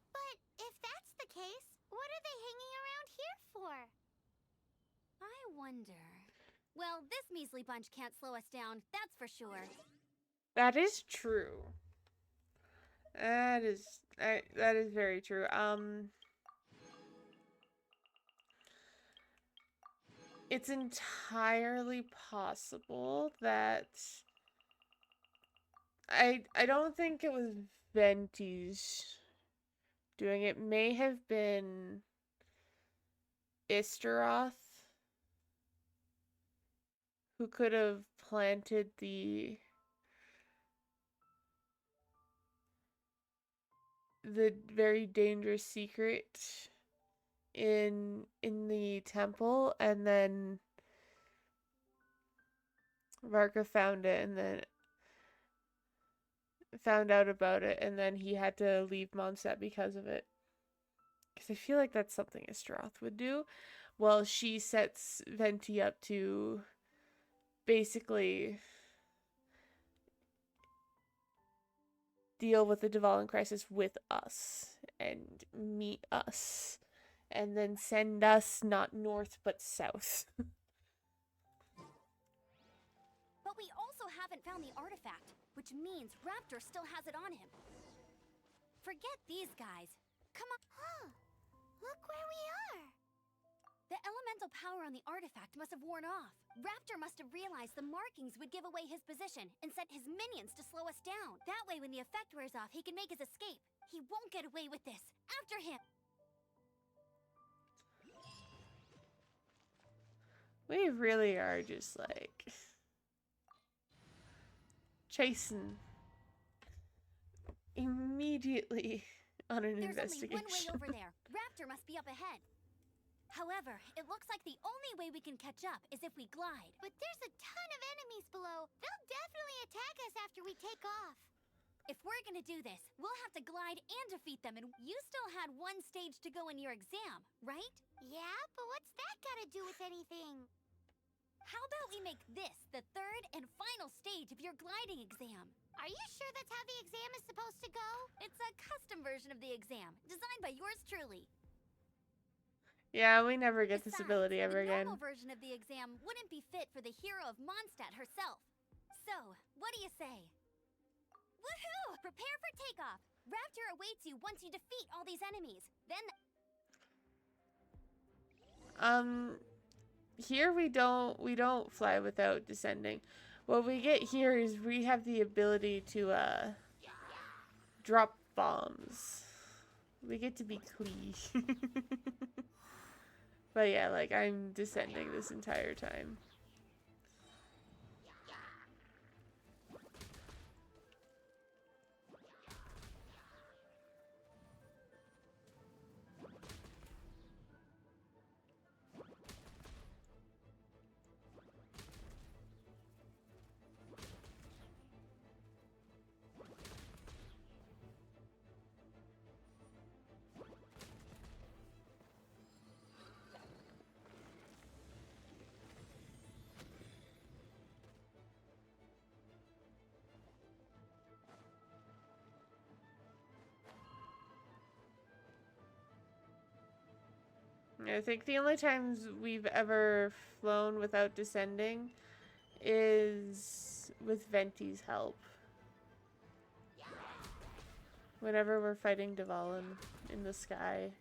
But if that's the case, what are they hanging around here for? I wonder... Well, this measly bunch can't slow us down, that's for sure. That is true. That is very true. It's entirely possible that I don't think it was Venti's doing it. May have been Isteroth who could have planted the very dangerous secret in the temple, and then Varka found it and then found out about it, and then he had to leave Mondstadt because of it. Because I feel like that's something Isteroth would do. Well, she sets Venti up to basically deal with the Dvalin crisis with us and meet us and then send us not north but south. But we also haven't found the artifact, which means Raptor still has it on him. Forget these guys. Come on. Huh. Look where we are. The elemental power on the artifact must have worn off. Raptor must have realized the markings would give away his position and sent his minions to slow us down. That way, when the effect wears off, he can make his escape. He won't get away with this. After him! We really are just like chasing immediately on an investigation. There's only one way over there. Raptor must be up ahead. However, it looks like the only way we can catch up is if we glide. But there's a ton of enemies below. They'll definitely attack us after we take off. If we're gonna do this, we'll have to glide and defeat them, and you still had one stage to go in your exam, right? Yeah, but what's that got to do with anything? How about we make this the third and final stage of your gliding exam? Are you sure that's how the exam is supposed to go? It's a custom version of the exam, designed by yours truly. Yeah, we never get this Besides, ability ever the again. normal version of the exam wouldn't be fit for the hero of Mondstadt herself. So, what do you say? Woohoo! Prepare for takeoff! Raptor awaits you once you defeat all these enemies. Then... Here we don't fly without descending. What we get here is we have the ability to drop bombs. We get to be Klee. But yeah, like I'm descending this entire time. I think the only times we've ever flown without descending is with Venti's help. Whenever we're fighting Dvalin in the sky.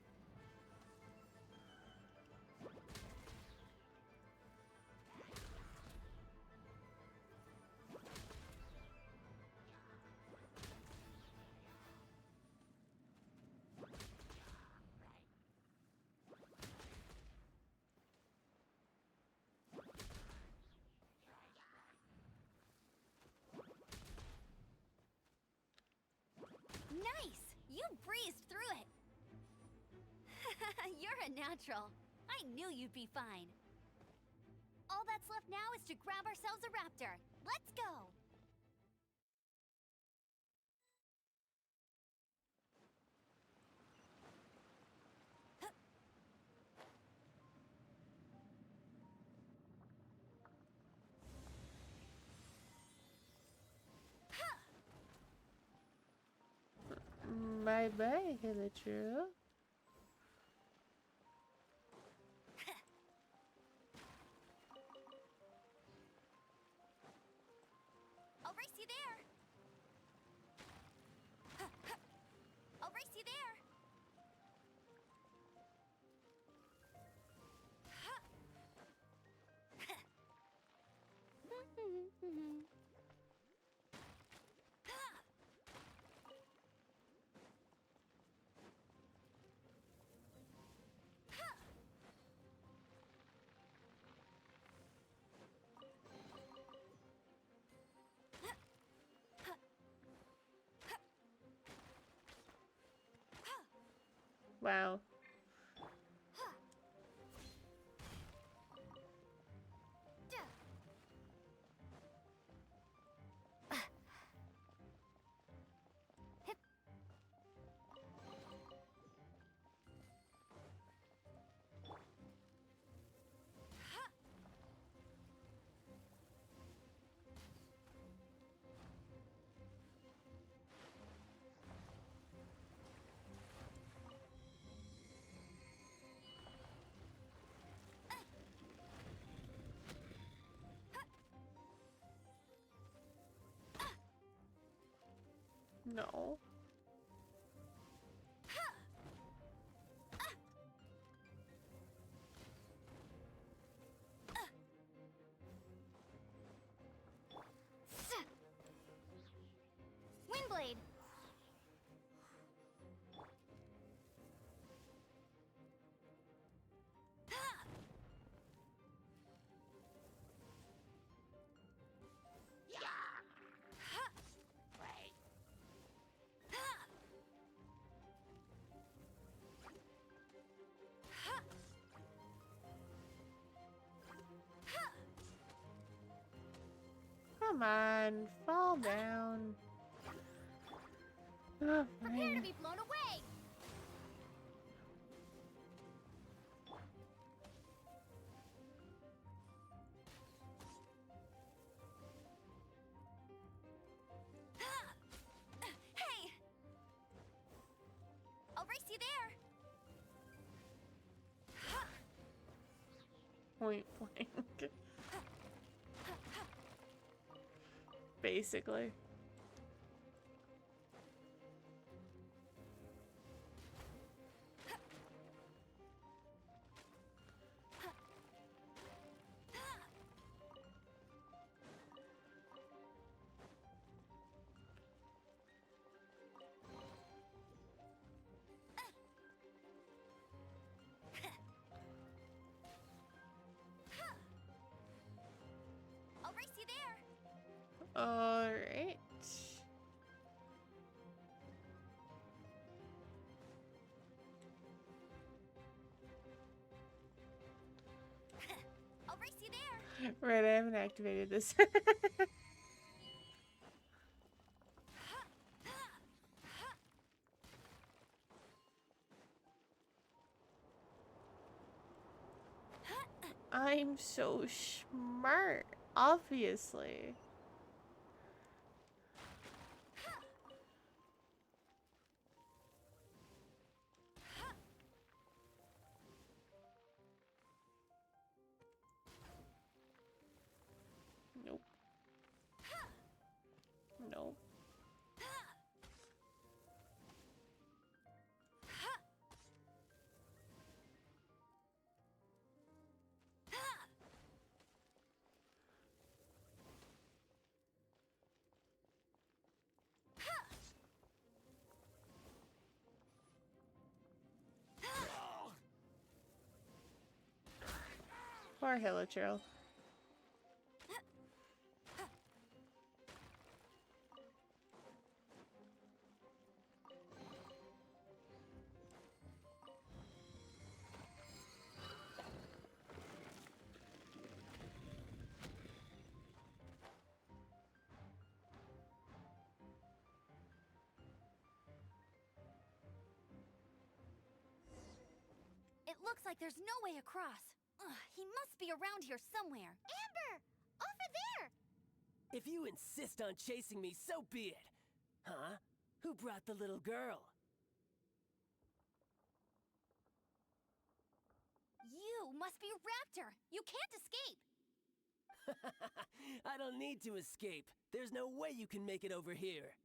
Nice! You breezed through it! You're a natural. I knew you'd be fine. All that's left now is to grab ourselves a raptor. Let's go! Bye bye, Hilichurl. I'll race you there! I'll race you there! Wow. No. Windblade! Come on, fall down. Oh, Prepare to fine. be blown away! Hey! I'll race you there! Point blank. Basically. I'll race you there! Alright. I'll race you there! Right, I haven't activated this. I'm so smart, obviously. Poor Hilichurl. It looks like there's no way across. Ugh, he must be around here somewhere. Amber! Over there! If you insist on chasing me, so be it. Huh? Who brought the little girl? You must be Raptor. You can't escape. I don't need to escape. There's no way you can make it over here.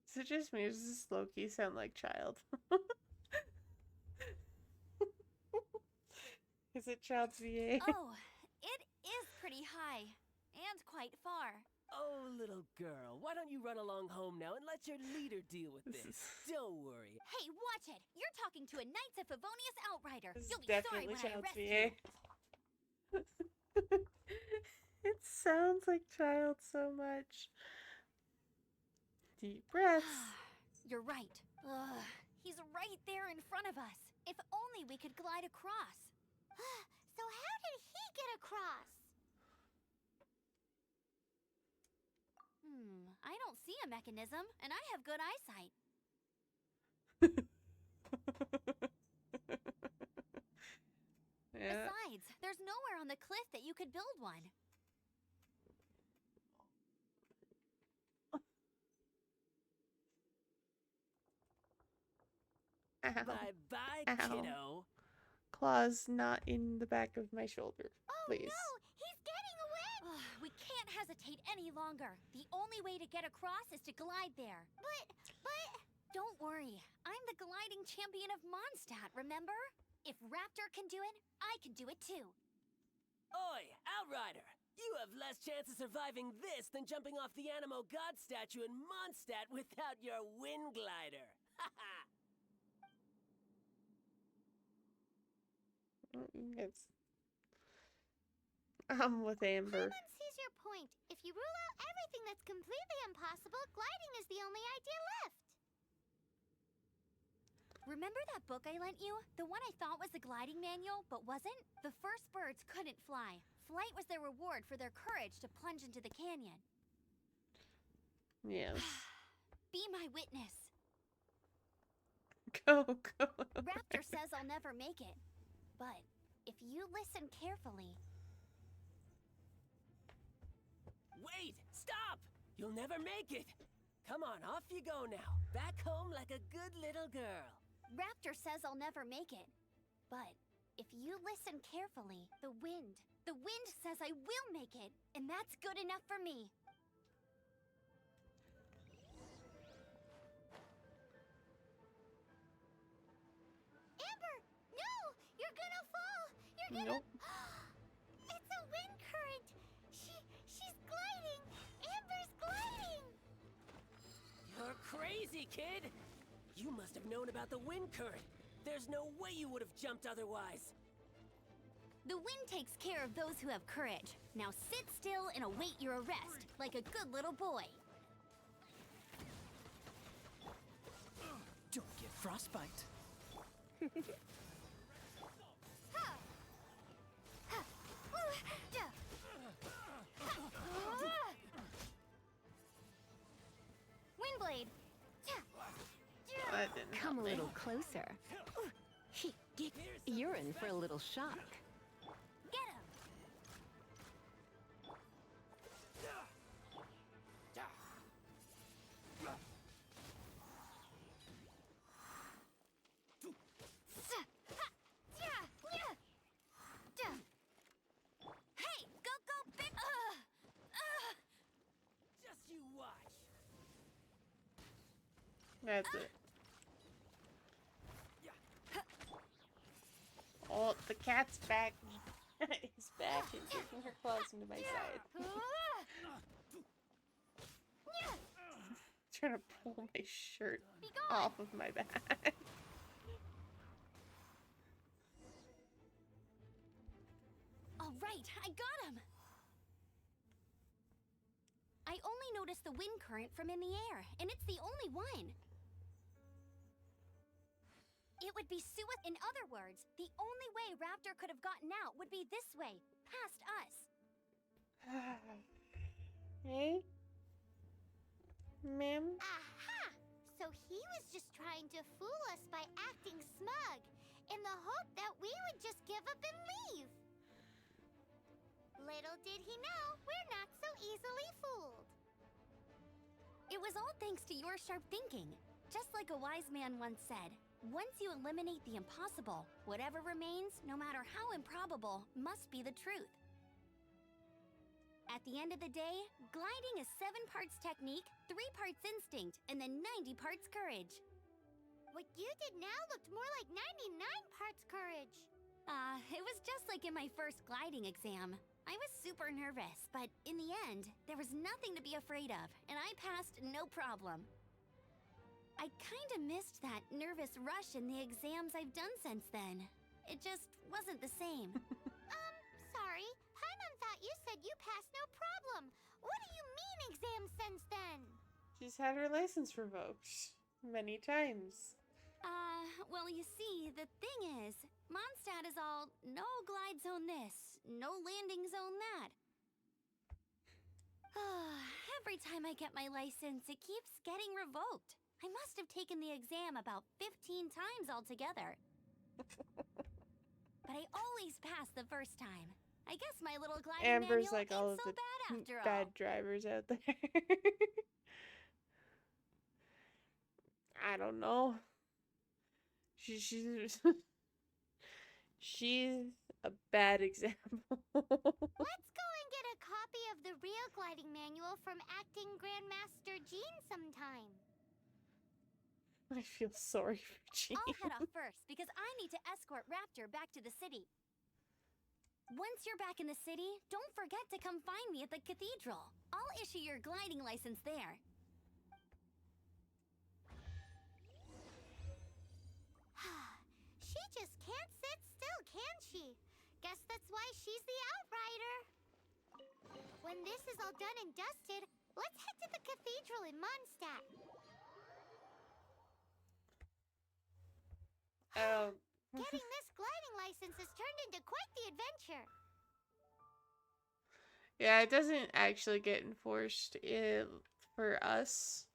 Is it just me or does this Loki sound like child? Is it Child's VA? Oh, it is pretty high. And quite far. Oh, little girl, why don't you run along home now and let your leader deal with this? Don't worry. Hey, watch it! You're talking to a Knights of Favonius Outrider. This is You'll be sorry definitely when I Child's arrest VA. you. It sounds like child so much. Deep breaths. You're right. Ugh, he's right there in front of us. If only we could glide across. So how did he get across? I don't see a mechanism, and I have good eyesight. Yeah. Besides, there's nowhere on the cliff that you could build one. Ow. Bye-bye, Ow. kiddo. Claws not in the back of my shoulder, please. No, he's getting away! Ugh, we can't hesitate any longer. The only way to get across is to glide there. But... Don't worry. I'm the gliding champion of Mondstadt, remember? If Raptor can do it, I can do it too. Oi, Outrider! You have less chance of surviving this than jumping off the Animo God statue in Mondstadt without your wind glider. Haha! It's... I'm with Amber. Paimon sees your point. If you rule out everything that's completely impossible, gliding is the only idea left. Remember that book I lent you? The one I thought was the gliding manual, but wasn't? The first birds couldn't fly. Flight was their reward for their courage to plunge into the canyon. Yes. Be my witness. Go. Raptor says I'll never make it. But if you listen carefully... Wait! Stop! You'll never make it! Come on, off you go now. Back home like a good little girl. Raptor says I'll never make it. But if you listen carefully, the wind says I will make it, and that's good enough for me. Amber, no! You're gonna fall! You're gonna... Nope. It's a wind current! She's gliding! Amber's gliding! You're crazy, kid! You must have known about the wind current. There's no way you would have jumped otherwise. The wind takes care of those who have courage. Now sit still and await your arrest, like a good little boy. Don't get frostbite. Windblade! That didn't Come a help me. little closer. You're in for a little shock. Get him! Hey, go, big... Just you watch. That's it. Oh, the cat's back. He's back and kicking her claws into my side. Trying to pull my shirt off of my back. All right, I got him! I only noticed the wind current from in the air, and it's the only one. It would be In other words, the only way Raptor could have gotten out would be this way, past us. Hey? Ma'am? Aha! So he was just trying to fool us by acting smug, in the hope that we would just give up and leave. Little did he know, we're not so easily fooled. It was all thanks to your sharp thinking. Just like a wise man once said, once you eliminate the impossible, whatever remains, no matter how improbable, must be the truth. At the end of the day, gliding is 7 parts technique, 3 parts instinct, and then 90 parts courage. What you did now looked more like 99 parts courage. It was just like in my first gliding exam. I was super nervous, but in the end, there was nothing to be afraid of, and I passed no problem. I kinda missed that nervous rush in the exams I've done since then. It just wasn't the same. Sorry. Paimon thought you said you passed no problem. What do you mean exams since then? She's had her license revoked many times. Well, you see, the thing is, Mondstadt is all no glide zone this, no landing zone that. Every time I get my license, it keeps getting revoked. I must have taken the exam about 15 times altogether. But I always pass the first time. I guess my little gliding Amber's manual like all of ain't so the bad after bad all. drivers out there. I don't know. She's she's a bad example. Let's go and get a copy of the real gliding manual from Acting Grandmaster Jean sometime. I feel sorry for Jean. I'll head off first because I need to escort Raptor back to the city. Once you're back in the city, don't forget to come find me at the cathedral. I'll issue your gliding license there. She just can't sit still, can she? Guess that's why she's the Outrider. When this is all done and dusted, let's head to the cathedral in Mondstadt. Getting this gliding license has turned into quite the adventure. Yeah, it doesn't actually get enforced for us.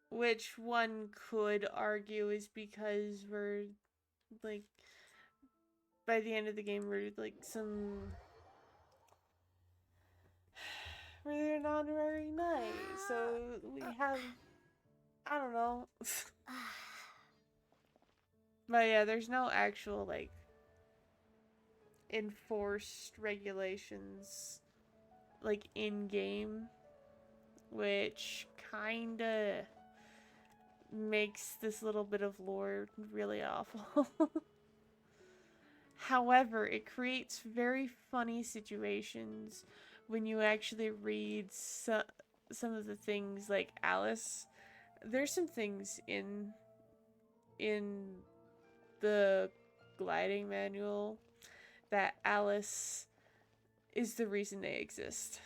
Which one could argue is because we're, like, by the end of the game, we're, like, we're an honorary knight, so we have, I don't know. But yeah, there's no actual, like, enforced regulations, like, in-game, which kinda makes this little bit of lore really awful. However, it creates very funny situations when you actually read some of the things, like Alice. There's some things in the gliding manual that Alice is the reason they exist.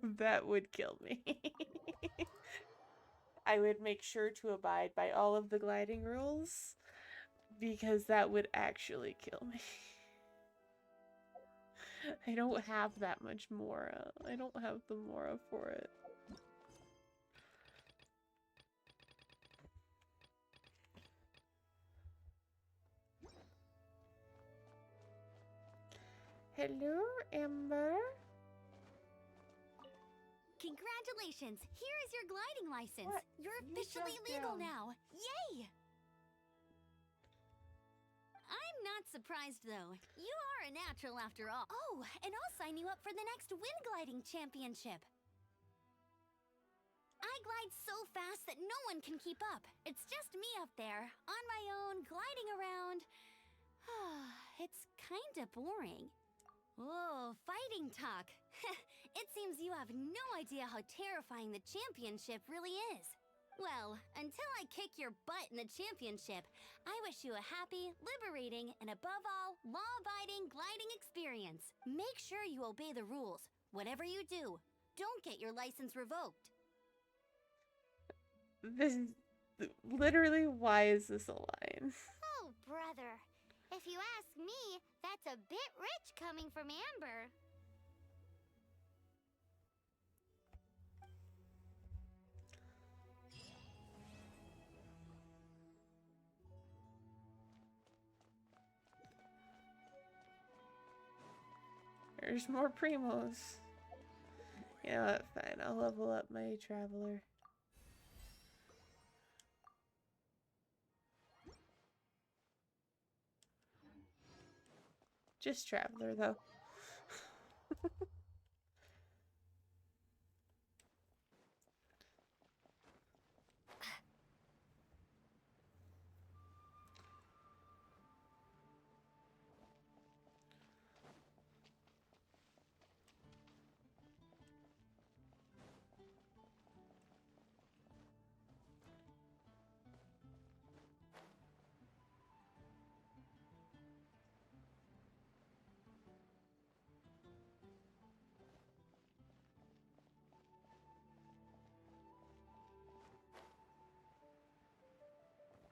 That would kill me. I would make sure to abide by all of the gliding rules because that would actually kill me. I don't have that much Mora. I don't have the Mora for it. Hello, Amber. Congratulations! Here is your gliding license. What? You're You officially jumped legal down. now. Yay! I'm not surprised though. You are a natural after all. Oh, and I'll sign you up for the next wind gliding championship. I glide so fast that no one can keep up. It's just me up there, on my own, gliding around. It's kinda boring. Oh, fighting talk. It seems you have no idea how terrifying the championship really is. Well, until I kick your butt in the championship, I wish you a happy, liberating, and above all, law-abiding gliding experience. Make sure you obey the rules. Whatever you do, don't get your license revoked. This is literally, why is this a line? Oh, brother. If you ask me, that's a bit rich coming from Amber. There's more primos. You know what? Fine, I'll level up my traveler. Just traveler, though.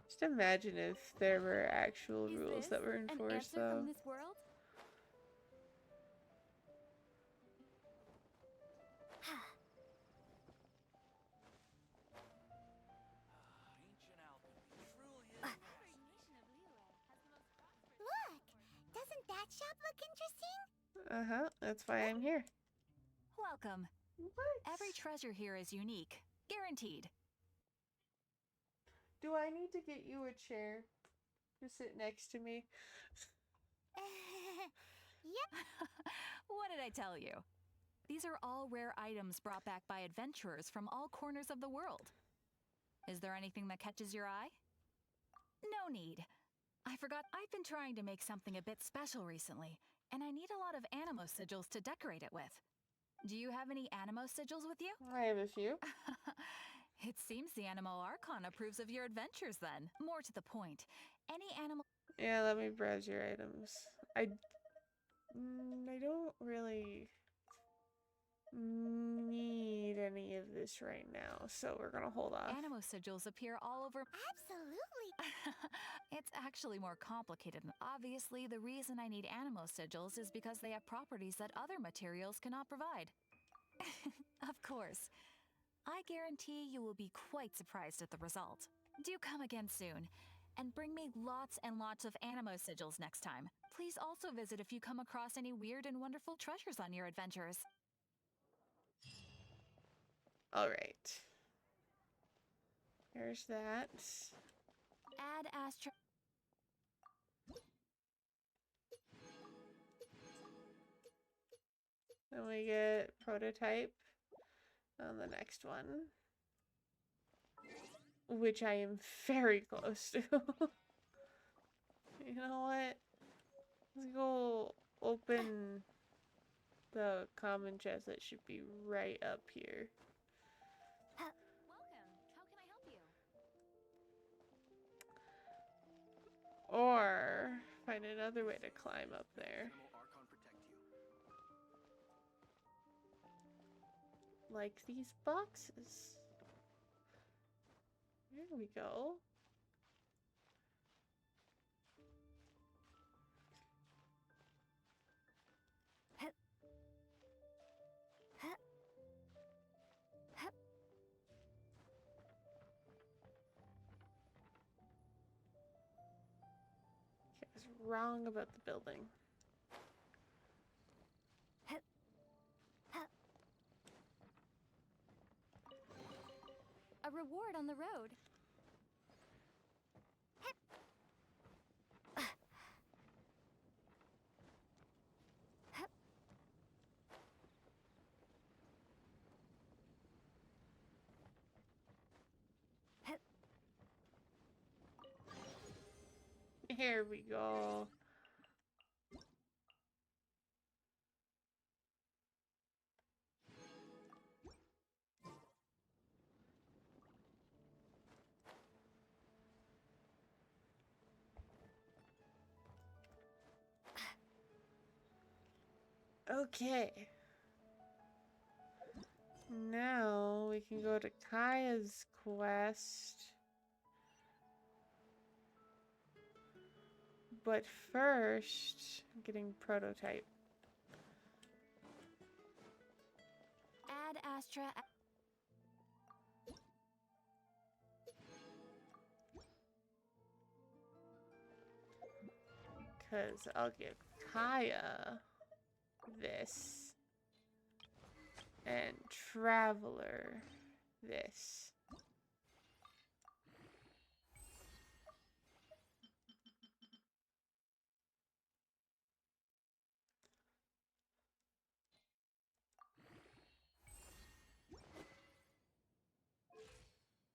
Just imagine if there were actual rules that were enforced, though. From this world? Look! Doesn't that shop look interesting? Uh-huh, that's why I'm here. Welcome. What? Every treasure here is unique. Guaranteed. Do I need to get you a chair to sit next to me? Yep. What did I tell you? These are all rare items brought back by adventurers from all corners of the world. Is there anything that catches your eye? No need. I forgot I've been trying to make something a bit special recently, and I need a lot of animo sigils to decorate it with. Do you have any animo sigils with you? I have a few. It seems the Animo Archon approves of your adventures then. More to the point, any animal... Yeah, let me browse your items. I don't really need any of this right now, so we're gonna hold off. Animo sigils appear all over... Absolutely. It's actually more complicated. Obviously, the reason I need animo sigils is because they have properties that other materials cannot provide. Of course. I guarantee you will be quite surprised at the result. Do come again soon, and bring me lots and lots of animo sigils next time. Please also visit if you come across any weird and wonderful treasures on your adventures. Alright. There's that. Add Astro... Then we get prototype on the next one. Which I am very close to. You know what? Let's go open the common chest that should be right up here. Welcome. How can I help you? Or find another way to climb up there. Like these boxes. There we go. I was wrong about the building. A reward on the road. Here we go. Okay. Now we can go to Kaya's quest. But first, I'm getting prototype. Add Astra. Because I'll give Kaya this. And Traveler this.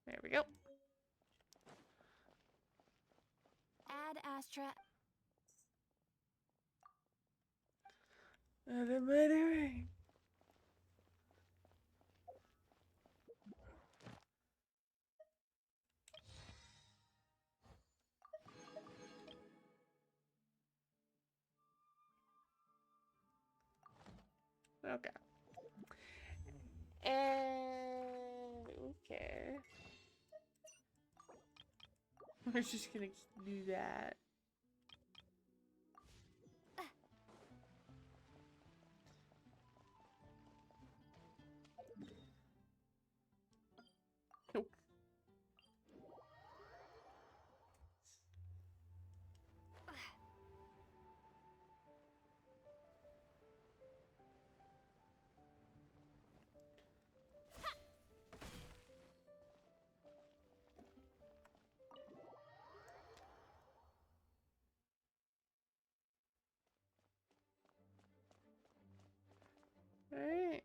There we go. Add Astra. What am I doing? Okay. And okay. We're just gonna do that. Nope. Alright.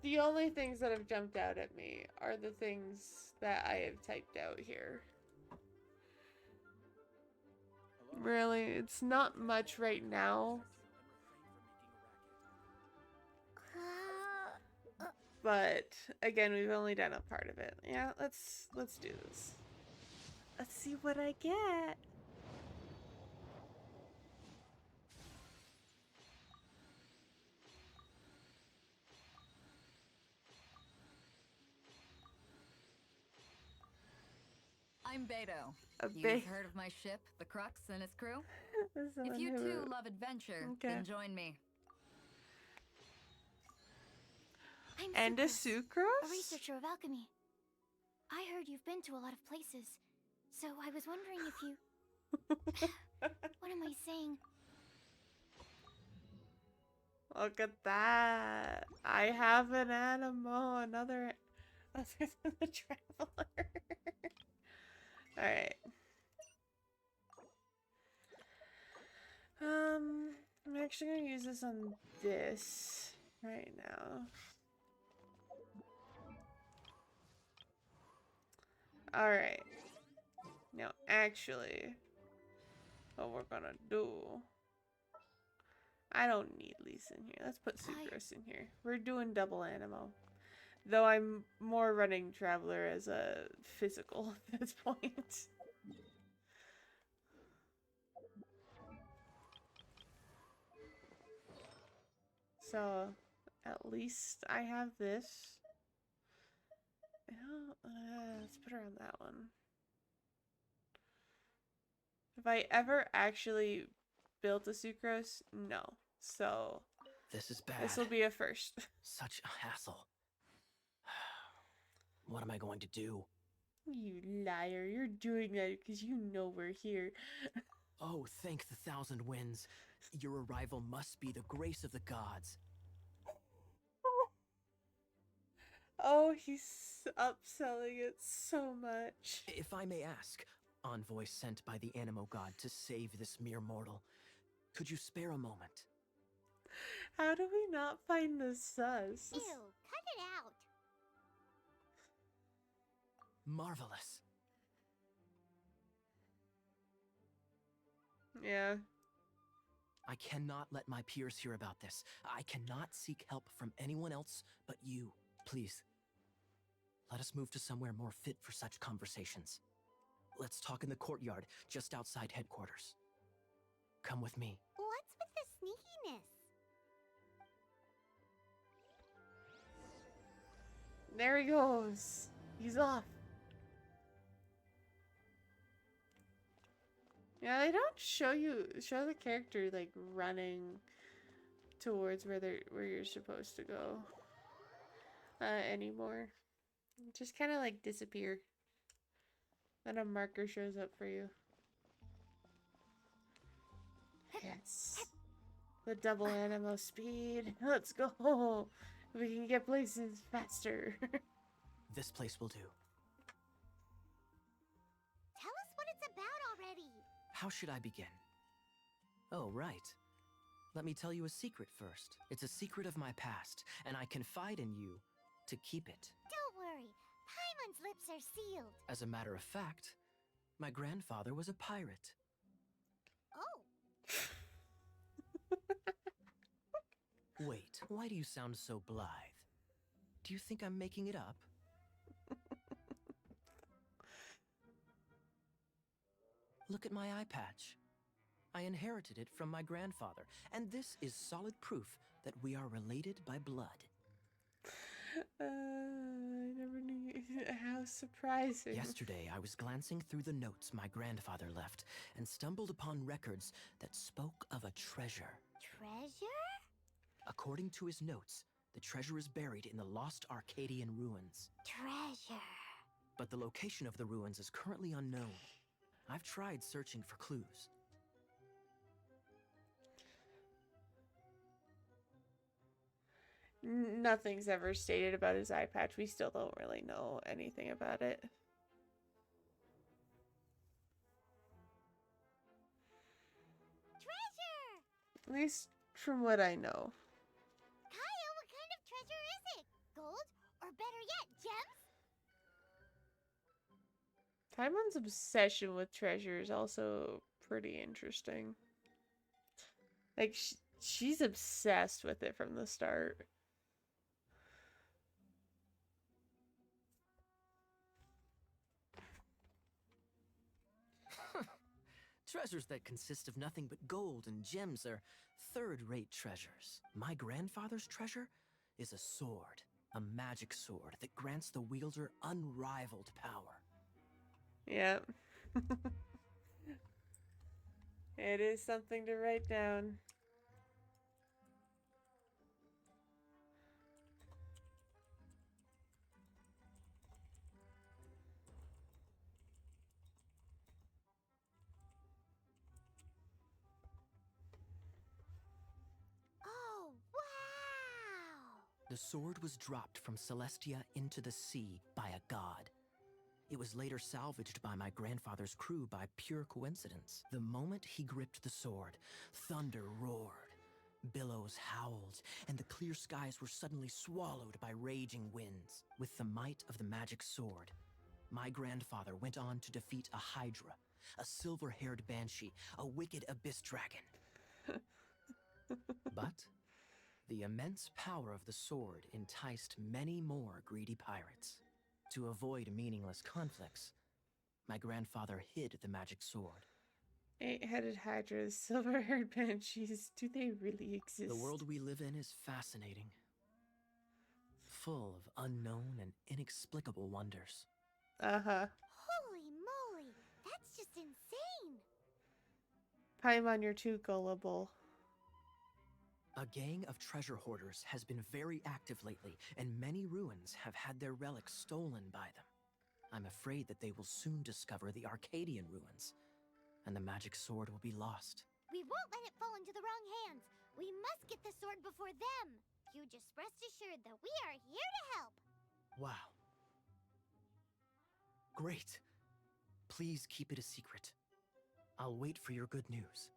The only things that have jumped out at me are the things that I have typed out here. Really, it's not much right now. But again, we've only done a part of it. Yeah, let's do this. Let's see what I get. I'm Beto. A You've heard of my ship, the Crux, and its crew? If you too love adventure, then join me. I'm And a Sucrose, Sucrose? a researcher of alchemy. I heard you've been to a lot of places, so I was wondering if you... What am I saying? Look at that. I have an animal, another other than the traveler. Alright. I'm actually gonna use this on this right now. Alright. Now actually, what we're gonna do, I don't need Lisa in here. Let's put Sucrose in here. We're doing double Animo. Though I'm more running Traveler as a physical at this point. So, at least I have this. Let's put her on that one. Have I ever actually built a Sucrose? No. So, This is bad. this will be a first. Such a hassle. What am I going to do? You liar. You're doing that because you know we're here. Oh, thank the thousand winds. Your arrival must be the grace of the gods. Oh, he's upselling it so much. If I may ask, envoy sent by the Animo god to save this mere mortal, could you spare a moment? How do we not find the sus? Ew, cut it out. Marvelous. Yeah. I cannot let my peers hear about this. I cannot seek help from anyone else but you. Please, let us move to somewhere more fit for such conversations. Let's talk in the courtyard, just outside headquarters. Come with me. What's with the sneakiness? There he goes. He's off. Yeah, they don't show the character like running towards where you're supposed to go anymore. Just kind of like disappear. Then a marker shows up for you. Yes. The double animo speed. Let's go. We can get places faster. This place will do. Tell us what it's about already. How should I begin? Oh, right. Let me tell you a secret first. It's a secret of my past, and I confide in you to keep it. Don't worry. Paimon's lips are sealed. As a matter of fact, my grandfather was a pirate. Oh. Wait, why do you sound so blithe? Do you think I'm making it up? Look at my eye patch. I inherited it from my grandfather, and this is solid proof that we are related by blood. I never knew. How surprising. Yesterday, I was glancing through the notes my grandfather left and stumbled upon records that spoke of a treasure. Treasure? According to his notes, the treasure is buried in the lost Arcadian ruins. Treasure. But the location of the ruins is currently unknown. I've tried searching for clues. Nothing's ever stated about his eye patch. We still don't really know anything about it. Treasure! At least from what I know. Kaya, what kind of treasure is it? Gold? Or better yet, gems? Taimon's obsession with treasure is also pretty interesting. Like, she's obsessed with it from the start. Treasures that consist of nothing but gold and gems are third-rate treasures. My grandfather's treasure is a sword, a magic sword that grants the wielder unrivaled power. Yep. It is something to write down. Oh, wow! The sword was dropped from Celestia into the sea by a god. It was later salvaged by my grandfather's crew by pure coincidence. The moment he gripped the sword, thunder roared, billows howled, and the clear skies were suddenly swallowed by raging winds. With the might of the magic sword, my grandfather went on to defeat a hydra, a silver-haired banshee, a wicked abyss dragon. But the immense power of the sword enticed many more greedy pirates. To avoid meaningless conflicts, my grandfather hid the magic sword. 8-headed hydras, silver-haired banshees, do they really exist? The world we live in is fascinating, full of unknown and inexplicable wonders. Uh-huh. Holy moly, that's just insane! Paimon, you're too gullible. A gang of treasure hoarders has been very active lately, and many ruins have had their relics stolen by them. I'm afraid that they will soon discover the Arcadian ruins, and the magic sword will be lost. We won't let it fall into the wrong hands. We must get the sword before them. You just rest assured that we are here to help. Wow. Great. Please keep it a secret. I'll wait for your good news.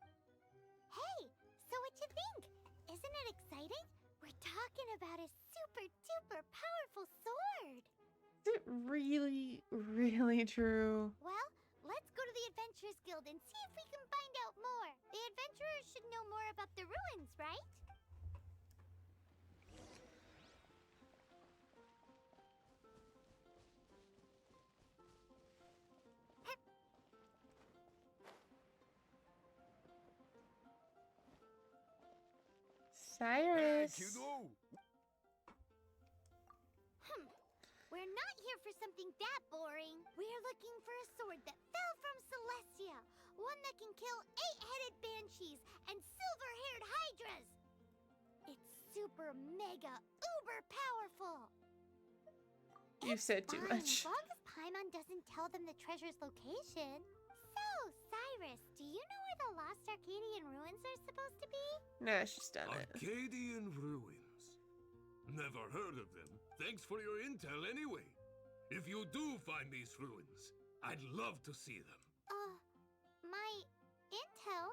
Hey, so what you think? Isn't it exciting? We're talking about a super duper powerful sword. Is it really, really true? Well, let's go to the Adventurers Guild and see if we can find out more. The adventurers should know more about the ruins, right? Cyrus. Hey, kiddo. We're not here for something that boring. We're looking for a sword that fell from Celestia. One that can kill 8-headed banshees and silver-haired hydras. It's super mega uber powerful. You said too Fine, much. as long as Paimon doesn't tell them the treasure's location. So, Cyrus, do you know where the lost Arcadian ruins are supposed to be? Nah, she's done it. Arcadian ruins. Never heard of them. Thanks for your intel anyway. If you do find these ruins, I'd love to see them. My intel?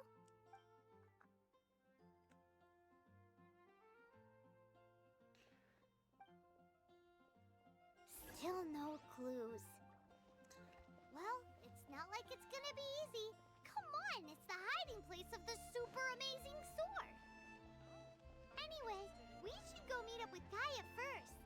Still no clues. Well, it's not like it's gonna be easy. Come on, it's the hiding place of the super amazing sword. Anyway, we should go meet up with Gaia first.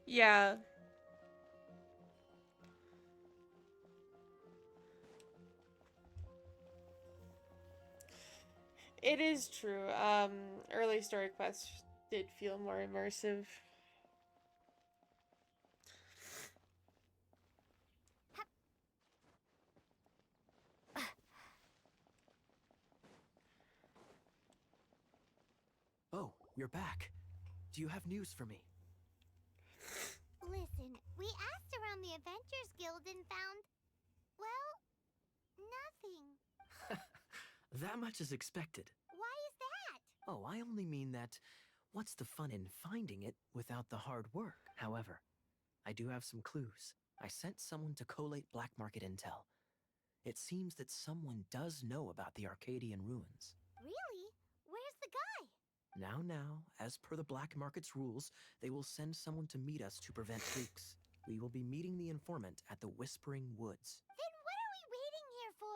Yeah. It is true. Early story quests did feel more immersive. Oh, you're back. Do you have news for me? Listen, we asked around the Adventures Guild and found, well, nothing. That much is expected. Why is that? Oh, I only mean that what's the fun in finding it without the hard work? However, I do have some clues. I sent someone to collate black market intel. It seems that someone does know about the Arcadian ruins. Really? Where's the guy? Now, as per the black market's rules, they will send someone to meet us to prevent leaks. We will be meeting the informant at the Whispering Woods. Then what are we waiting here for?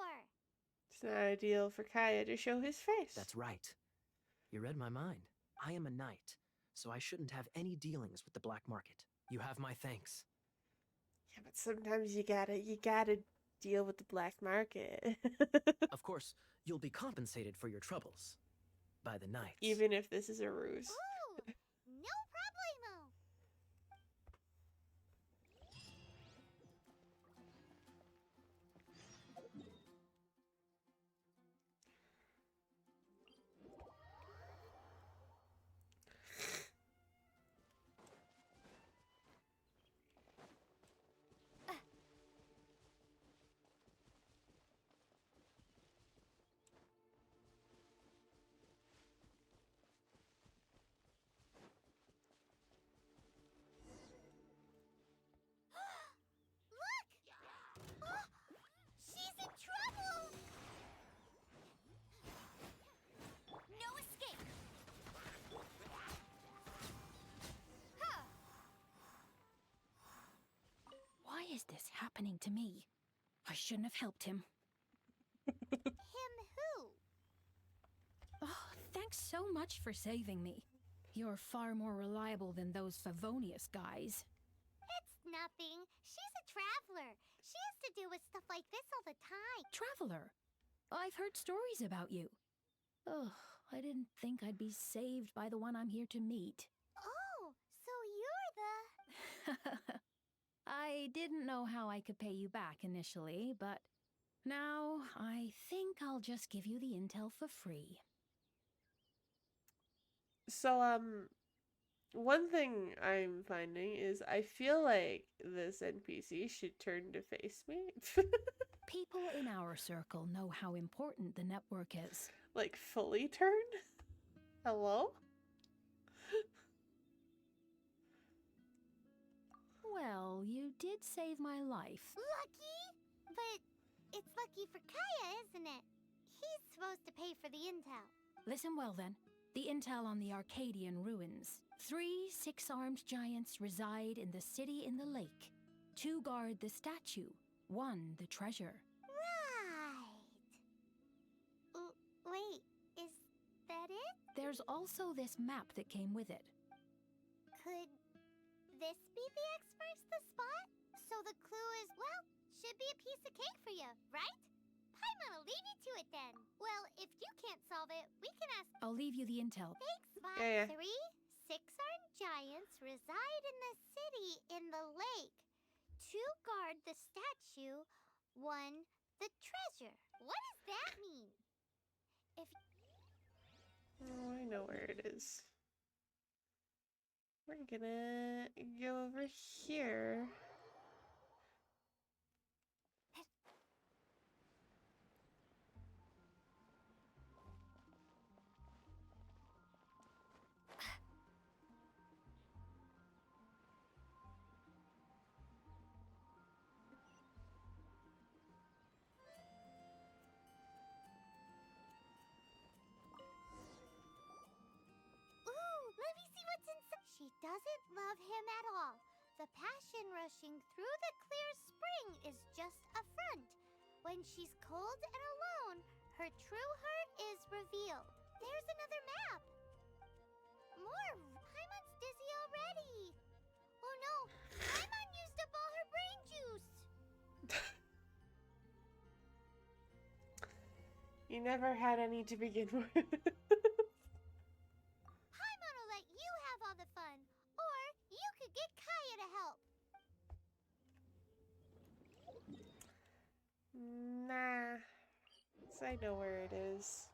It's not ideal for Kaya to show his face. That's right. You read my mind. I am a knight, so I shouldn't have any dealings with the black market. You have my thanks. Yeah, but sometimes you gotta deal with the black market. Of course, you'll be compensated for your troubles by the knights. Even if this is a ruse. Ooh, no problemo. She's in trouble! No escape! Why is this happening to me? I shouldn't have helped him. Him who? Oh, thanks so much for saving me. You're far more reliable than those Favonius guys. It's nothing. She's a traveler. She has to deal with stuff like this all the time. Traveler, I've heard stories about you. Oh, I didn't think I'd be saved by the one I'm here to meet. Oh, so you're the... I didn't know how I could pay you back initially, but now I think I'll just give you the intel for free. So, one thing I'm finding is I feel like this NPC should turn to face me. People in our circle know how important the network is. Like, fully turn? Hello? Well, you did save my life. Lucky? But it's lucky for Kaya, isn't it? He's supposed to pay for the intel. Listen well then. The intel on the Arcadian ruins. 3 6-armed giants reside in the city in the lake. 2 guard the statue. 1 the treasure. Right. Wait, is that it? There's also this map that came with it. Could this be the the spot? So the clue is, well, should be a piece of cake for you, right? Paimon'll leave you to it then. Well, if you can't solve it, we can ask... I'll leave you the intel. Thanks, Vi. Yeah. 3 six-armed giants reside in the city in the lake. 2 guard the statue, 1 the treasure. What does that mean? If... Oh, I know where it is. We're gonna go over here. Let me see what's inside. She doesn't love him at all. The passion rushing through the clear spring is just a front. When she's cold and alone, her true heart is revealed. There's another map. More. Paimon's dizzy already. Oh no, Paimon used up all her brain juice. You never had any to begin with. All the fun, or you could get Kaya to help. Nah, 'cause I know where it is.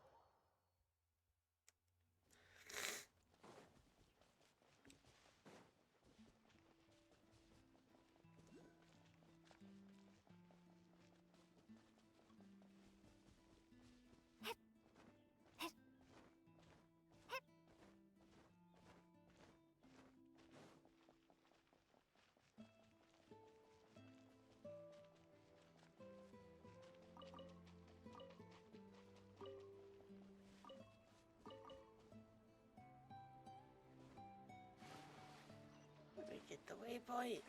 Let me get the waypoint.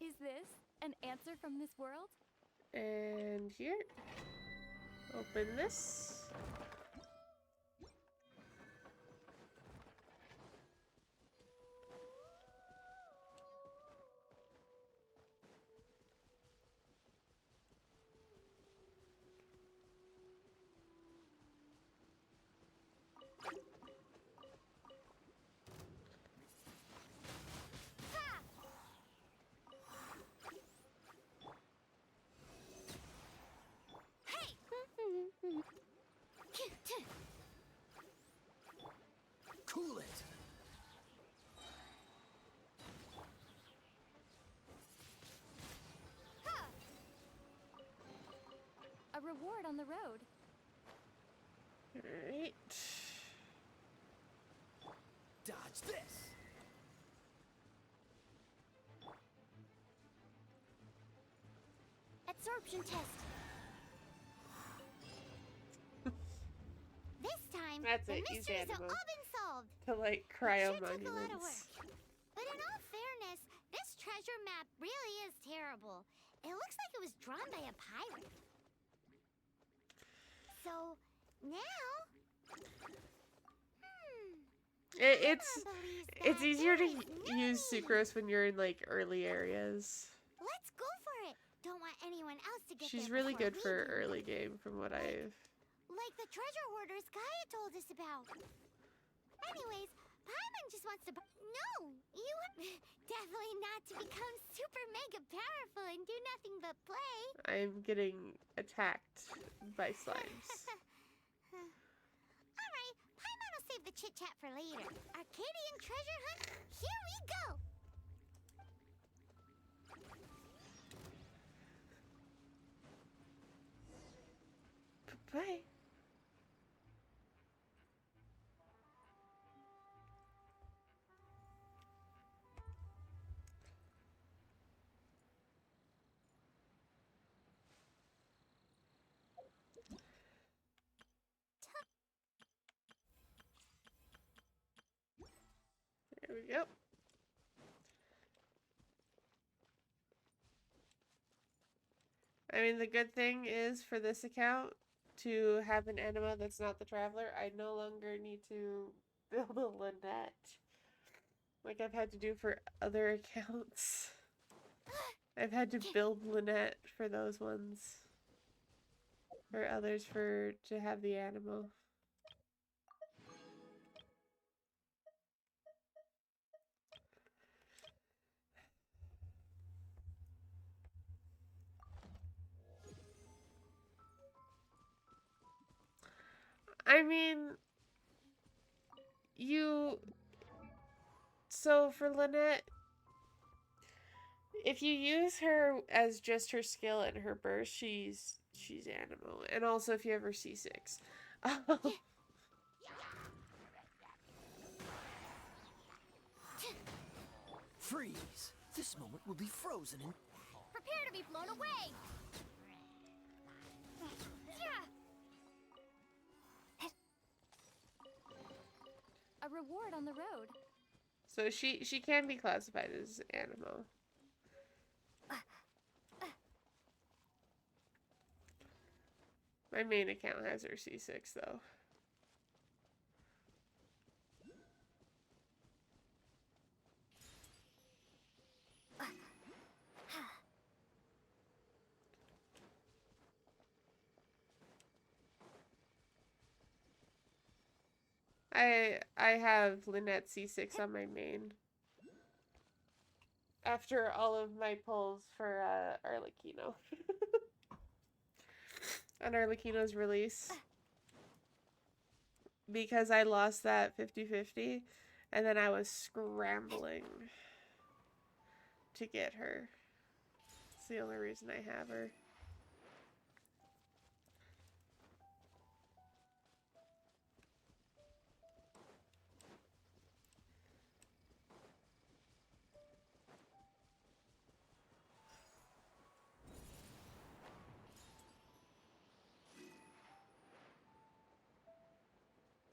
Is this an answer from this world? And here. Open this. Cool it! A reward on the road. Alright. Dodge this! Absorption test. This time, That's the it, he's mysteries have animal. all been solved. To like It cryo sure took a lot of monuments. work. But in all fairness, this treasure map really is terrible. It looks like it was drawn by a pirate. So, now... It's easier to use sucrose when you're in like early areas. Let's go for it. Don't want anyone else to get She's there really before good we for do. early game from what I've... Like the treasure hoarders Gaia told us about. Anyways, Paimon just wants to... No! You... Definitely not to become super mega powerful and do nothing but play. I'm getting attacked by slimes. Alright, Paimon will save the chit-chat for later. Arcadian treasure hunt, here we go! Bye. There we go. I mean, the good thing is for this account, to have an enema that's not the Traveler, I no longer need to build a Lynette like I've had to do for other accounts. I've had to build Lynette for those ones. Or others to have the animal. I mean, so for Lynette, if you use her as just her skill and her burst, she's animal. And also if you have her C6. Freeze! This moment will be frozen in... Prepare to be blown away! A reward on the road. So she can be classified as animal. My main account has her C6 though. I have Lynette C6 on my main. After all of my pulls for Arlecchino. On Arlecchino's release. Because I lost that 50-50 and then I was scrambling to get her. It's the only reason I have her.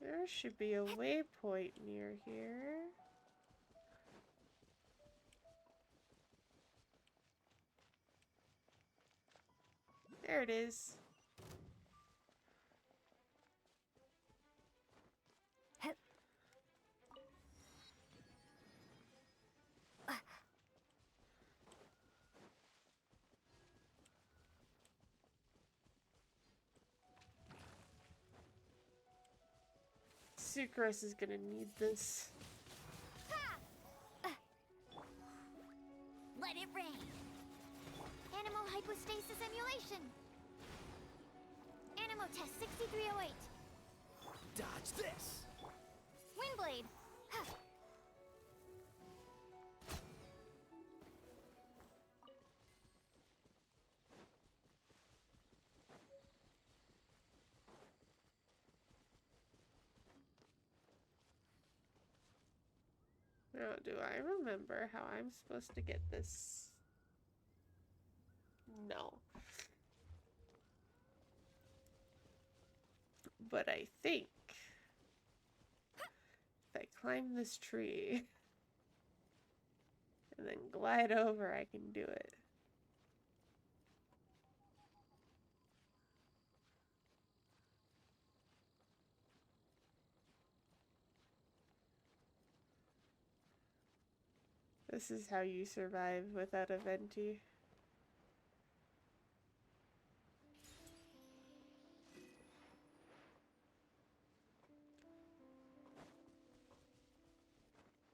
There should be a waypoint near here. There it is. Sucrose is gonna need this. Let it rain. Animal hypostasis emulation. Animal test 6308. Dodge this! Windblade. Now, do I remember how I'm supposed to get this? No. But I think if I climb this tree and then glide over, I can do it. This is how you survive without a venti.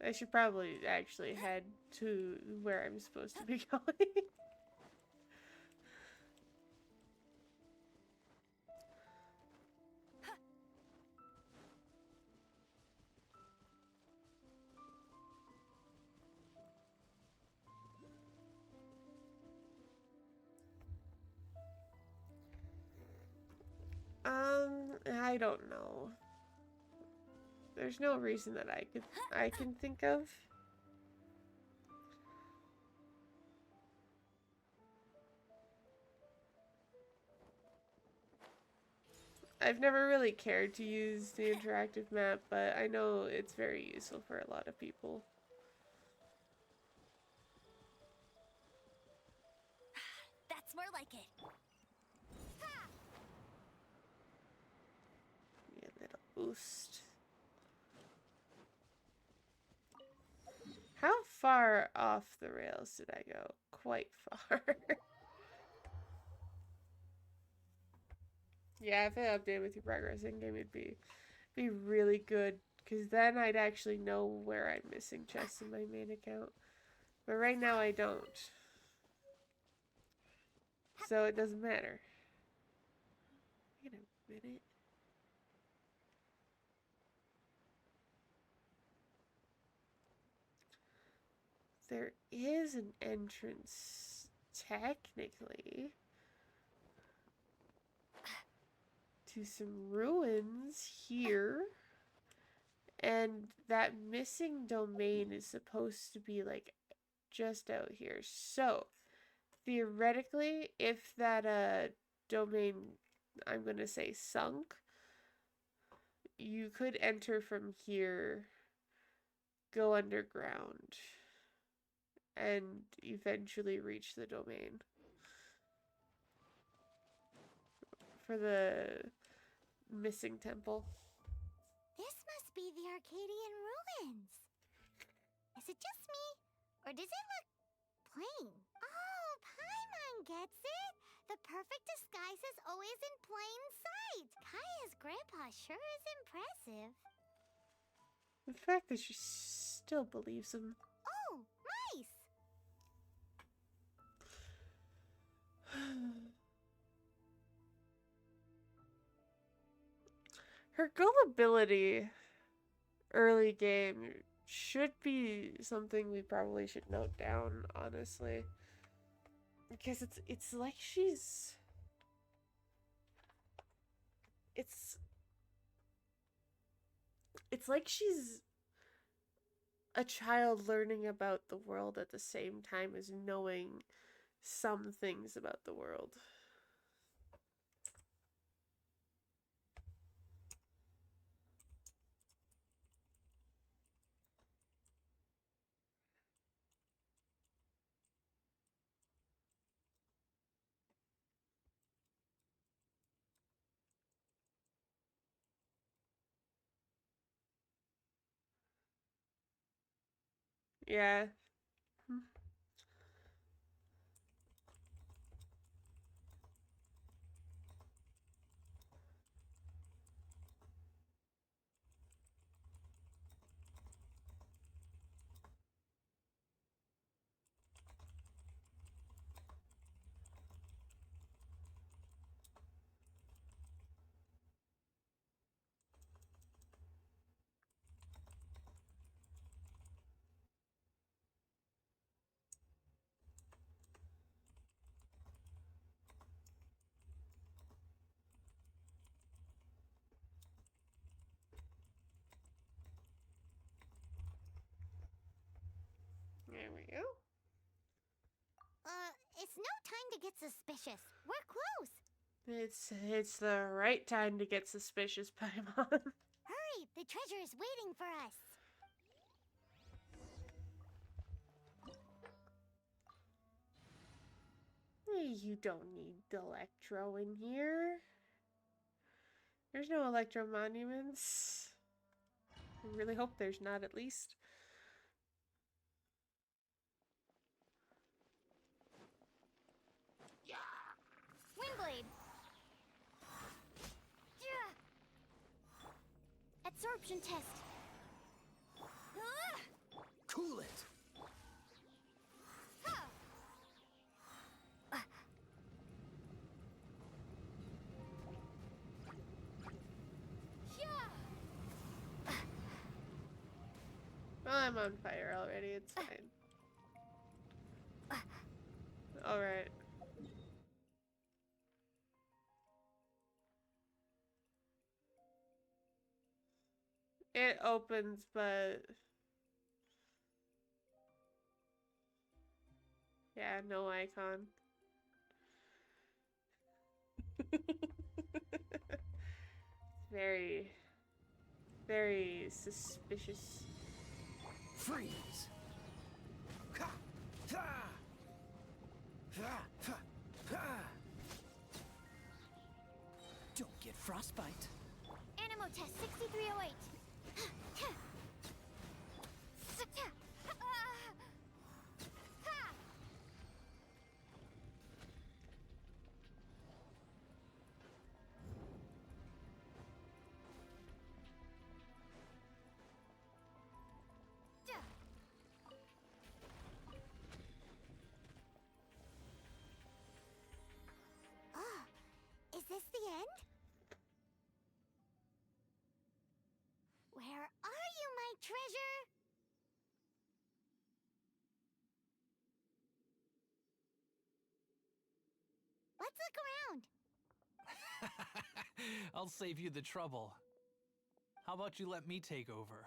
I should probably actually head to where I'm supposed to be going. I don't know. There's no reason that I can think of. I've never really cared to use the interactive map, but I know it's very useful for a lot of people. That's more like it. Give me a little boost. How far off the rails did I go? Quite far. Yeah, if it updated with your progress in game, it'd be really good, because then I'd actually know where I'm missing chests in my main account. But right now I don't. So it doesn't matter. Wait a minute. There is an entrance, technically, to some ruins here. And that missing domain is supposed to be, like, just out here. So, theoretically, if that domain, I'm going to say, sunk, you could enter from here, go underground, and eventually reach the domain. For the missing temple. This must be the Arcadian ruins. Is it just me? Or does it look plain? Oh, Paimon gets it! The perfect disguise is always in plain sight. Kaya's grandpa sure is impressive. The fact that she still believes him. Oh, mice! Her gullibility early game should be something we probably should note down, honestly. Because it's like she's... It's like she's a child learning about the world at the same time as knowing some things about the world. Yeah. There we go. It's no time to get suspicious. We're close. It's the right time to get suspicious, Paimon. Hurry, the treasure is waiting for us. You don't need electro in here. There's no electro monuments. I really hope there's not, at least. absorption test. Cool it. Well, I'm on fire already. It's fine. Alright. It opens, but... yeah, no icon. Very, very suspicious. Freeze. Ha! Ha! Ha! Ha! Ha! Don't get frostbite. Animo test 6308. Is this the end? Where are you, my treasure? Let's look around. I'll save you the trouble. How about you let me take over?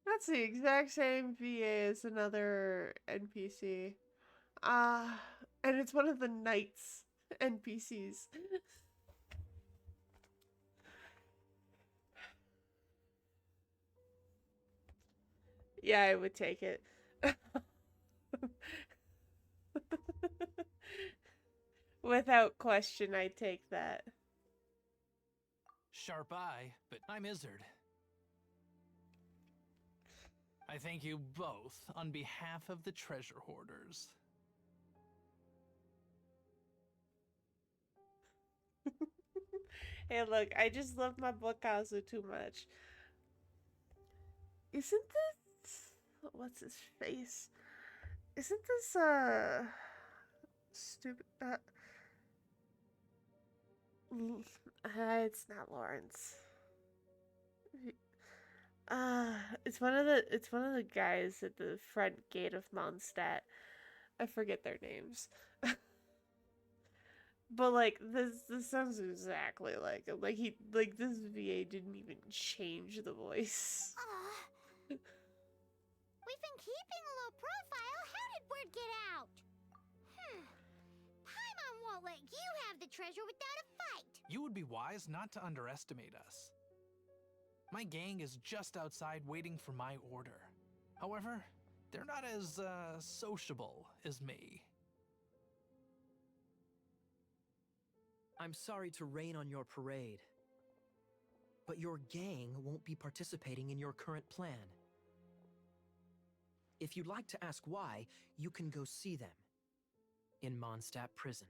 That's the exact same VA as another NPC. And it's one of the knights NPCs. Yeah, I would take it. Without question, I'd take that. Sharp eye, but I'm Izzard. I thank you both on behalf of the treasure hoarders. Hey, look, I just love my Bokazu too much. Isn't this... what's his face? Isn't this, stupid... it's not Lawrence. It's one of the guys at the front gate of Mondstadt. I forget their names. But like this sounds exactly like him. Like this VA didn't even change the voice. We've been keeping a low profile. How did word get out? Paimon won't let you have the treasure without a fight. You would be wise not to underestimate us. My gang is just outside waiting for my order. However, they're not as, sociable as me. I'm sorry to rain on your parade, but your gang won't be participating in your current plan. If you'd like to ask why, you can go see them in Mondstadt Prison.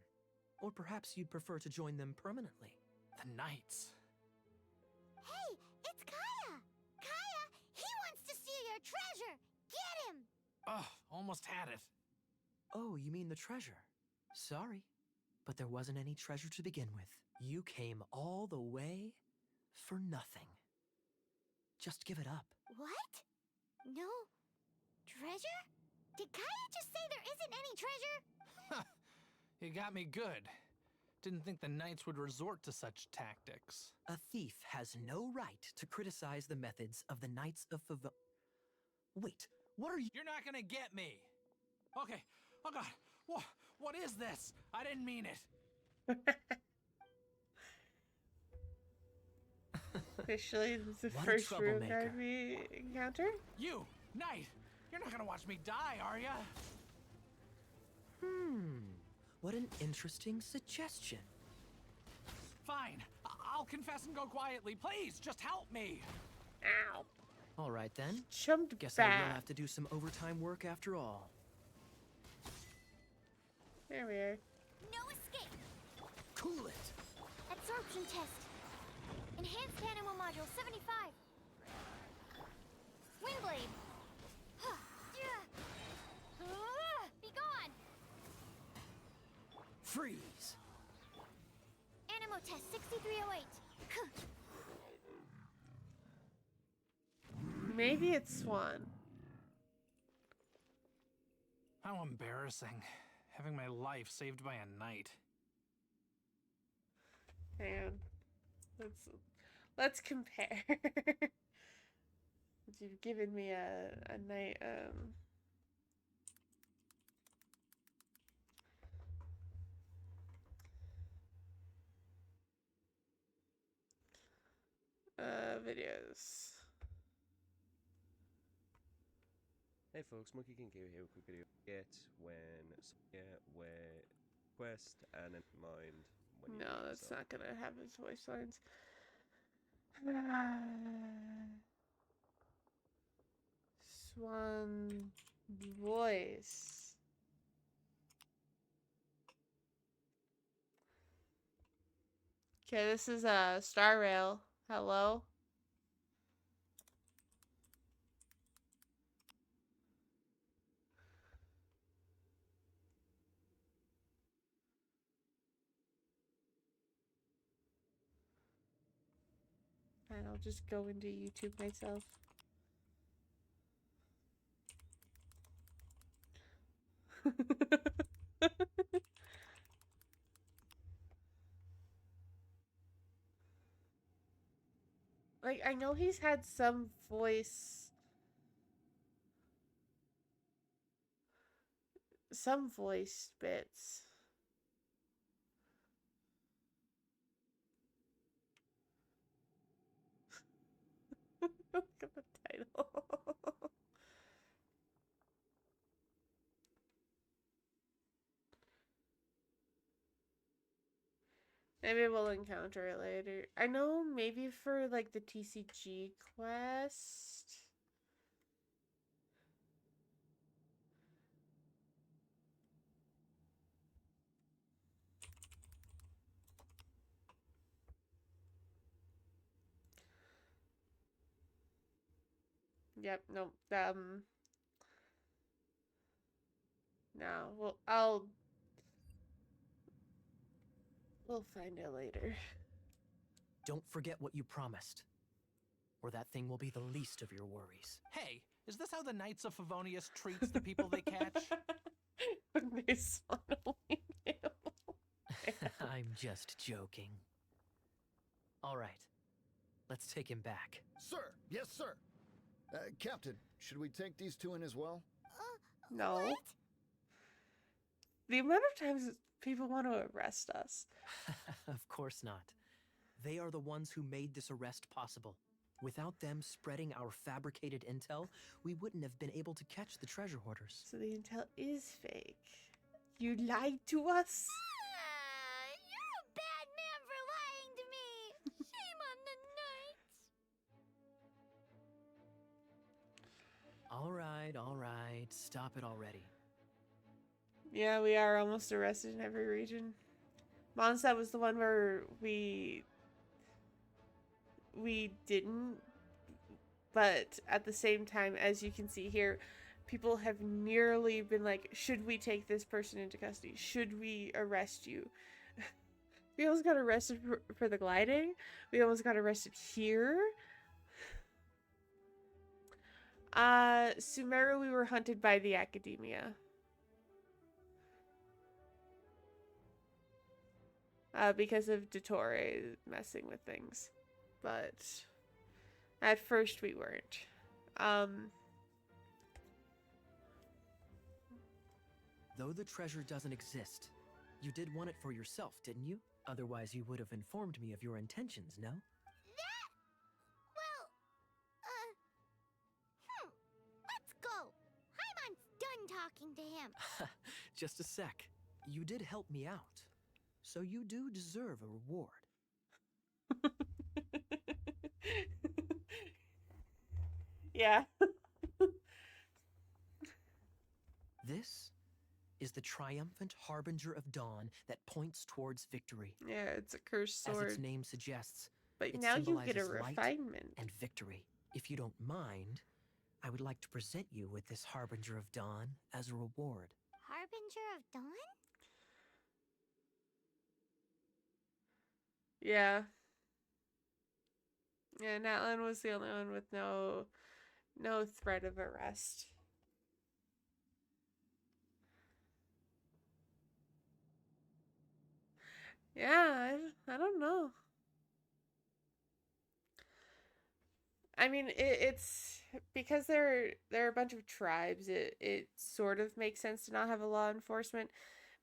Or perhaps you'd prefer to join them permanently. The Knights. Hey, it's Kaya! Kaya, he wants to steal your treasure! Get him! Ugh, almost had it. Oh, you mean the treasure? Sorry, but there wasn't any treasure to begin with. You came all the way for nothing. Just give it up. What? No treasure? Did Kaya just say there isn't any treasure? You got me good. Didn't think the Knights would resort to such tactics. A thief has no right to criticize the methods of the Knights of Wait, what are you— You're not gonna get me! Okay, oh god, what is this? I didn't mean it. Officially, this is the What a first real guy troublemaker. we encounter. You, Knight, you're not gonna watch me die, are ya? What an interesting suggestion. Fine, I'll confess and go quietly. Please, just help me. Ow. All right then. Jumped Guess I will back. have to do some overtime work after all. There we are. No escape! Cool it. Absorption test. Enhanced animal module 75. Windblade. Be gone. Freeze. Animal test 6308. Maybe it's Swan. How embarrassing. Having my life saved by a knight. Hang on. Let's compare. You've given me a night videos. Hey folks, Monkey King here with a quick video. Where quest and in mind when you No, do that's so. not gonna have his voice lines. Swan voice. Okay, this is Star Rail. Hello. And I'll just go into YouTube myself. Like, I know he's had some voice bits. Look at the title. Maybe we'll encounter it later. I know maybe for like the TCG quest. Yep, nope. No, we'll find it later. Don't forget what you promised, or that thing will be the least of your worries. Hey, is this how the Knights of Favonius treats the people they catch? When they spawn a I'm just joking. All right, let's take him back. Sir, yes, sir. Captain, should we take these two in as well? No. What? The amount of times people want to arrest us. Of course not. They are the ones who made this arrest possible. Without them spreading our fabricated intel, we wouldn't have been able to catch the treasure hoarders. So the intel is fake. You lied to us? You're a bad man for lying to me. Shame on the knights. All right. Stop it already. Yeah, we are almost arrested in every region. Mondstadt was the one where we didn't, but at the same time, as you can see here, people have nearly been like, should we take this person into custody? Should we arrest you? We almost got arrested for the gliding. We almost got arrested here. Sumeru, we were hunted by the academia. Because of Dottore messing with things. But at first we weren't. Though the treasure doesn't exist, you did want it for yourself, didn't you? Otherwise you would have informed me of your intentions, no? Let's go. Hyman's done talking to him. Just a sec. You did help me out. So you do deserve a reward. Yeah. This is the triumphant harbinger of dawn that points towards victory. Yeah, it's a cursed sword. As its name suggests, but it now you get a symbolizes light refinement. and victory. If you don't mind, I would like to present you with this harbinger of dawn as a reward. Harbinger of Dawn? Yeah. Yeah, Natlan was the only one with no threat of arrest. Yeah, I don't know. I mean, it's because there are a bunch of tribes. It sort of makes sense to not have a law enforcement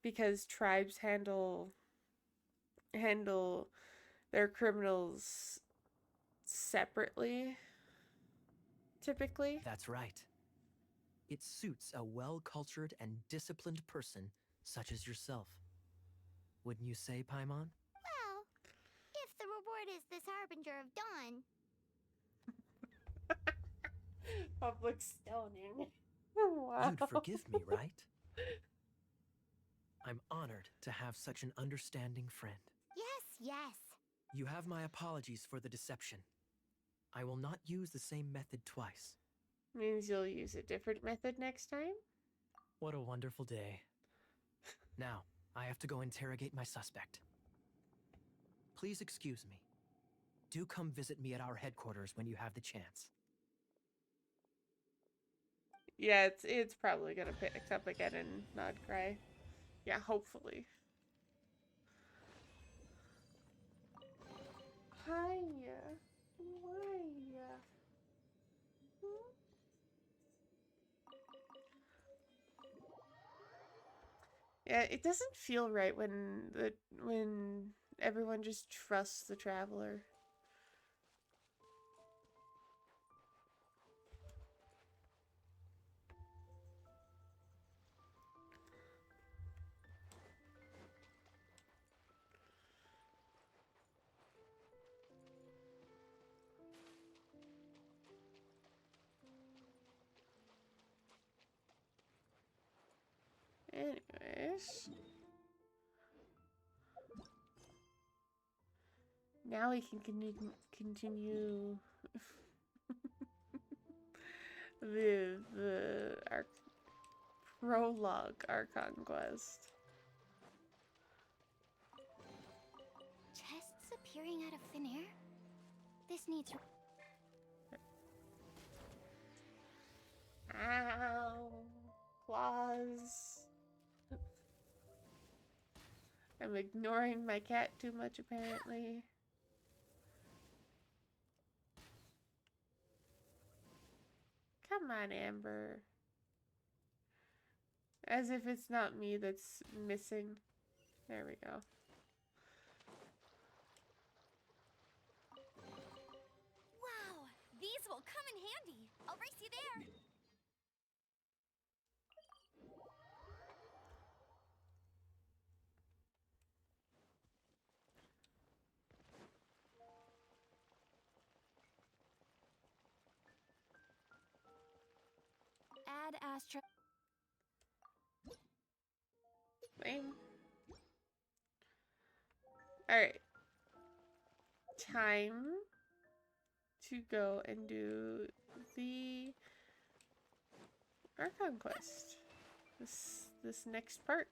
because tribes handle their criminals separately, typically. That's right. It suits a well-cultured and disciplined person such as yourself. Wouldn't you say, Paimon? Well, if the reward is this Harbinger of Dawn. Public stoning. Wow. You'd forgive me, right? I'm honored to have such an understanding friend. Yes. You have my apologies for the deception. I will not use the same method twice. Means you'll use a different method next time? What a wonderful day. Now, I have to go interrogate my suspect. Please excuse me. Do come visit me at our headquarters when you have the chance. Yeah, it's probably gonna pick up again in Nodcry. Yeah, hopefully. Hiya. Hiya. Yeah, it doesn't feel right when everyone just trusts the traveler. Anyways. Now we can continue our prologue Archon quest. Chests appearing out of thin air? This needs... Ow. Claws. I'm ignoring my cat too much, apparently. Come on, Amber. As if it's not me that's missing. There we go. Wow, these will come in handy. I'll race you there. Add Astra. Lame. Alright. Time to go and do the Archon quest. This next part.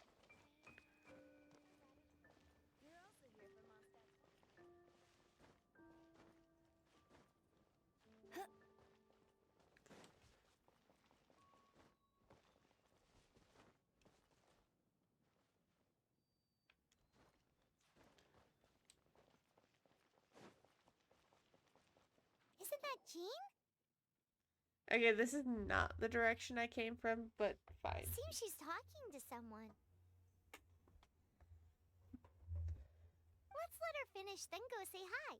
Isn't that Jean? Okay, this is not the direction I came from, but fine. Seems she's talking to someone. Let's let her finish, then go say hi.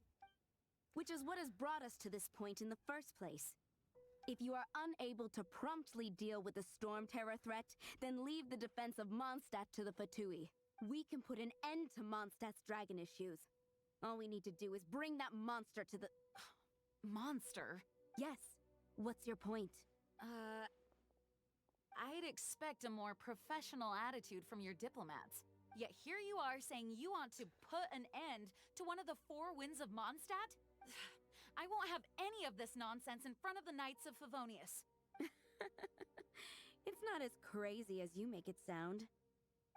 Which is what has brought us to this point in the first place. If you are unable to promptly deal with the Storm Terror threat, then leave the defense of Mondstadt to the Fatui. We can put an end to Mondstadt's dragon issues. All we need to do is bring that monster to the... Monster? Yes. What's your point? I'd expect a more professional attitude from your diplomats. Yet here you are saying you want to put an end to one of the four winds of Mondstadt? I won't have any of this nonsense in front of the Knights of Favonius. It's not as crazy as you make it sound.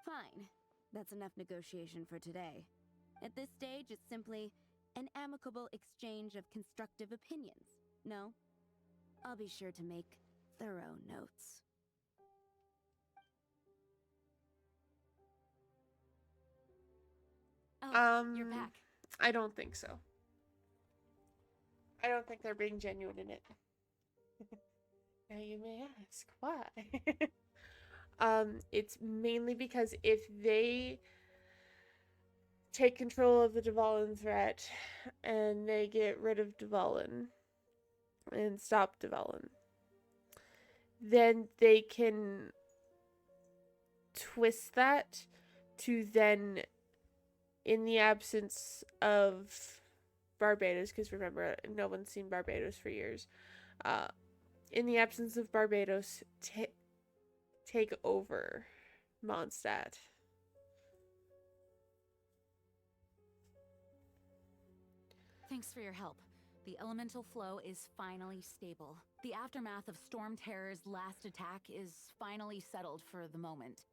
Fine. That's enough negotiation for today. At this stage, it's simply an amicable exchange of constructive opinions. No? I'll be sure to make thorough notes. Oh, you're back. I don't think so. I don't think they're being genuine in it. Now you may ask, why? It's mainly because if they take control of the Dvalin threat and they get rid of Dvalin and stop Dvalin, then they can twist that to then, in the absence of Barbados, because remember, no one's seen Barbados for years, in the absence of Barbados, take over Mondstadt. Thanks for your help. The elemental flow is finally stable. The aftermath of Storm Terror's last attack is finally settled for the moment.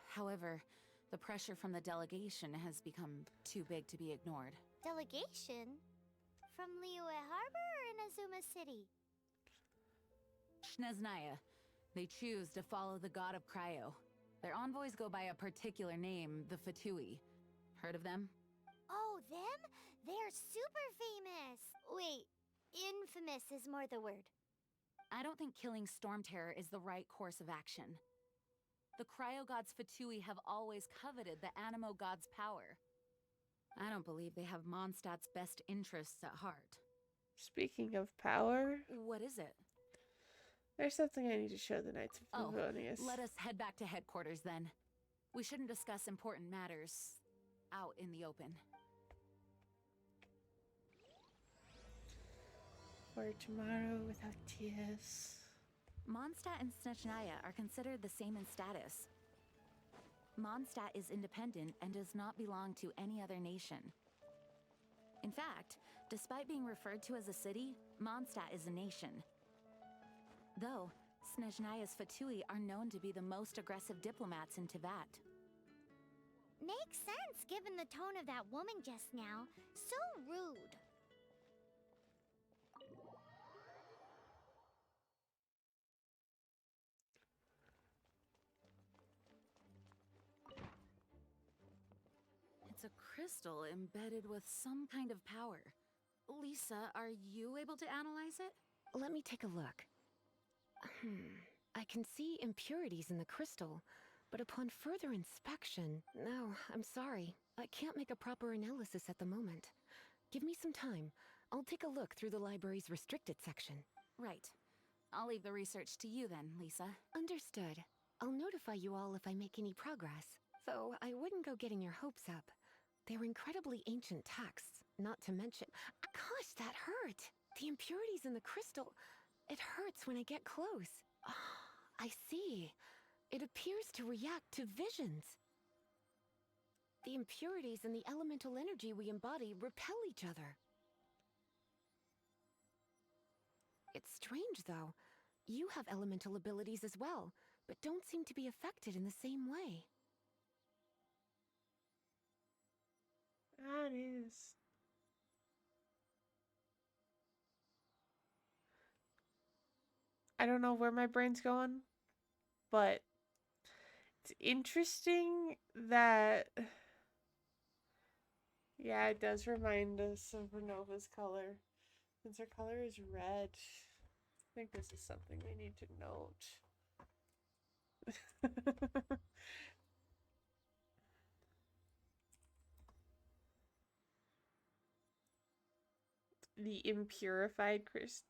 However, the pressure from the delegation has become too big to be ignored. Delegation? From Liyue Harbor or Inazuma City? Snezhnaya. They choose to follow the god of Cryo. Their envoys go by a particular name, the Fatui. Heard of them? Oh, them? They're super famous! Wait, infamous is more the word. I don't think killing Storm Terror is the right course of action. The Cryo God's Fatui have always coveted the Animo God's power. I don't believe they have Mondstadt's best interests at heart. Speaking of power... What is it? There's something I need to show the Knights of Oh, Favonius. let us head back to headquarters then. We shouldn't discuss important matters out in the open. For tomorrow without tears. Mondstadt and Snezhnaya are considered the same in status. Mondstadt is independent and does not belong to any other nation. In fact, despite being referred to as a city, Mondstadt is a nation. Though, Snezhnaya's Fatui are known to be the most aggressive diplomats in Teyvat. Makes sense given the tone of that woman just now. So rude. It's a crystal embedded with some kind of power. Lisa, are you able to analyze it? Let me take a look. I can see impurities in the crystal, but upon further inspection... No, I'm sorry. I can't make a proper analysis at the moment. Give me some time. I'll take a look through the library's restricted section. Right. I'll leave the research to you then, Lisa. Understood. I'll notify you all if I make any progress. Though I wouldn't go getting your hopes up. They're incredibly ancient texts, not to mention... Gosh, that hurt! The impurities in the crystal... It hurts when I get close. I see. It appears to react to visions. The impurities and the elemental energy we embody repel each other. It's strange, though. You have elemental abilities as well, but don't seem to be affected in the same way. That is... I don't know where my brain's going, but it's interesting that... Yeah, it does remind us of Renova's color. Since her color is red. I think this is something we need to note. The impurified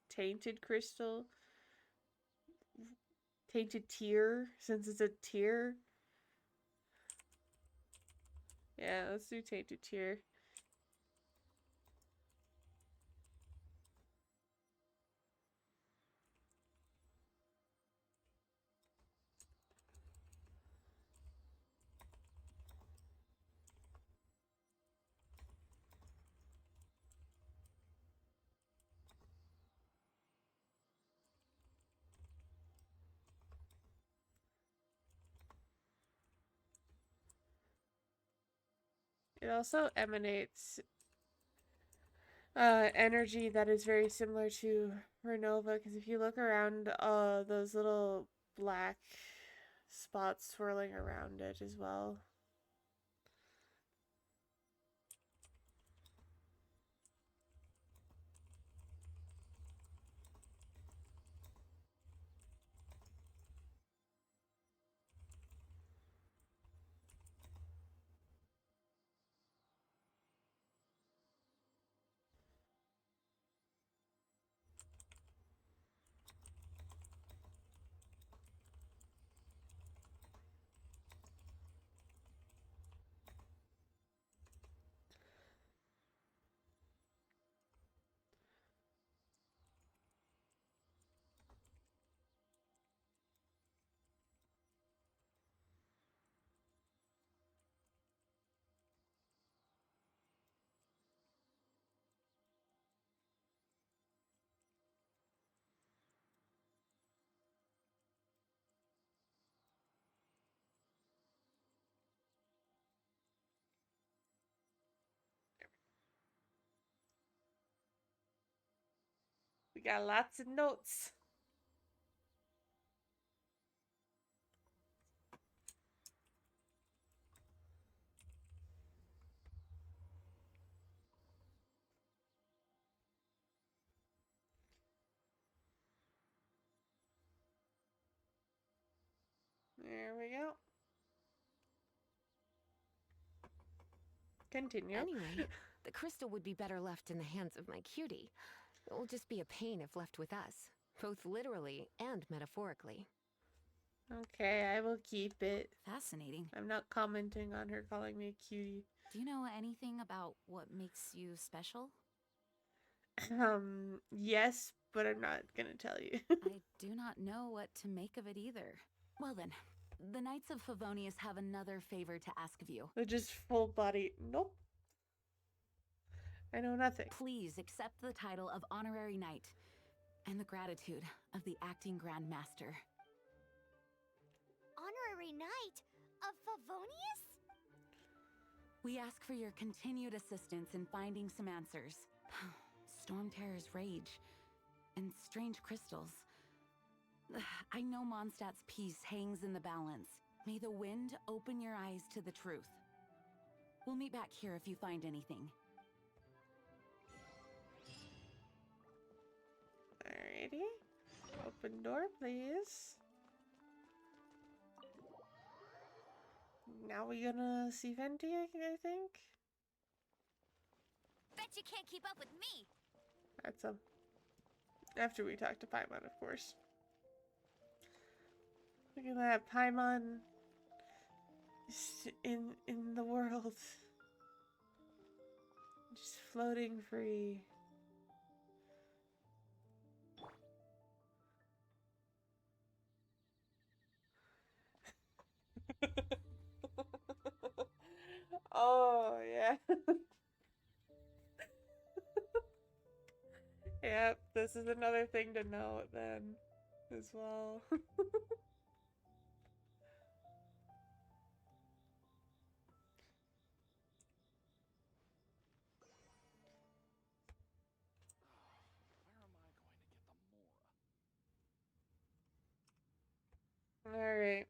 tainted crystal. Tainted tear, since it's a tear. Yeah, let's do tainted tear. It also emanates energy that is very similar to Renova, because if you look around, those little black spots swirling around it as well. We got lots of notes. There we go. Continue. Anyway, the crystal would be better left in the hands of my cutie. It will just be a pain if left with us, both literally and metaphorically. Okay, I will keep it. Fascinating. I'm not commenting on her calling me a cutie. Do you know anything about what makes you special? Yes, but I'm not gonna tell you. I do not know what to make of it either. Well then, the Knights of Favonius have another favor to ask of you. They're just full body. Nope. I know nothing. Please accept the title of Honorary Knight and the gratitude of the Acting Grand Master. Honorary Knight of Favonius? We ask for your continued assistance in finding some answers. Storm Terror's rage and strange crystals. I know Mondstadt's peace hangs in the balance. May the wind open your eyes to the truth. We'll meet back here if you find anything. Alrighty. Open door, please. Now we're gonna see Venti, I think. Bet you can't keep up with me. That's after we talk to Paimon, of course. Look at that, Paimon is in the world. Just floating free. Oh, yeah. Yep, this is another thing to note then, as well. Alright.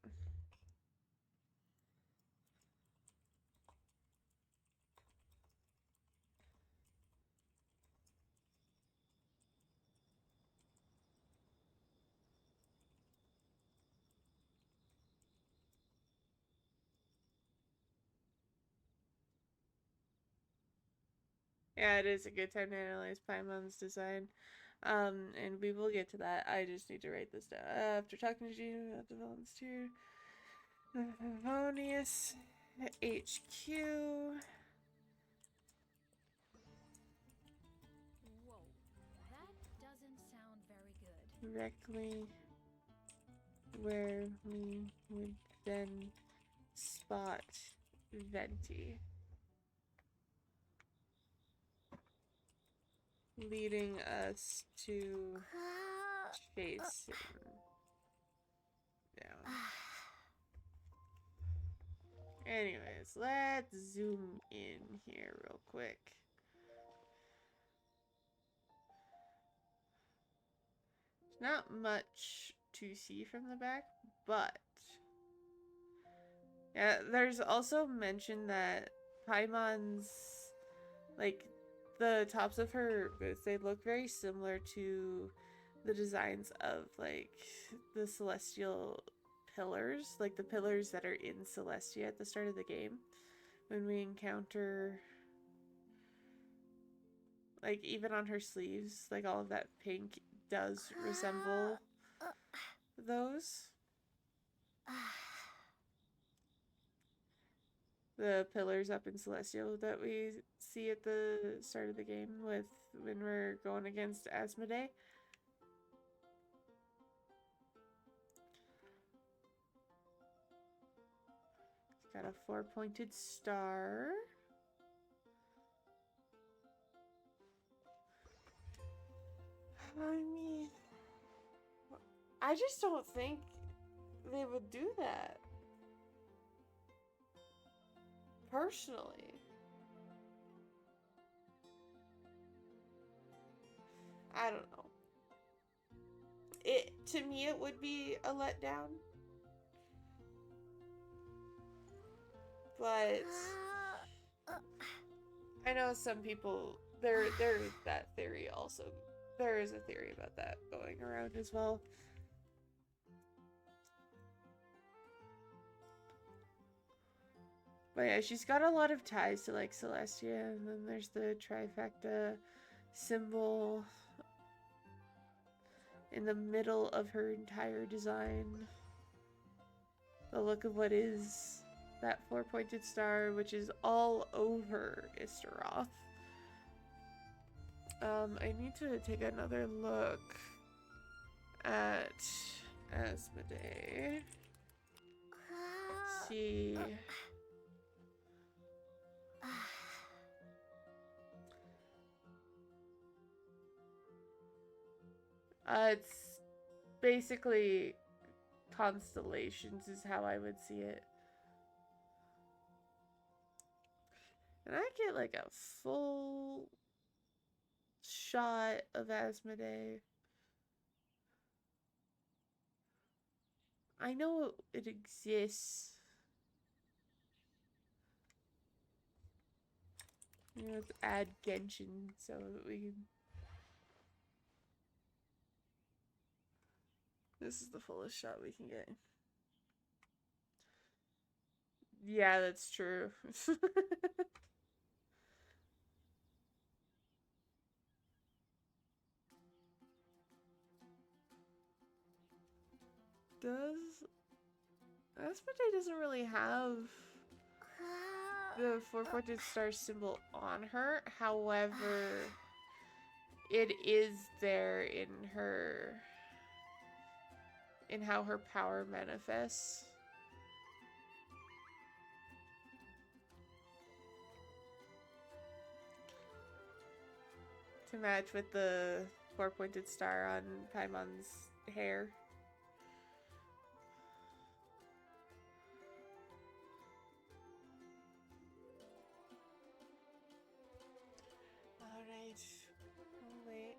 Yeah, it is a good time to analyze Paimon's design. And we will get to that. I just need to write this down. After talking to you about the volunteer, Favonius HQ. Whoa, that doesn't sound very good. Directly where we would then spot Venti. Leading us to chase him down. Anyways, let's zoom in here real quick. Not much to see from the back, but yeah, there's also mention that Paimon's, like, the tops of her boots, they look very similar to the designs of, like, the Celestial pillars, like the pillars that are in Celestia at the start of the game. When we encounter, like, even on her sleeves, like, all of that pink does resemble those. The pillars up in Celestial that we see at the start of the game with when we're going against Asmodee. It's got a 4-pointed star. I mean, I just don't think they would do that. Personally. I don't know. To me, it would be a letdown. But I know some people, there is that theory also. There is a theory about that going around as well. But yeah, she's got a lot of ties to, like, Celestia, and then there's the trifecta symbol in the middle of her entire design. The look of what is that 4-pointed star, which is all over Istaroth. I need to take another look at Asmodee. See. It's basically constellations is how I would see it. And I get like a full shot of Asmodee. I know it exists. You know, let's add Genshin so that we can... This is the fullest shot we can get. Yeah, that's true. Asmodee doesn't really have the 4-pointed star symbol on her. However, it is there in how her power manifests. To match with the 4-pointed star on Paimon's hair. Alright. Oh, wait.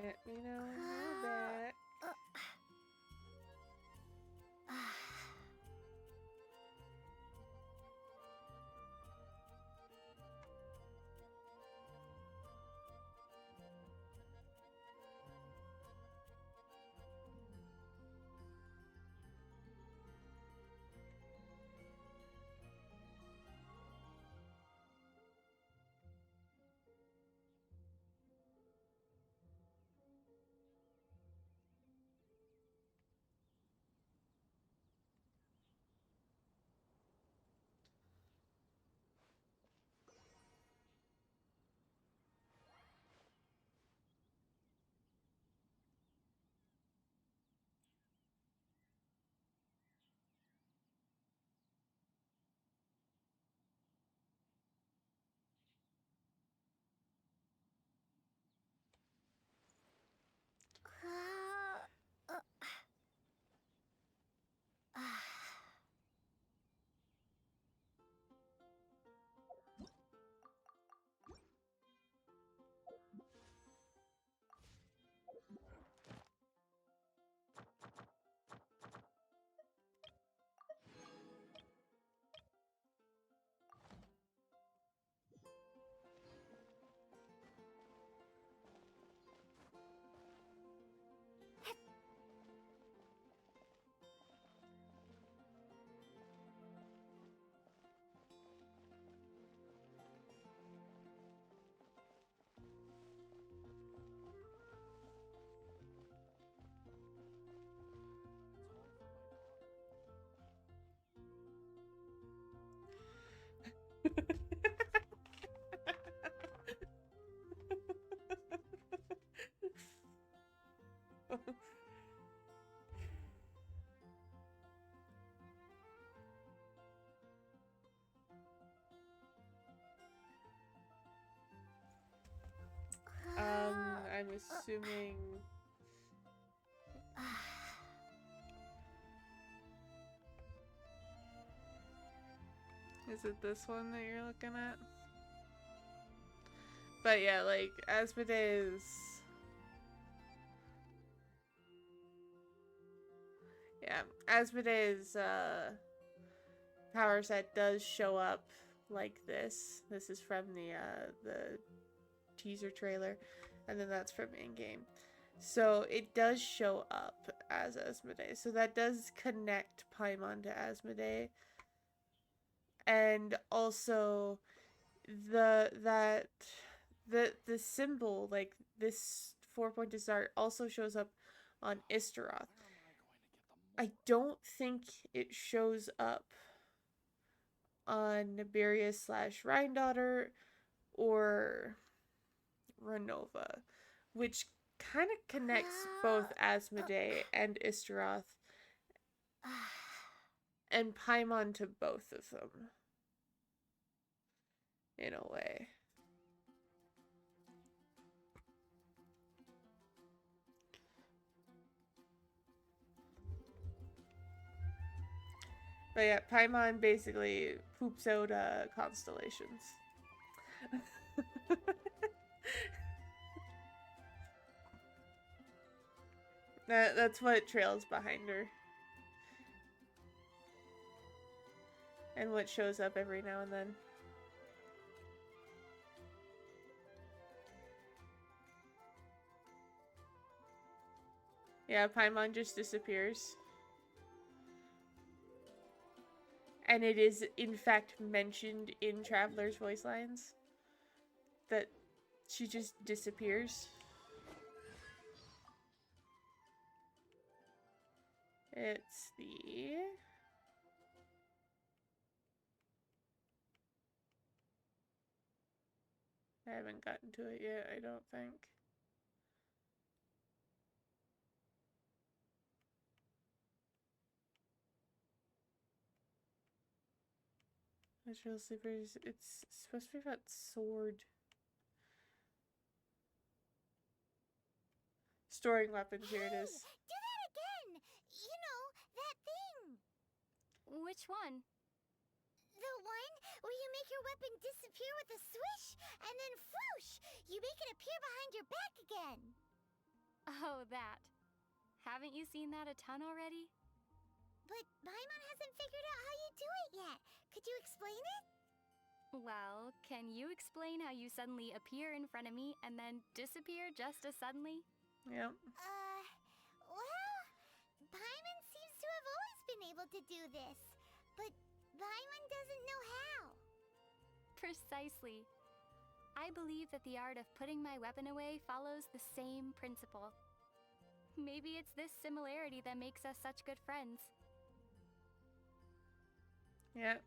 Let me know when you're back. assuming. Is it this one that you're looking at? But yeah, like, Asmodee's... Yeah, Asmodee's, power set does show up like this. This is from the teaser trailer, and then that's from in-game. So it does show up as Asmodee. So that does connect Paimon to Asmodee. And also the symbol, like this 4-pointed star, also shows up on Istaroth. I don't think it shows up on Niberia/Rhine or Renova, which kind of connects both Asmodee and Istaroth and Paimon to both of them in a way. But yeah, Paimon basically poops out constellations. That's what trails behind her. And what shows up every now and then. Yeah, Paimon just disappears. And it is, in fact, mentioned in Traveler's voice lines that she just disappears. It's the... I haven't gotten to it yet, I don't think. Natural sleepers, it's supposed to be about sword. Storing weapons, here it is. Do that again! You know, that thing! Which one? The one where you make your weapon disappear with a swish, and then whoosh! You make it appear behind your back again! Oh, that. Haven't you seen that a ton already? But Paimon hasn't figured out how you do it yet. Could you explain it? Well, can you explain how you suddenly appear in front of me and then disappear just as suddenly? Yep. Well, Paimon seems to have always been able to do this, but Paimon doesn't know how. Precisely. I believe that the art of putting my weapon away follows the same principle. Maybe it's this similarity that makes us such good friends. Yeah.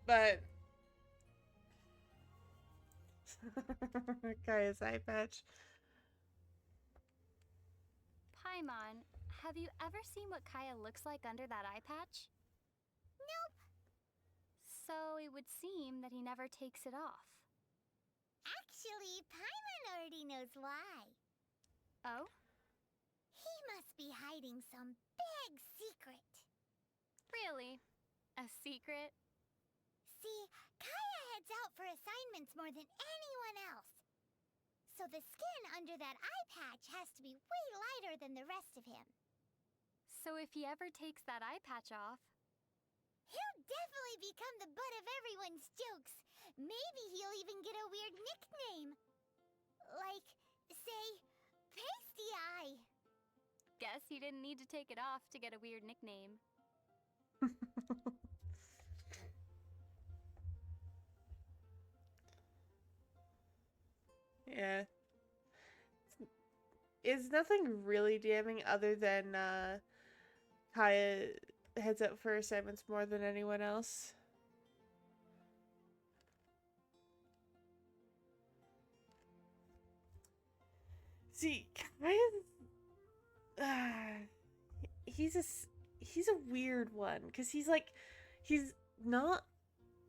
But Kaya's eye patch. Paimon, have you ever seen what Kaya looks like under that eye patch? Nope. So it would seem that he never takes it off. Actually, Paimon already knows why. Oh? He must be hiding some big secret. Really? A secret? See, Kaya heads out for assignments more than anyone else. So the skin under that eye patch has to be way lighter than the rest of him. So if he ever takes that eye patch off... He'll definitely become the butt of everyone's jokes. Maybe he'll even get a weird nickname. Like, say, Pasty Eye. Guess he didn't need to take it off to get a weird nickname. Yeah. It's nothing really damning other than Kaya heads out for assignments more than anyone else. See, Kaya's he's a weird one because he's not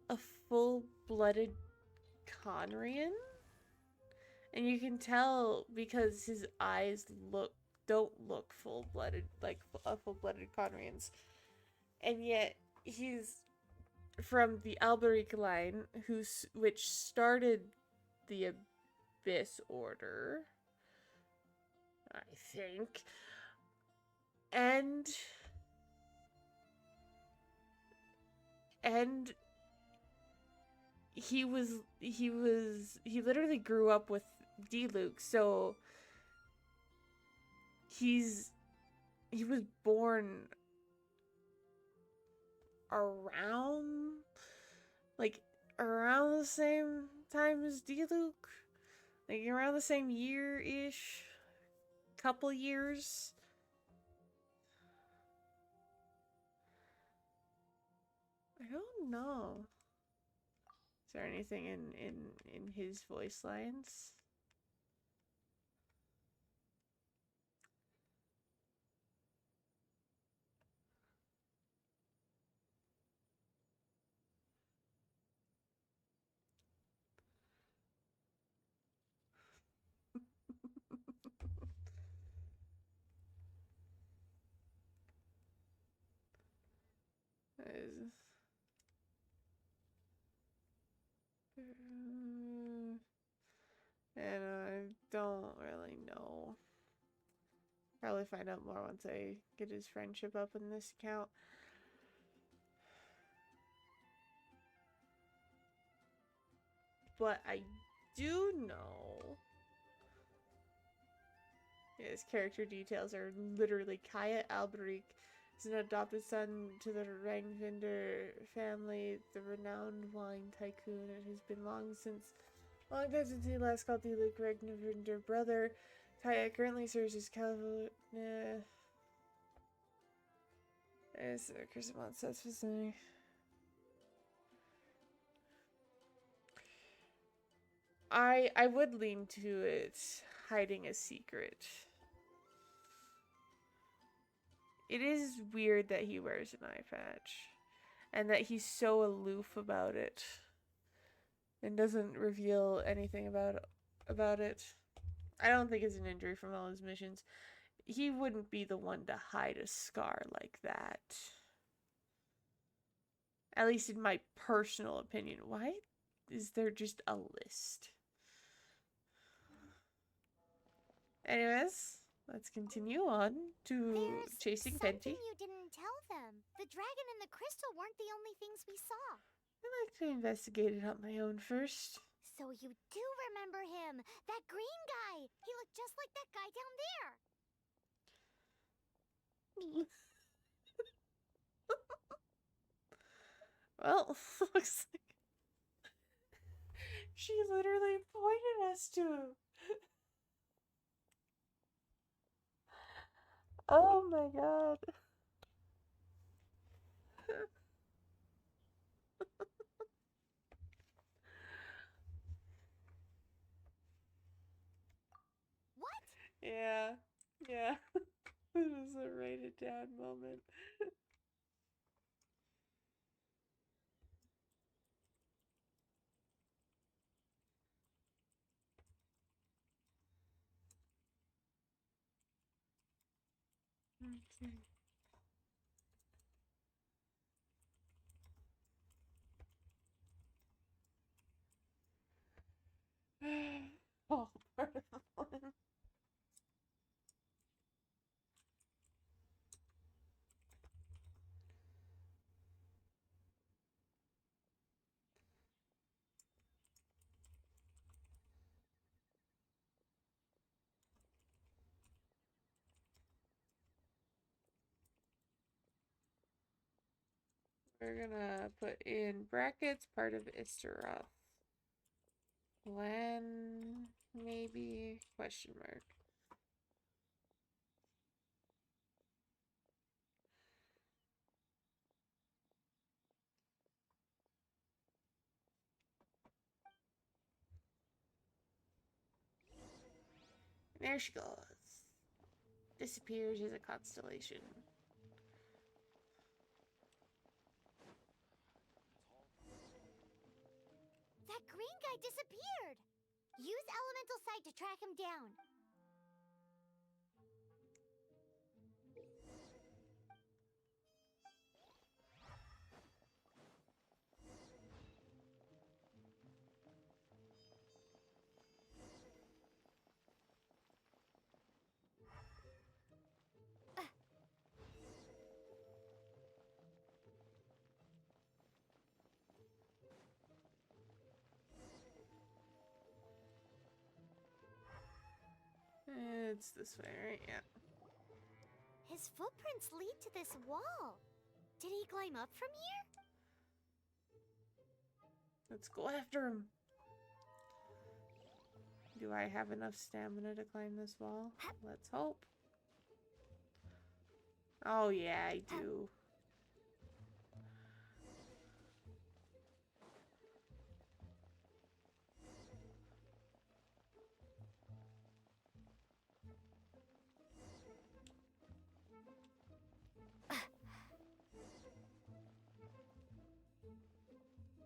a full-blooded Conrian. And you can tell because his eyes don't look full-blooded, like a full-blooded Conrian's. And yet he's from the Alberic line, which started the Abyss Order, I think. And he literally grew up with D-Luke, so he was born around around the same time as D-Luke, like around the same year-ish, couple years. I don't know. Is there anything in his voice lines? And I don't really know. Probably find out more once I get his friendship up in this account. But I do know his character details are literally Kaya Alberic is an adopted son to the Rangvinder family, the renowned wine tycoon. It has been long time since he last called the Luke Rangvinder brother. Kaya currently serves as California. There's the Chrysamon sets facility. I would lean to it hiding a secret. It is weird that he wears an eye patch and that he's so aloof about it and doesn't reveal anything about it. I don't think it's an injury from all his missions. He wouldn't be the one to hide a scar like that. At least in my personal opinion. Why is there just a list? Anyways, let's continue on to chasing Penty. You didn't tell them. The dragon and the crystal weren't the only things we saw. I like to investigate it on my own first. So you do remember him, that green guy. He looked just like that guy down there. Well, looks like she literally pointed us to him. Oh my god. What? Yeah. Yeah. It was a write it down moment. Okay. Oh, part of the fun. We're gonna put in brackets part of Isteroth. When maybe question mark. There she goes. Disappears as a constellation. That green guy disappeared. Use elemental sight to track him down. It's this way, right? Yeah. His footprints lead to this wall. Did he climb up from here? Let's go after him. Do I have enough stamina to climb this wall? Let's hope. Oh yeah, I do.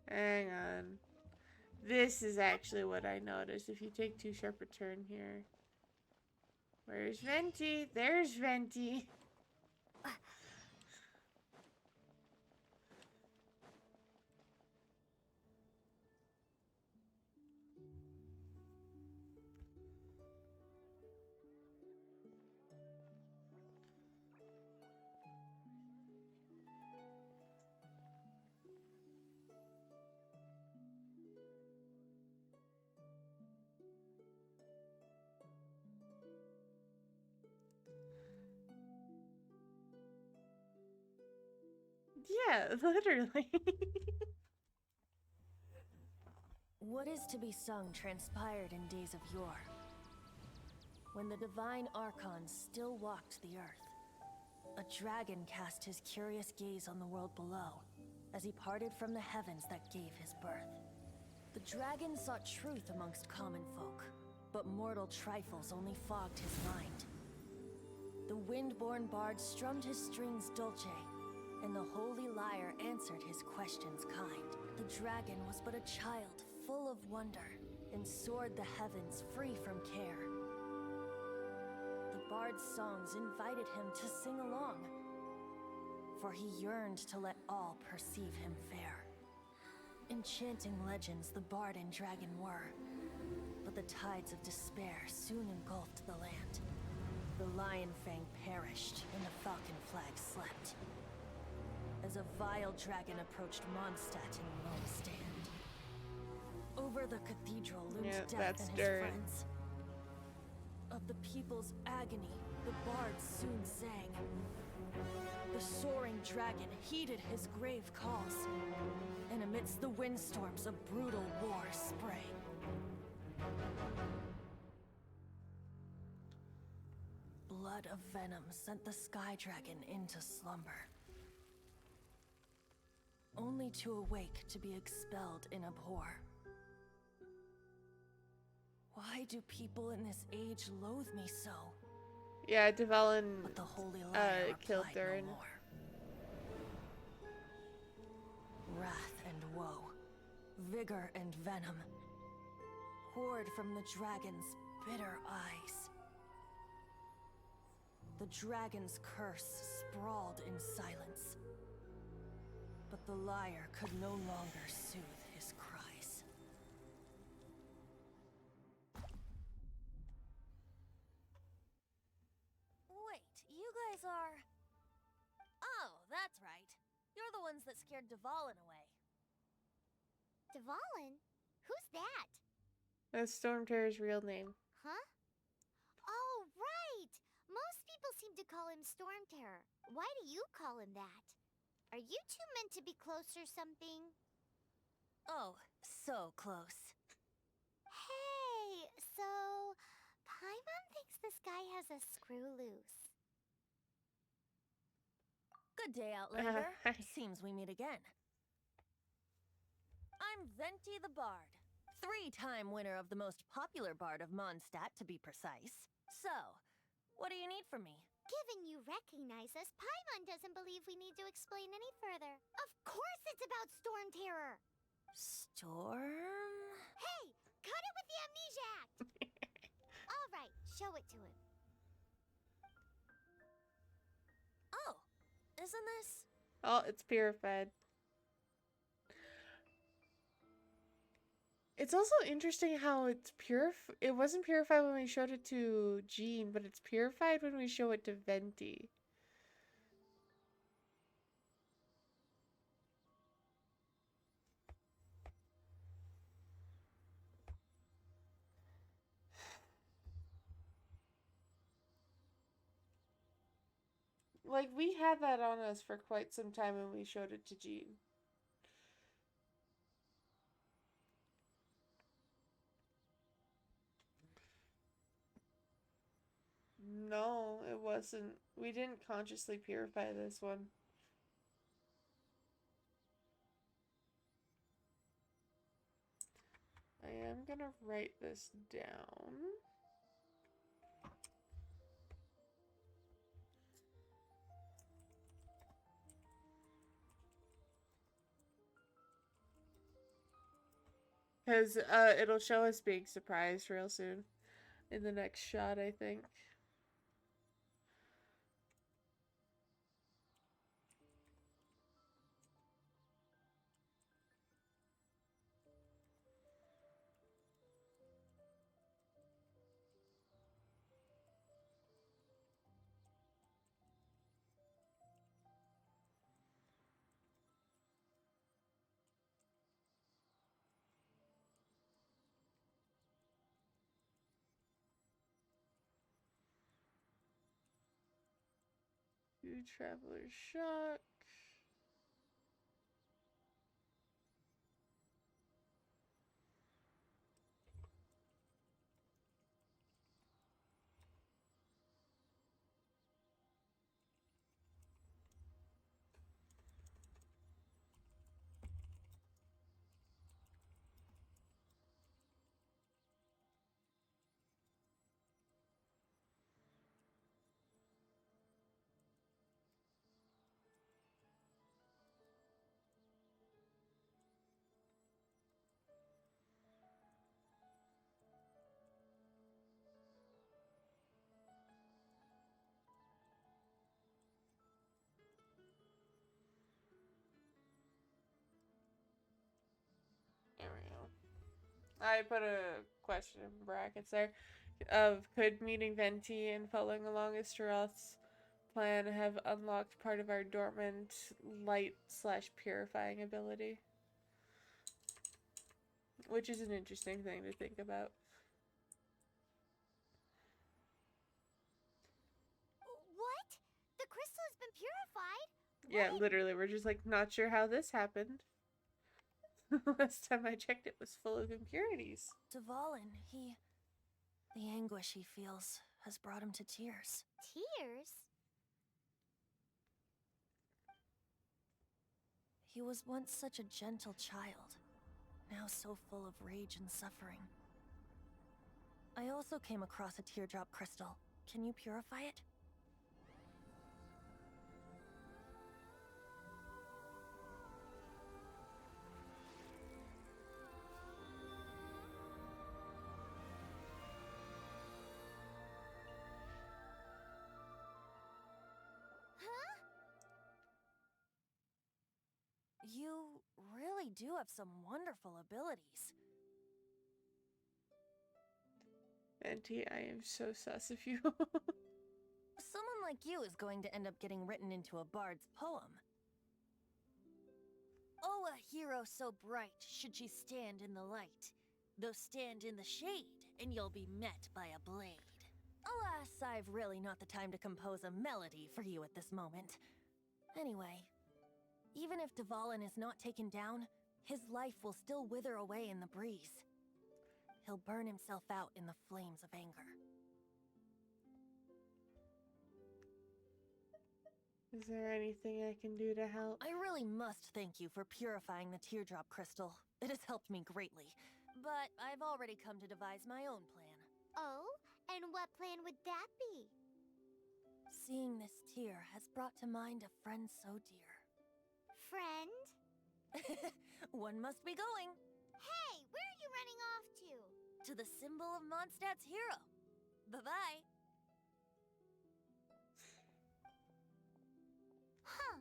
Hang on. This is actually what I noticed. If you take too sharp a turn here. Where's Venti? There's Venti. Yeah, literally. What is to be sung transpired in days of yore, when the divine archons still walked the earth. A dragon cast his curious gaze on the world below, as he parted from the heavens that gave his birth. The dragon sought truth amongst common folk, but mortal trifles only fogged his mind. The wind-born bard strummed his strings dulce, and the holy lyre answered his questions kind. The dragon was but a child, full of wonder, and soared the heavens free from care. The bard's songs invited him to sing along, for he yearned to let all perceive him fair. Enchanting legends the bard and dragon were, but the tides of despair soon engulfed the land. The Lion Fang perished, and the Falcon Flag slept, as a vile dragon approached Mondstadt in lone stand. Over the cathedral loomed death and his friends. Of the people's agony, the bard soon sang. The soaring dragon heeded his grave calls, and amidst the windstorms a brutal war sprang. Blood of venom sent the sky dragon into slumber, only to awake to be expelled in abhor. Why do people in this age loathe me so? Yeah, Devellin But the holy liar killed replied Durin. no more. Wrath and woe, vigor and venom, poured from the dragon's bitter eyes. The dragon's curse sprawled in silence, but the liar could no longer soothe his cries. Wait, you guys are... Oh, that's right. You're the ones that scared Devallin away. Devallin? Who's that? That's Stormterror's real name. Huh? Oh, right! Most people seem to call him Storm Terror. Why do you call him that? Are you two meant to be close or something? Oh, so close. Hey, so... Paimon thinks this guy has a screw loose. Good day, Outlander. Seems we meet again. I'm Venti the Bard. 3-time winner of the most popular bard of Mondstadt, to be precise. So, what do you need from me? Given you recognize us, Paimon doesn't believe we need to explain any further. Of course it's about Storm Terror! Storm? Hey! Cut it with the amnesia act! All right, show it to him. Oh, isn't this? Oh, it's purified. It's also interesting how it's it wasn't purified when we showed it to Jean, but it's purified when we show it to Venti. Like, we had that on us for quite some time when we showed it to Jean. No, it wasn't. We didn't consciously purify this one. I am gonna write this down. Because it'll show us being surprised real soon. In the next shot, I think. Two Traveler's Shock. There we go. I put a question in brackets there of could meeting Venti and following along Astaroth's plan have unlocked part of our dormant light/purifying ability? Which is an interesting thing to think about. What? The crystal has been purified? Yeah, literally, we're just like, not sure how this happened. Last time I checked, it was full of impurities. Dvalin, the anguish he feels has brought him to tears. Tears? He was once such a gentle child, now so full of rage and suffering. I also came across a teardrop crystal. Can you purify it? You really do have some wonderful abilities. Venti, I am so sus of you. Someone like you is going to end up getting written into a bard's poem. Oh, a hero so bright, should she stand in the light. Though stand in the shade, and you'll be met by a blade. Alas, I've really not the time to compose a melody for you at this moment. Anyway, even if Dvalin is not taken down, his life will still wither away in the breeze. He'll burn himself out in the flames of anger. Is there anything I can do to help? I really must thank you for purifying the teardrop crystal. It has helped me greatly. But I've already come to devise my own plan. Oh? And what plan would that be? Seeing this tear has brought to mind a friend so dear. Friend? One must be going. Hey, where are you running off to? to the symbol of Mondstadt's hero. Bye-bye. Huh.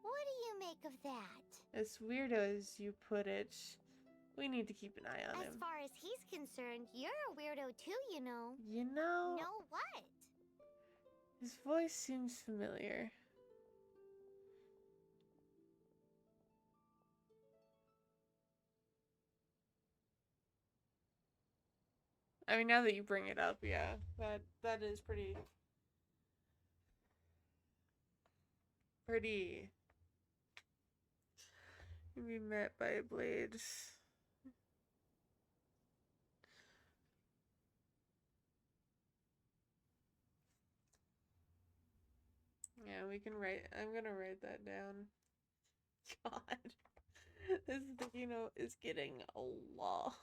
What do you make of that? As weird as you put it, we need to keep an eye on As him. far as he's concerned, you're a weirdo too, you know. You know? Know what? His voice seems familiar. I mean, now that you bring it up, yeah, that is pretty be met by a blade. Yeah, we can write. I'm gonna write that down. God, this sticky note is getting a lot.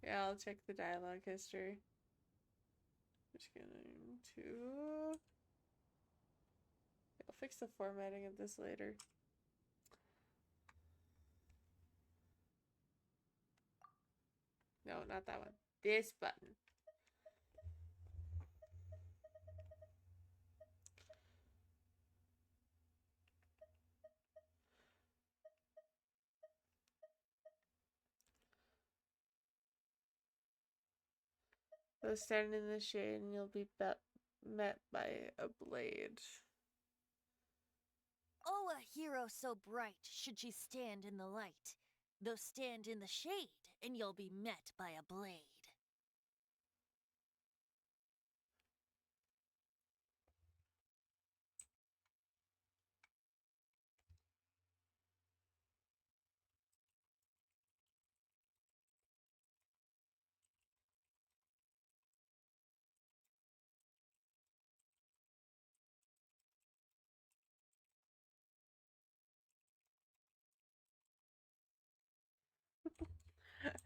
Yeah, I'll check the dialogue history. Just going to. I'll fix the formatting of this later. No, not that one. This button. So stand in the shade and you'll be met by a blade. Oh, a hero so bright should she stand in the light. Though stand in the shade, and you'll be met by a blade.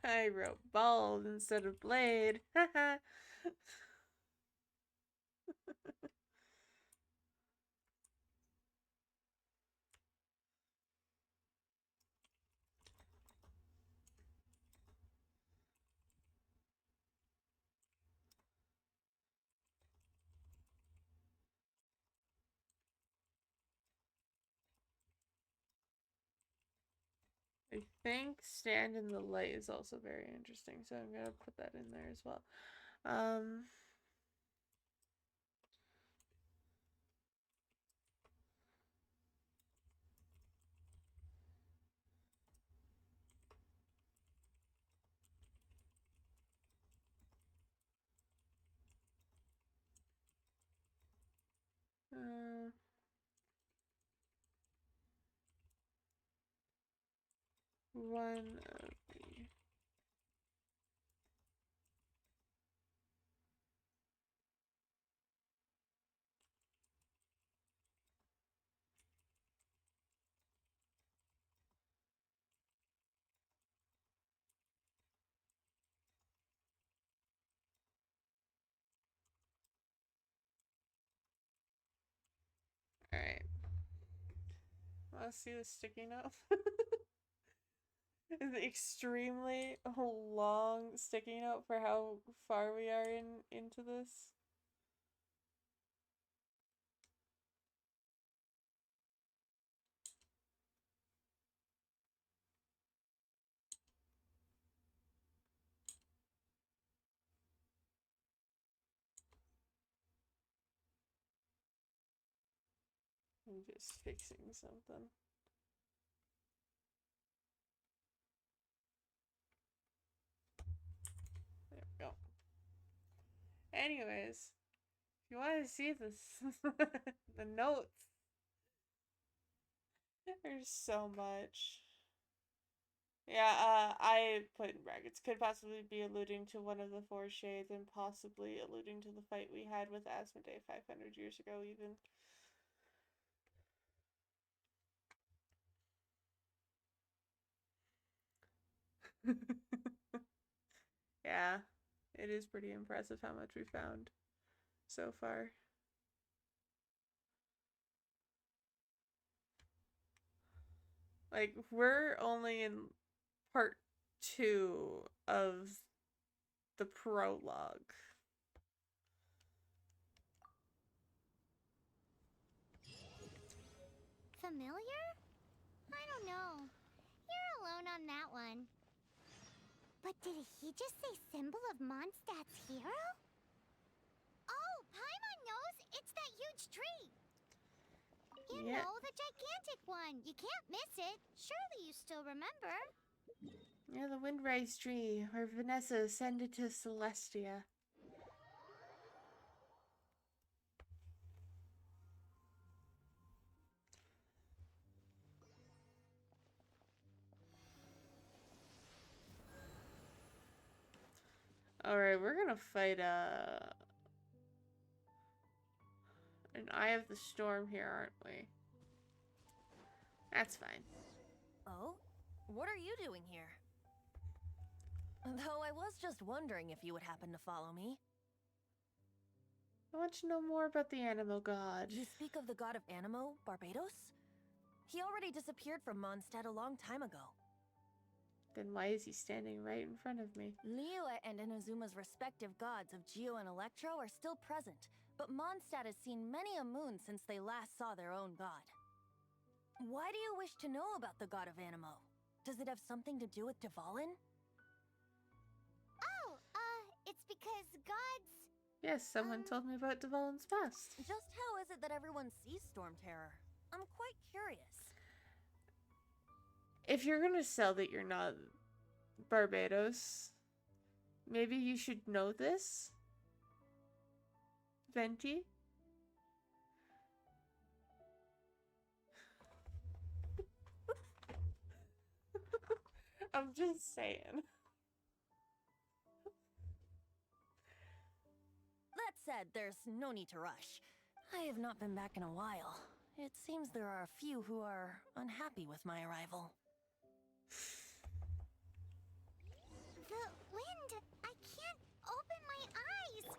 I wrote bald instead of blade. Haha. I think stand in the light is also very interesting, so I'm gonna put that in there as well. Uh, one of the Alright. Wanna see the sticky note? It's extremely long sticky note for how far we are into this. I'm just fixing something. There we go. Anyways, if you want to see this, the notes, there's so much. Yeah, I put in brackets. Could possibly be alluding to one of the four shades and possibly alluding to the fight we had with Asmodee 500 years ago, even. Yeah, it is pretty impressive how much we found. so far. Like, we're only in part 2 of the prologue. Familiar? I don't know. You're alone on that one. But did he just say symbol of Mondstadt's hero? Oh, Paimon knows! It's that huge tree! You know, the gigantic one. You can't miss it. Surely you still remember. Yeah, the Windrise tree, where Vanessa ascended to Celestia. Alright, we're gonna fight an Eye of the Storm here, aren't we? That's fine. Oh? What are you doing here? Though I was just wondering if you would happen to follow me. I want to know more about the Animal God. You speak of the god of Animo, Barbados? He already disappeared from Mondstadt a long time ago. Then why is he standing right in front of me? Liyue and Inazuma's respective gods of Geo and Electro are still present, but Mondstadt has seen many a moon since they last saw their own god. Why do you wish to know about the god of Animo? Does it have something to do with Dvalin? Oh, it's because gods... Yes, someone told me about Dvalin's past. Just how is it that everyone sees Storm Terror? I'm quite curious. If you're gonna sell that you're not Barbados, maybe you should know this? Venti? I'm just saying. That said, there's no need to rush. I have not been back in a while. It seems there are a few who are unhappy with my arrival. The wind! I can't open my eyes!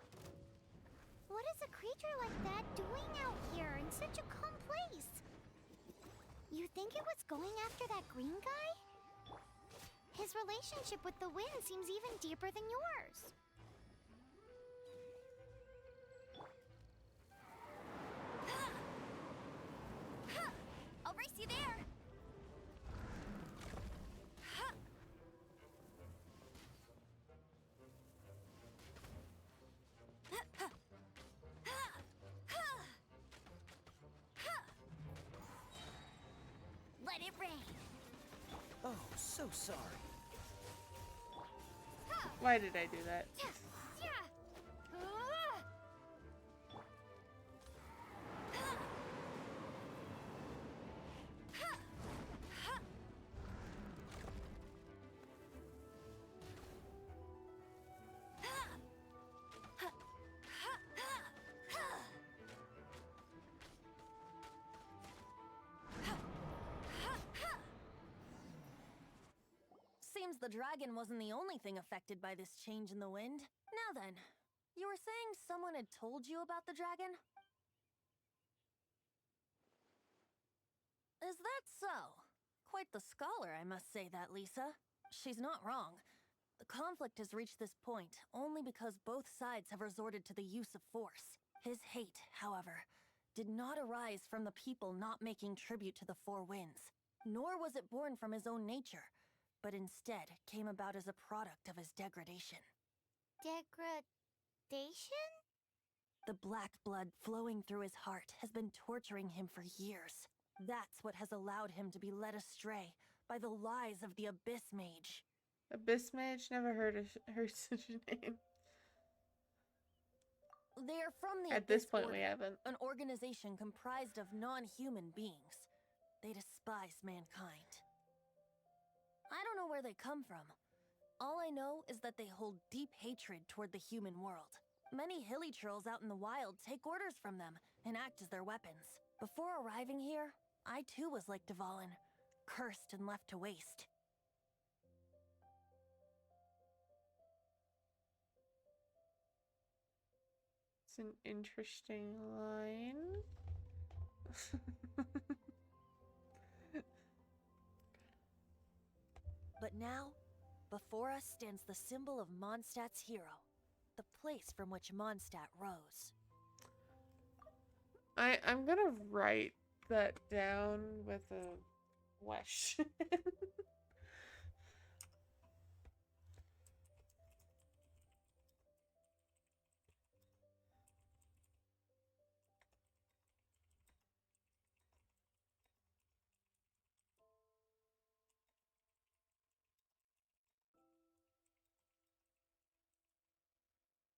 What is a creature like that doing out here in such a calm place? You think it was going after that green guy? His relationship with the wind seems even deeper than yours. I'll race you there! Let it rain. Oh, so sorry. Why did I do that? Seems the dragon wasn't the only thing affected by this change in the wind. Now then, you were saying someone had told you about the dragon? Is that so? Quite the scholar, I must say that, Lisa. She's not wrong. The conflict has reached this point only because both sides have resorted to the use of force. His hate, however, did not arise from the people not making tribute to the Four Winds, nor was it born from his own nature, but instead came about as a product of his degradation. Degradation? The black blood flowing through his heart has been torturing him for years. That's what has allowed him to be led astray by the lies of the Abyss Mage. Abyss Mage? Never heard of her such a name. They are from the At this Abyss point, Order, we haven't. an organization comprised of non-human beings. They despise mankind. I don't know where they come from. All I know is that they hold deep hatred toward the human world. Many hilly trolls out in the wild take orders from them and act as their weapons. Before arriving here, I too was like Dvalin, cursed and left to waste. It's an interesting line. But now, before us stands the symbol of Mondstadt's hero, the place from which Mondstadt rose. I'm gonna write that down with a question.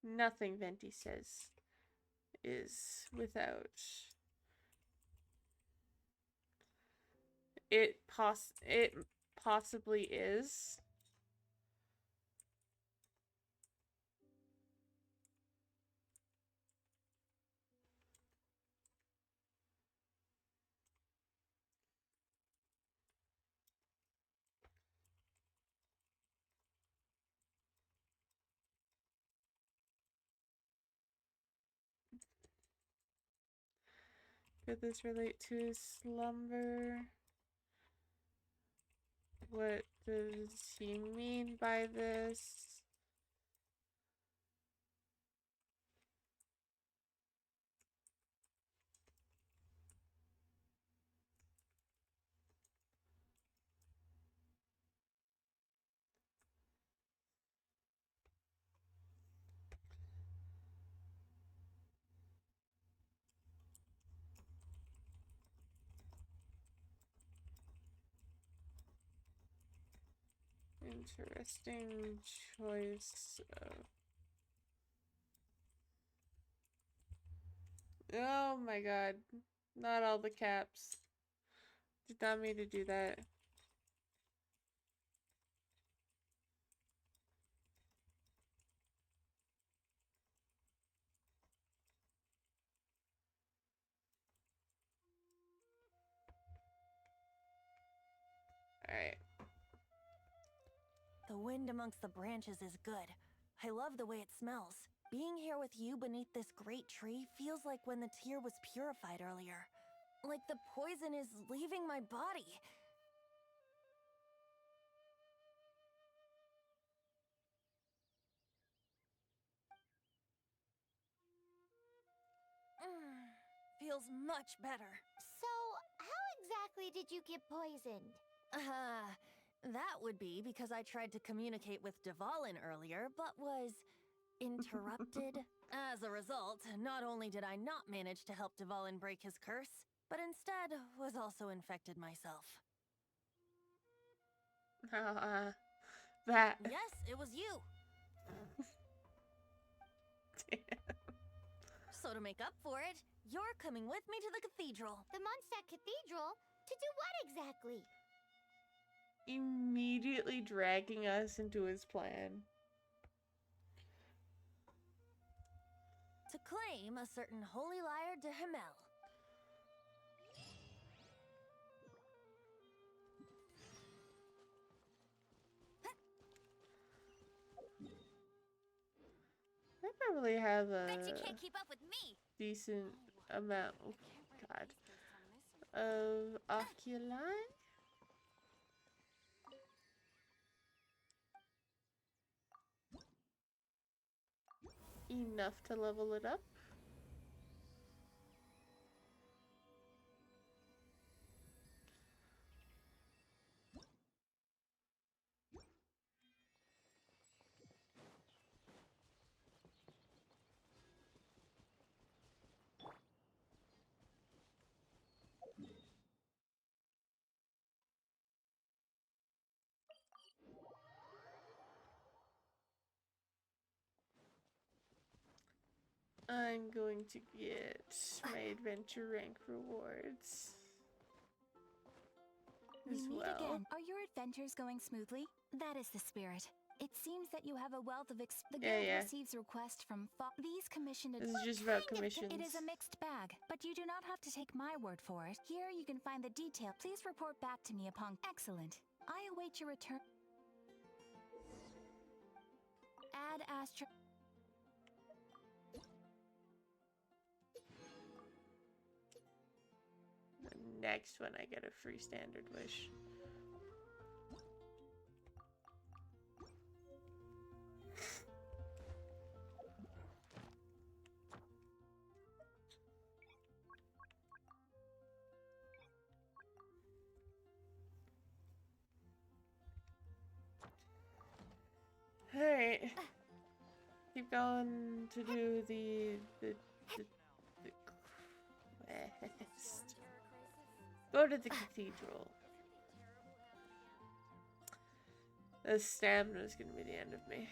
Nothing Venti says is without it possibly is. Could this relate to his slumber? What does he mean by this? Interesting choice of... Oh my god. Not all the caps. Did not mean to do that. Alright. The wind amongst the branches is good. I love the way it smells. Being here with you beneath this great tree feels like when the tear was purified earlier. Like the poison is leaving my body. Feels much better. So, how exactly did you get poisoned? That would be because I tried to communicate with Dvalin earlier, but was interrupted. As a result, not only did I not manage to help Dvalin break his curse, but instead was also infected myself. That. Yes, it was you. So to make up for it, you're coming with me to the cathedral. The Mondstadt Cathedral? To do what exactly? Immediately dragging us into his plan. To claim a certain holy lyre de Himmel. I probably have a Bet you can't keep up with me. decent amount, oh god, of oculi. Enough to level it up. I'm going to get my adventure rank rewards We as meet well. again. Are your adventures going smoothly? That is the spirit. It seems that you have a wealth of the Yeah, guild yeah. receives requests from these commissioned. This is just about commissions. It is a mixed bag, but you do not have to take my word for it. Here you can find the detail. Please report back to me upon. Excellent. I await your return. Add Astra. next when I get a free standard wish. Alright. Keep going to do the quest. Go to the cathedral. The stamina is gonna be the end of me.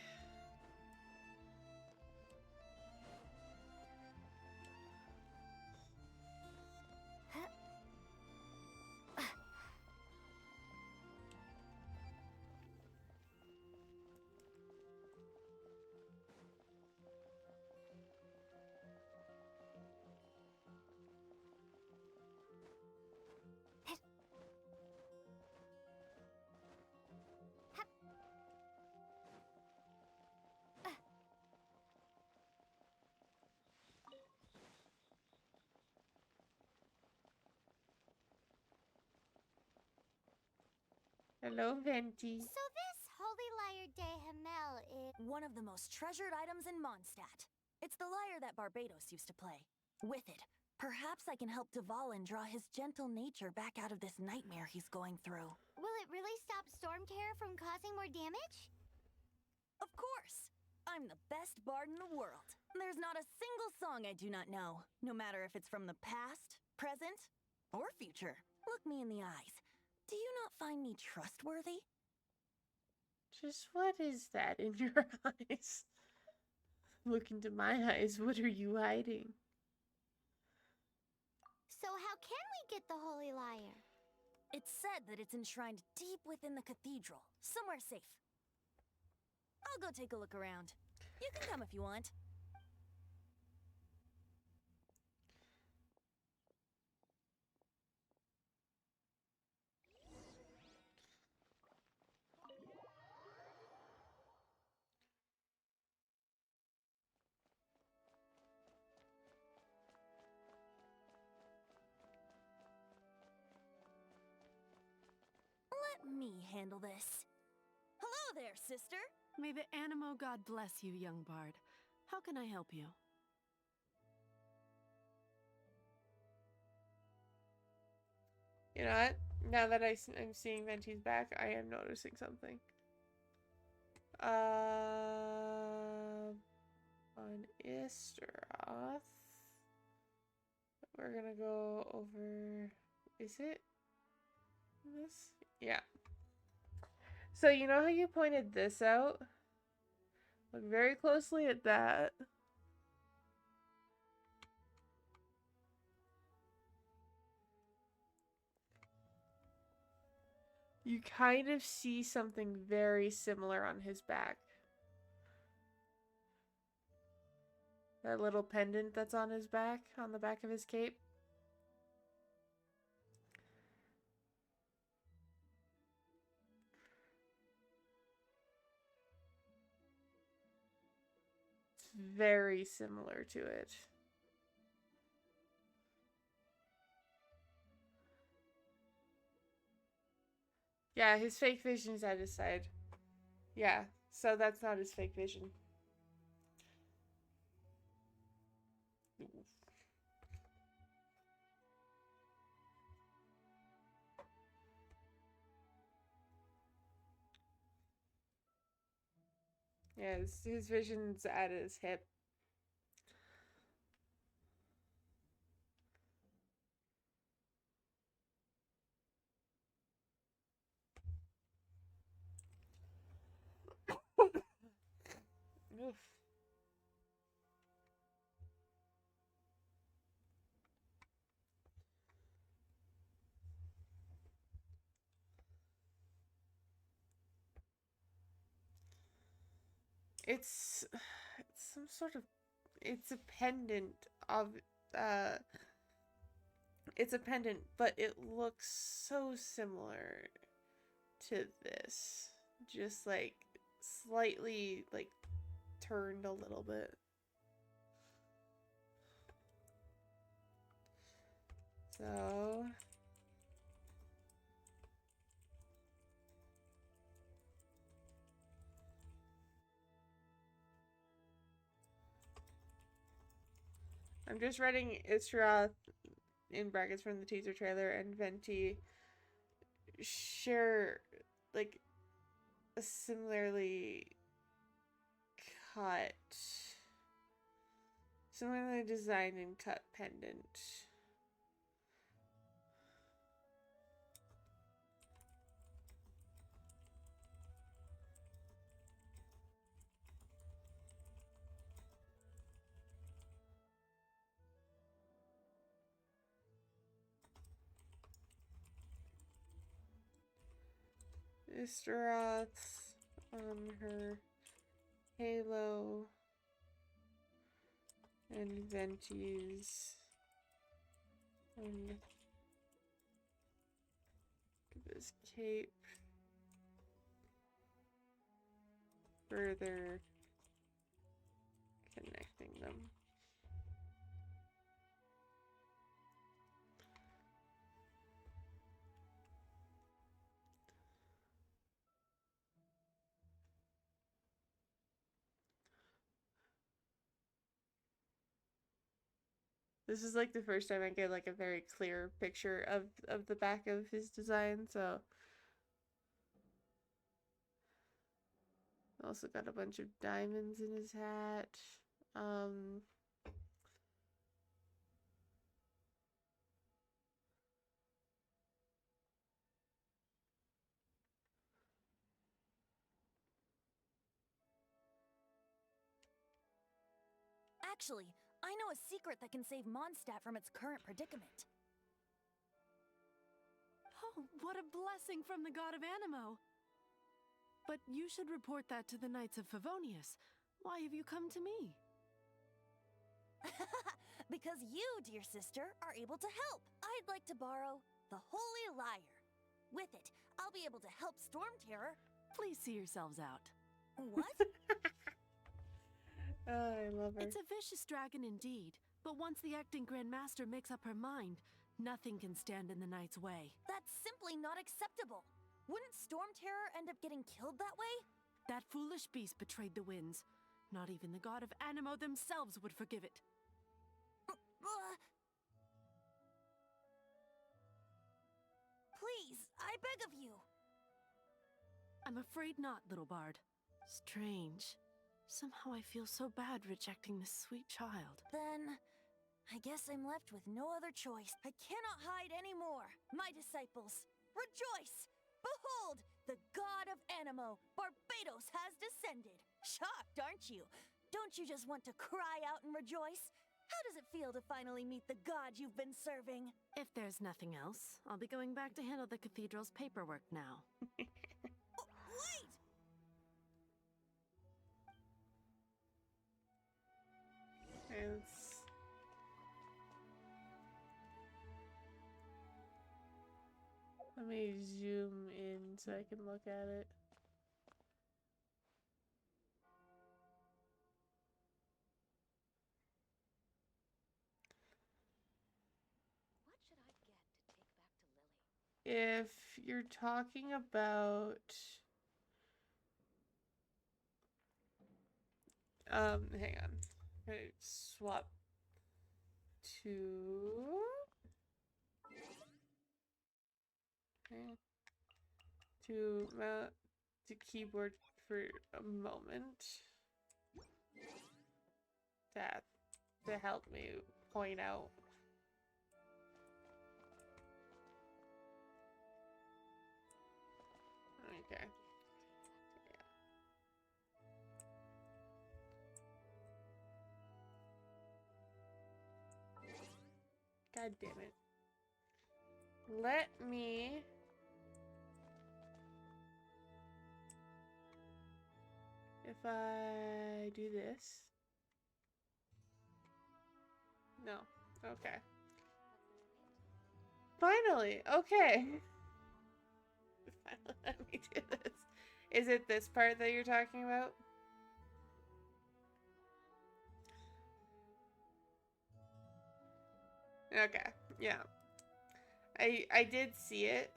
Hello, Venti. So this Holy Lyre de Himmel is... One of the most treasured items in Mondstadt. It's the lyre that Barbados used to play. With it, perhaps I can help Dvalin draw his gentle nature back out of this nightmare he's going through. Will it really stop Storm Terror from causing more damage? Of course! I'm the best bard in the world. There's not a single song I do not know, no matter if it's from the past, present, or future. Look me in the eyes. Do you not find me trustworthy? Just what is that in your eyes? Look into my eyes. What are you hiding? So how can we get the Holy Lyre? It's said that it's enshrined deep within the cathedral, somewhere safe. I'll go take a look around. You can come if you want. Let me handle this. Hello there, sister. May the Animo God bless you, young bard. How can I help you? You know what? Now that I'm seeing Venti's back, I am noticing something. On Isteroth, we're gonna go over. Is it this? Yeah. So you know how you pointed this out? Look very closely at that. You kind of see something very similar on his back. That little pendant that's on his back, on the back of his cape. It's very similar to it. Yeah, his fake vision is at his side. Yeah, so that's not his fake vision. Yeah, his vision's at his hip. Oof. It's some sort of, it's a pendant of it's a pendant, but it looks so similar to this, just like slightly like turned a little bit. So I'm just writing Isra in brackets from the teaser trailer and Venti share like a similarly cut, similarly designed and cut pendant. Istaroth's on her halo and Venti's on this cape, further connecting them. This is like the first time I get like a very clear picture of the back of his design, so also got a bunch of diamonds in his hat. Actually, I know a secret that can save Mondstadt from its current predicament. Oh, what a blessing from the god of Animo! But you should report that to the Knights of Favonius. Why have you come to me? Because you, dear sister, are able to help. I'd like to borrow the Holy Lyre. With it, I'll be able to help Storm Terror. Please see yourselves out. What? Oh, I love her. It's a vicious dragon indeed, but once the acting Grand Master makes up her mind, nothing can stand in the knight's way. That's simply not acceptable. Wouldn't Storm Terror end up getting killed that way? That foolish beast betrayed the winds. Not even the god of Animo themselves would forgive it. Please, I beg of you. I'm afraid not, little bard. Strange. Somehow I feel so bad rejecting this sweet child. Then, I guess I'm left with no other choice. I cannot hide anymore. My disciples, rejoice! Behold, the god of Animo, Barbados, has descended. Shocked, aren't you? Don't you just want to cry out and rejoice? How does it feel to finally meet the god you've been serving? If there's nothing else, I'll be going back to handle the cathedral's paperwork now. Wait! Let me zoom in so I can look at it. If you're talking about hang on. Okay, swap to mount to keyboard for a moment. That to help me point out. Okay. God damn it. Let me if I do this. No. Okay. Finally. Okay. Finally, let me do this. Is it this part that you're talking about? Okay. Yeah. I did see it.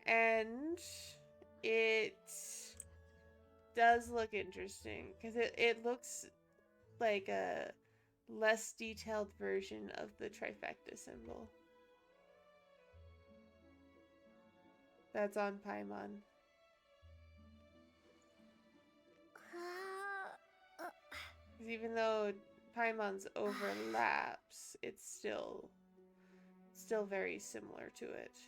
And it does look interesting because it looks like a less detailed version of the trifecta symbol. That's on Paimon. 'Cause even though Paimon's overlaps, it's still very similar to it.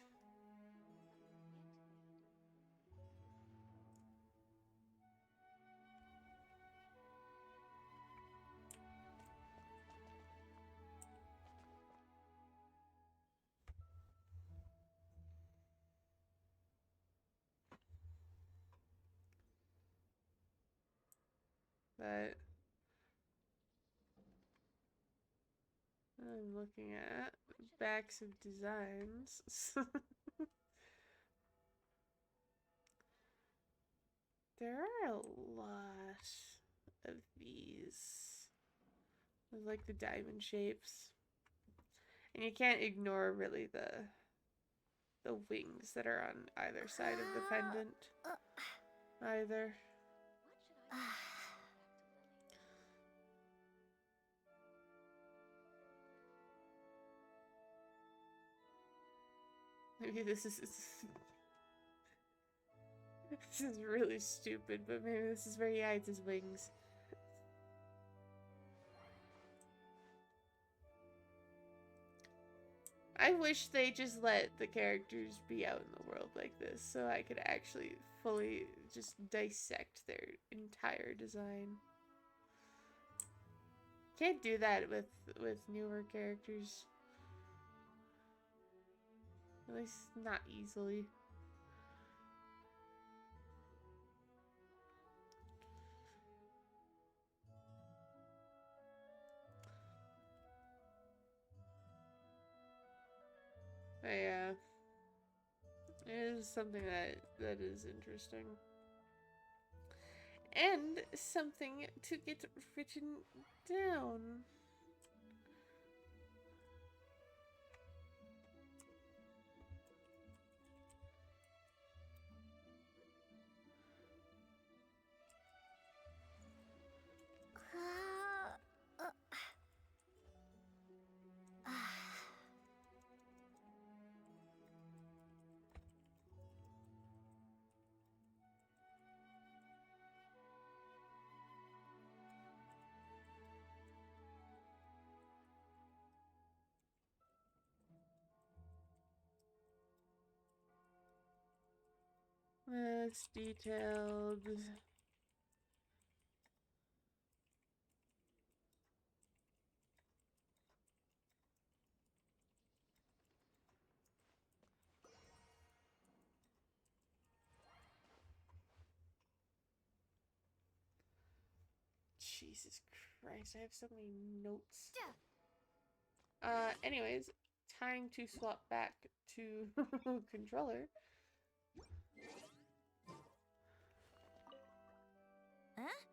But I'm looking at backs of designs. There are a lot of these. There's like the diamond shapes. And you can't ignore really the wings that are on either side of the pendant either. Maybe this is this is really stupid, but maybe this is where he hides his wings. I wish they just let the characters be out in the world like this so I could actually fully just dissect their entire design. Can't do that with newer characters. At least not easily. But yeah, it is something that is interesting. And something to get written down. It's detailed. Jesus Christ, I have so many notes. Anyways, time to swap back to controller. Huh?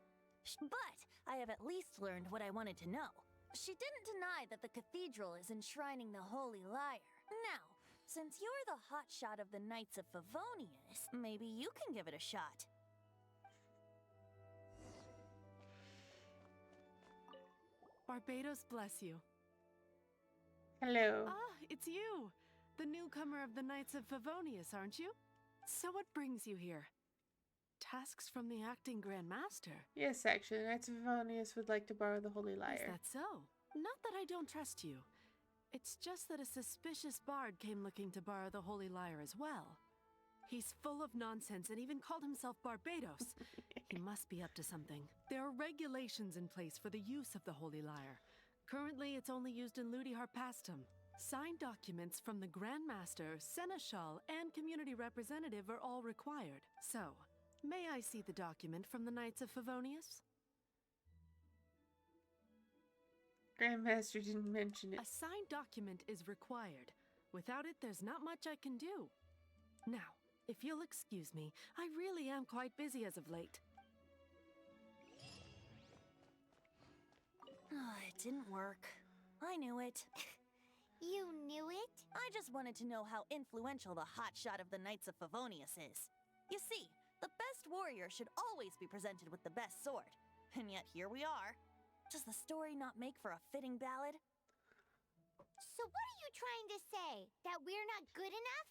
But I have at least learned what I wanted to know. She didn't deny that the cathedral is enshrining the Holy Lyre. Now, since you're the hotshot of the Knights of Favonius, maybe you can give it a shot. Barbados bless you. Hello. Ah, it's you! The newcomer of the Knights of Favonius, aren't you? So what brings you here? Tasks from the acting Grand Master? Yes, actually, the Knights of Favonius would like to borrow the Holy Lyre. Is that so? Not that I don't trust you. It's just that a suspicious bard came looking to borrow the Holy Lyre as well. He's full of nonsense and even called himself Barbados. He must be up to something. There are regulations in place for the use of the Holy Lyre. Currently, it's only used in Ludi Harpastum. Signed documents from the Grand Master, Seneschal, and community representative are all required. So, may I see the document from the Knights of Favonius? Grandmaster didn't mention it. A signed document is required. Without it, there's not much I can do. Now, if you'll excuse me, I really am quite busy as of late. Oh, it didn't work. I knew it. You knew it? I just wanted to know how influential the hotshot of the Knights of Favonius is. You see, the best warrior should always be presented with the best sword. And yet here we are. Does the story not make for a fitting ballad? So what are you trying to say? That we're not good enough?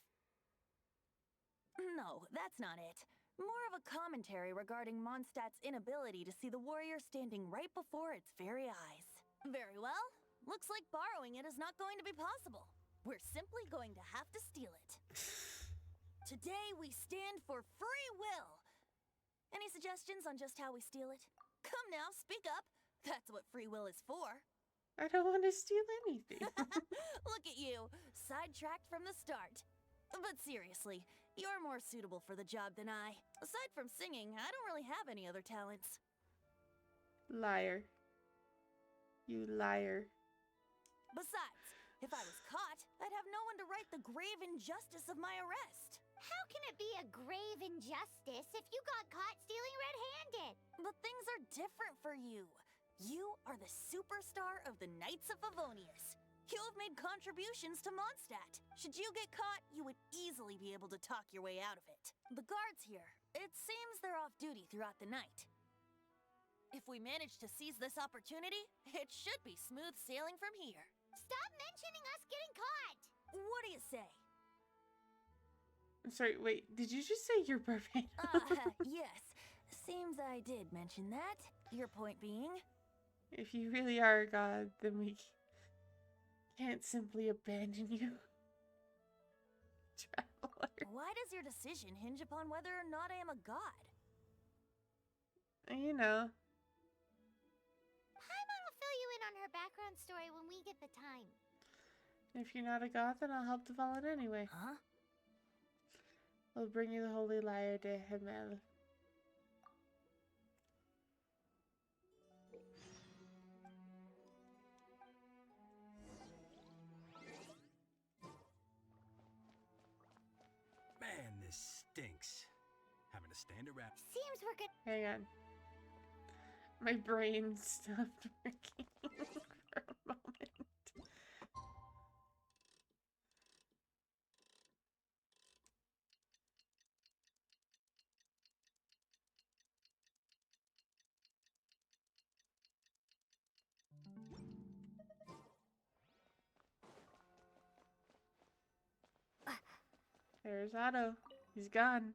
No, that's not it. More of a commentary regarding Mondstadt's inability to see the warrior standing right before its very eyes. Very well. Looks like borrowing it is not going to be possible. We're simply going to have to steal it. Today we stand for free will. Any suggestions on just how we steal it? Come now, speak up. That's what free will is for. I don't want to steal anything. Look at you, sidetracked from the start. But seriously, you're more suitable for the job than I. Aside from singing, I don't really have any other talents. Liar. You liar. Besides, if I was caught, I'd have no one to right the grave injustice of my arrest. How can it be a grave injustice if you got caught stealing red-handed? But things are different for you. You are the superstar of the Knights of Favonius. You have made contributions to Mondstadt. Should you get caught, you would easily be able to talk your way out of it. The guards here, it seems they're off duty throughout the night. If we manage to seize this opportunity, it should be smooth sailing from here. Stop mentioning us getting caught! What do you say? I'm sorry, wait, did you just say you're Barbados? Yes. Seems I did mention that. Your point being? If you really are a god, then we can't simply abandon you. Traveler. Why does your decision hinge upon whether or not I am a god? You know. Paimon will fill you in on her background story when we get the time. If you're not a god, then I'll help develop it anyway. Huh? I'll bring you the holy lyre to Himmel. Man, this stinks. Having to stand around. Seems we're good. Hang on. My brain stopped working for a moment. There's Otto. He's gone.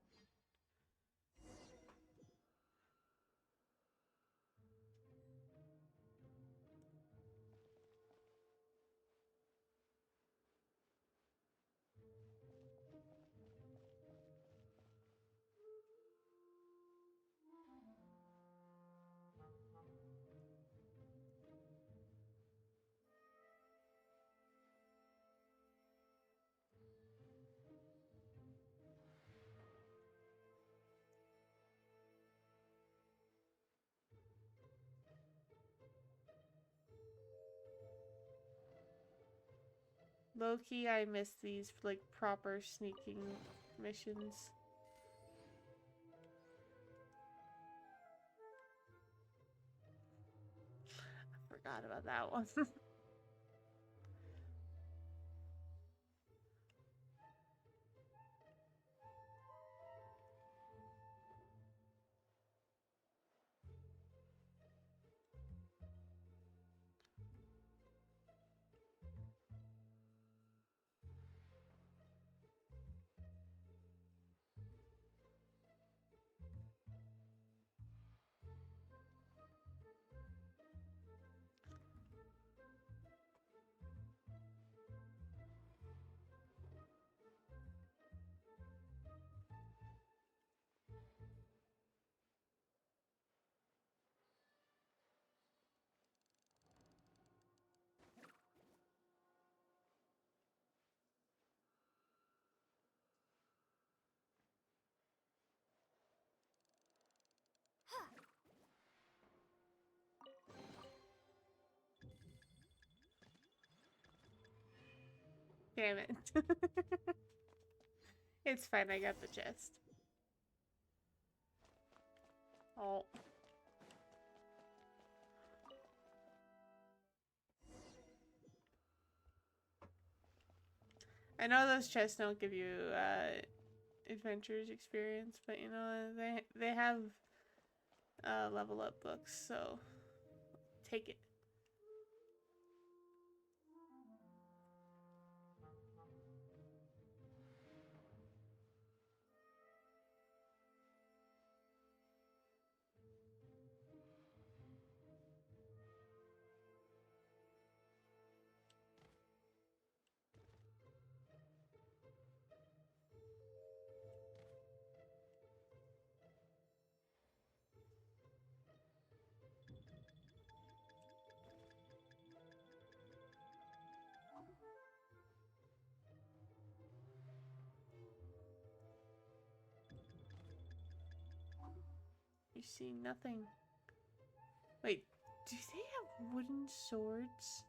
Low-key, I miss these, like, proper sneaking missions. I forgot about that one. Damn it. It's fine, I got the chest. Oh. I know those chests don't give you adventures experience, but you know they have level up books, so Take it. You see nothing. Wait, do they have wooden swords?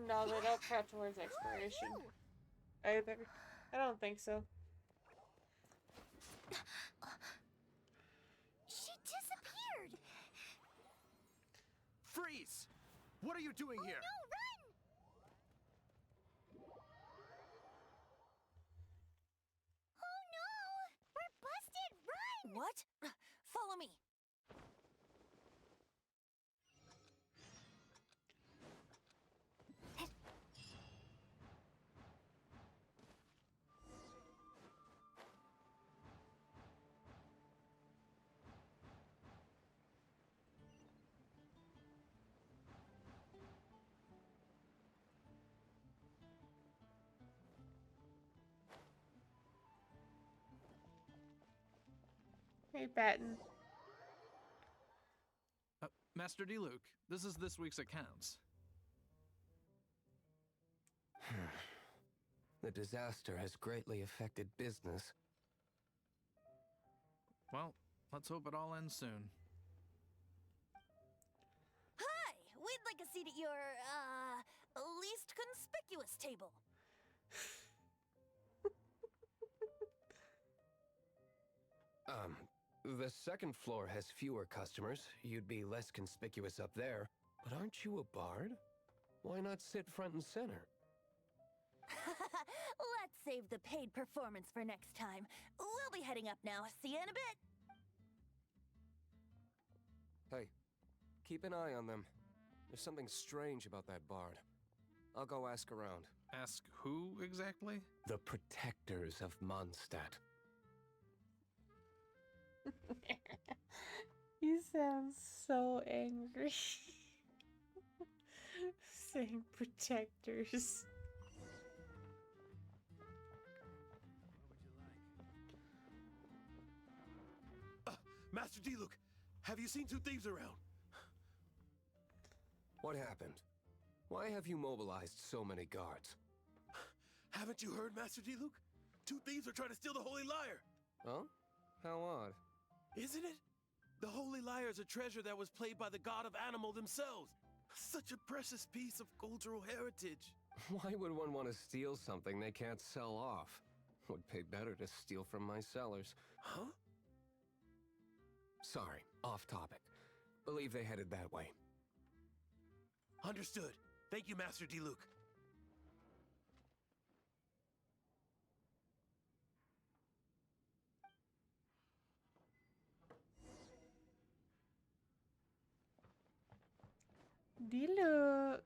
No, they don't count towards exploration. Either. I don't think so. She disappeared! Freeze! What are you doing here? No, run! Oh no! We're busted! Run! What? Follow me. Hey, Batten. Master D. Luke, this is this week's accounts. The disaster has greatly affected business. Well, let's hope it all ends soon. Hi! We'd like a seat at your, least conspicuous table. The second floor has fewer customers. You'd be less conspicuous up there. But aren't you a bard? Why not sit front and center? Let's save the paid performance for next time. We'll be heading up now. See you in a bit. Hey, keep an eye on them. There's something strange about that bard. I'll go ask around. Ask who exactly? The protectors of Mondstadt. He sounds so angry. Saying protectors. Master D-Luke, have you seen two thieves around? What happened? Why have you mobilized so many guards? Haven't you heard, Master D-Luke? Two thieves are trying to steal the Holy Lyre. Huh? How odd. Isn't it? The Holy Lyre is a treasure that was played by the god of animal themselves. Such a precious piece of cultural heritage. Why would one want to steal something they can't sell off? Would pay better to steal from my sellers. Huh? Sorry, off topic. Believe they headed that way. Understood. Thank you, Master D-Luke. D-Luke.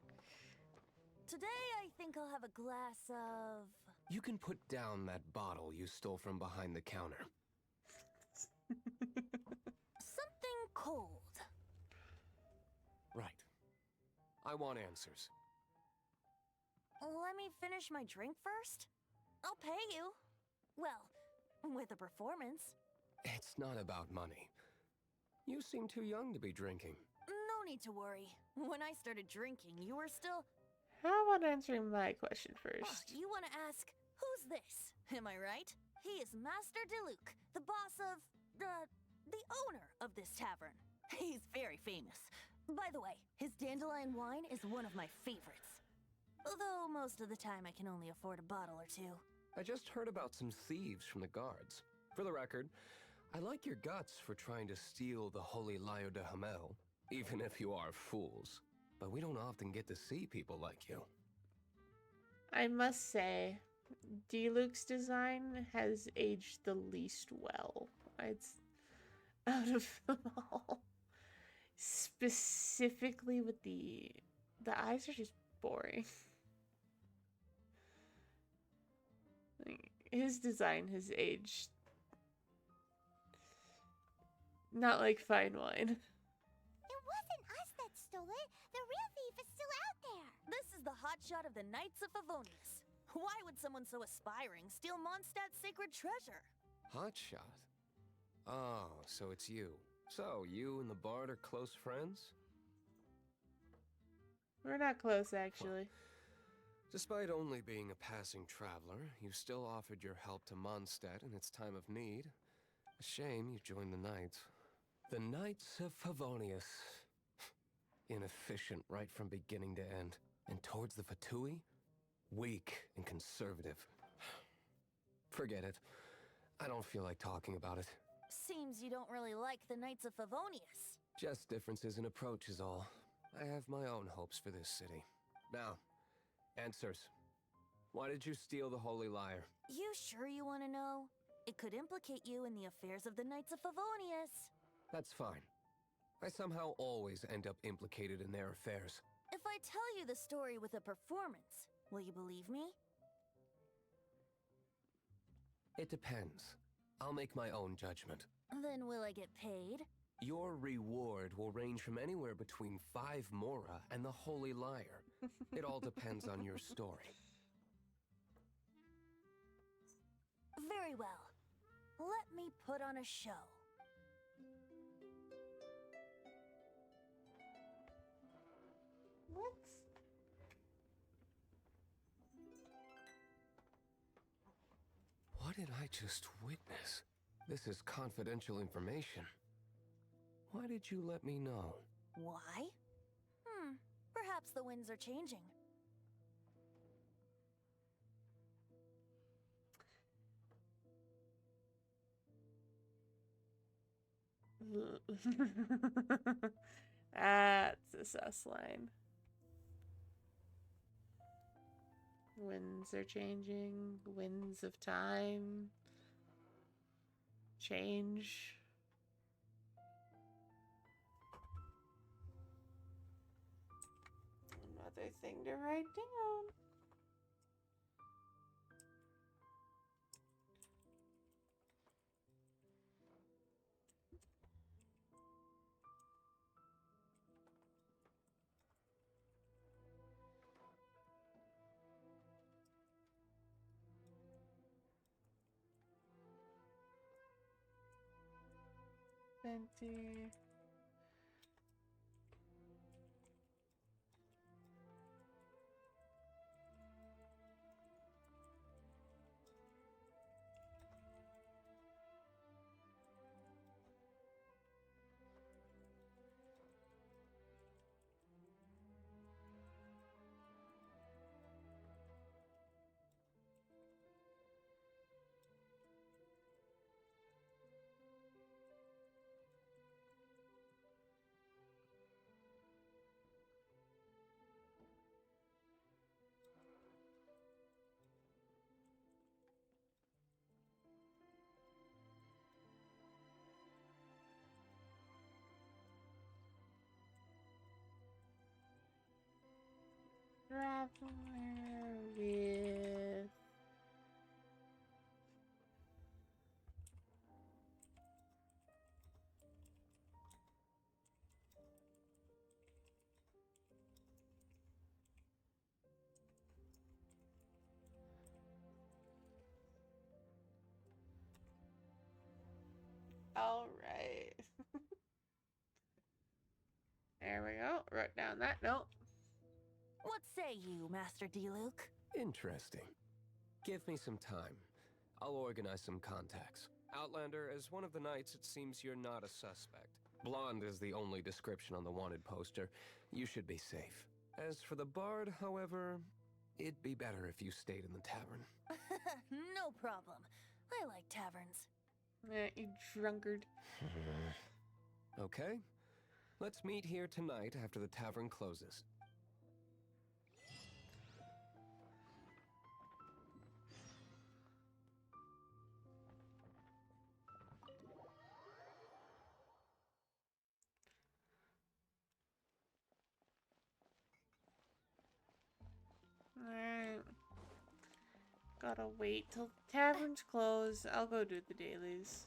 Today, I think I'll have a glass of... You can put down that bottle you stole from behind the counter. something cold. Right. I want answers. Let me finish my drink first. I'll pay you. Well, with a performance. It's not about money. You seem too young to be drinking. No need to worry. When I started drinking, you were still... How about answering my question first? You want to ask, who's this? Am I right? He is Master D-Luke, the boss of... the owner of this tavern. He's very famous. By the way, his dandelion wine is one of my favorites. Although most of the time I can only afford a bottle or two. I just heard about some thieves from the guards. For the record, I like your guts for trying to steal the Holy Lyre de Hamel, even if you are fools. but we don't often get to see people like you. I must say, D-Luke's design has aged the least well. It's out of them all. Specifically with the eyes are just boring. Like, his design has aged not like fine wine. It wasn't us that stole it. The real thief is still out there. This is the hotshot of the Knights of Favonius. Why would someone so aspiring steal Mondstadt's sacred treasure? Hotshot? Oh, so it's you. So, you and the Bard are close friends? We're not close, actually. Despite only being a passing traveler, you still offered your help to Mondstadt in its time of need. A shame you joined the Knights. The Knights of Favonius. Inefficient right from beginning to end. And towards the Fatui? Weak and conservative. Forget it. I don't feel like talking about it. Seems you don't really like the Knights of Favonius. Just differences in approach is all. I have my own hopes for this city. Now, answers. Why did you steal the Holy Lyre? You sure you want to know? It could implicate you in the affairs of the Knights of Favonius. That's fine. I somehow always end up implicated in their affairs. If I tell you the story with a performance, will you believe me? It depends. I'll make my own judgment. Then will I get paid? Your reward will range from anywhere between 5 mora and the Holy Lyre. It all depends on your story. Very well. Let me put on a show. What? What did I just witness? This is confidential information. Why did you let me know? Why? Perhaps the winds are changing. That's a sus line. Winds are changing. Winds of time. Change. Another thing to write down. Venti. Traveler with all right. There we go. Wrote down that note. What say you, Master D-Luke? Interesting. Give me some time. I'll organize some contacts. Outlander, as one of the knights, it seems you're not a suspect. Blonde is the only description on the wanted poster. You should be safe. As for the Bard, however, it'd be better if you stayed in the tavern. No problem. I like taverns. You drunkard. Okay. Let's meet here tonight after the tavern closes. Alright. Gotta wait till taverns close. I'll go do the dailies.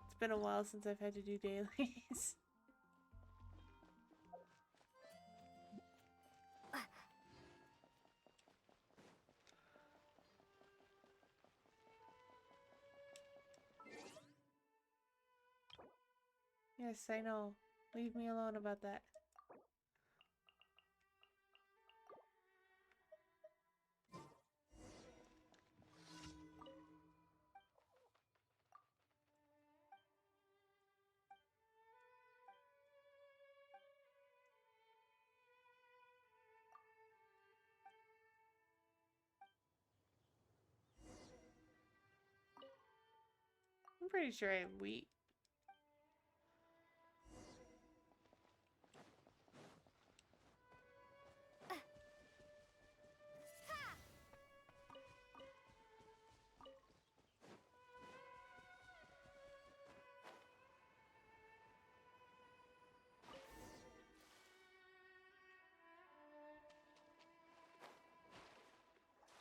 It's been a while since I've had to do dailies. Yes, I know. Leave me alone about that. I'm pretty sure I have wheat.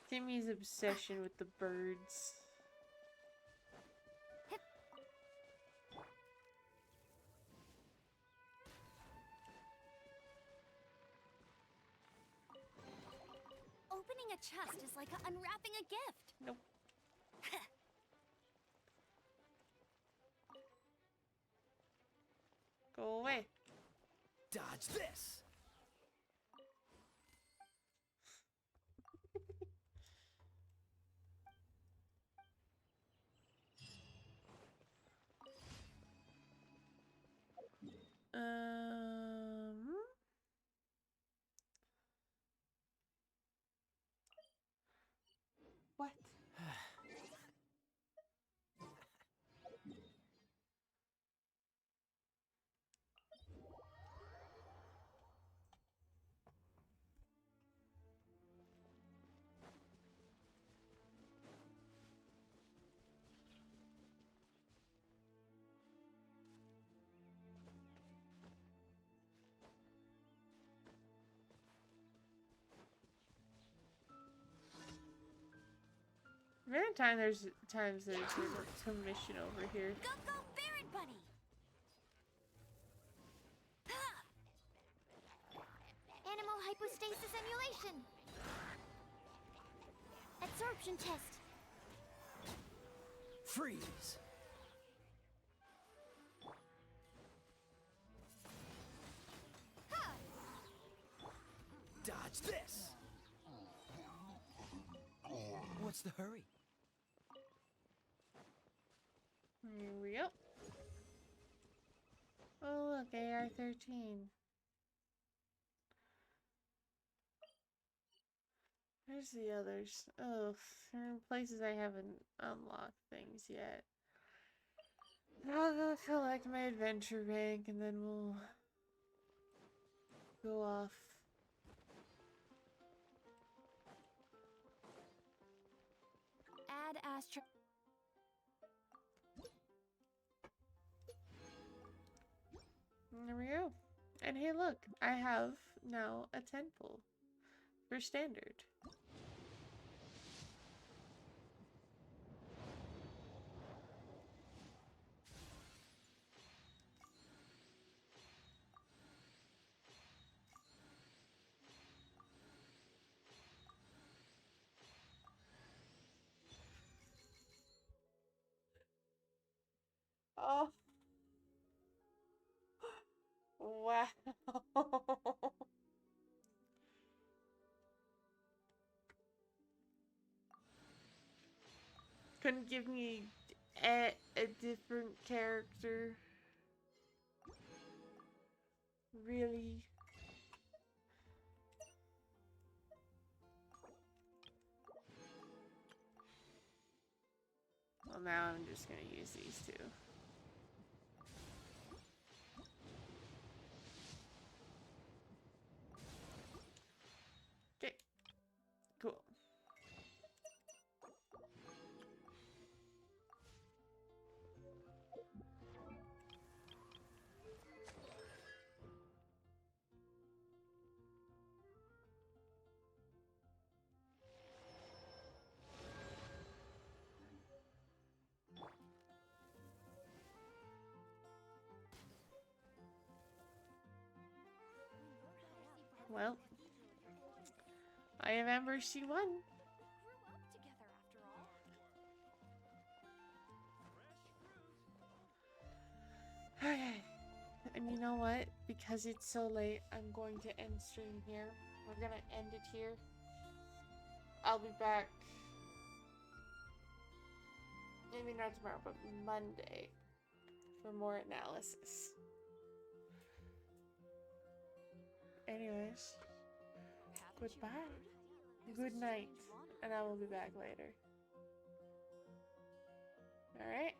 Timmy's obsession with the birds. Opening a chest is like unwrapping a gift. Nope. Go away. Dodge this! What? Many times there's a commission over here. Go, go, Baron Bunny! Animal hypostasis emulation. Absorption test. Freeze! Dodge this! What's the hurry? Here we go. Oh look, AR-13. Where's the others? Oh, there are places I haven't unlocked things yet. I'll go collect my adventure rank and then we'll go off. Add Astro. There we go. And hey look, I have now a temple for standard. Oh. Wow. Couldn't give me a different character. Really? Well, now I'm just gonna use these two. Well, I am Ember C1. Okay. And you know what? Because it's so late, I'm going to end stream here. We're gonna end it here. I'll be back. Maybe not tomorrow, but Monday for more analysis. Anyways, goodbye. Good night. And I will be back later. Alright?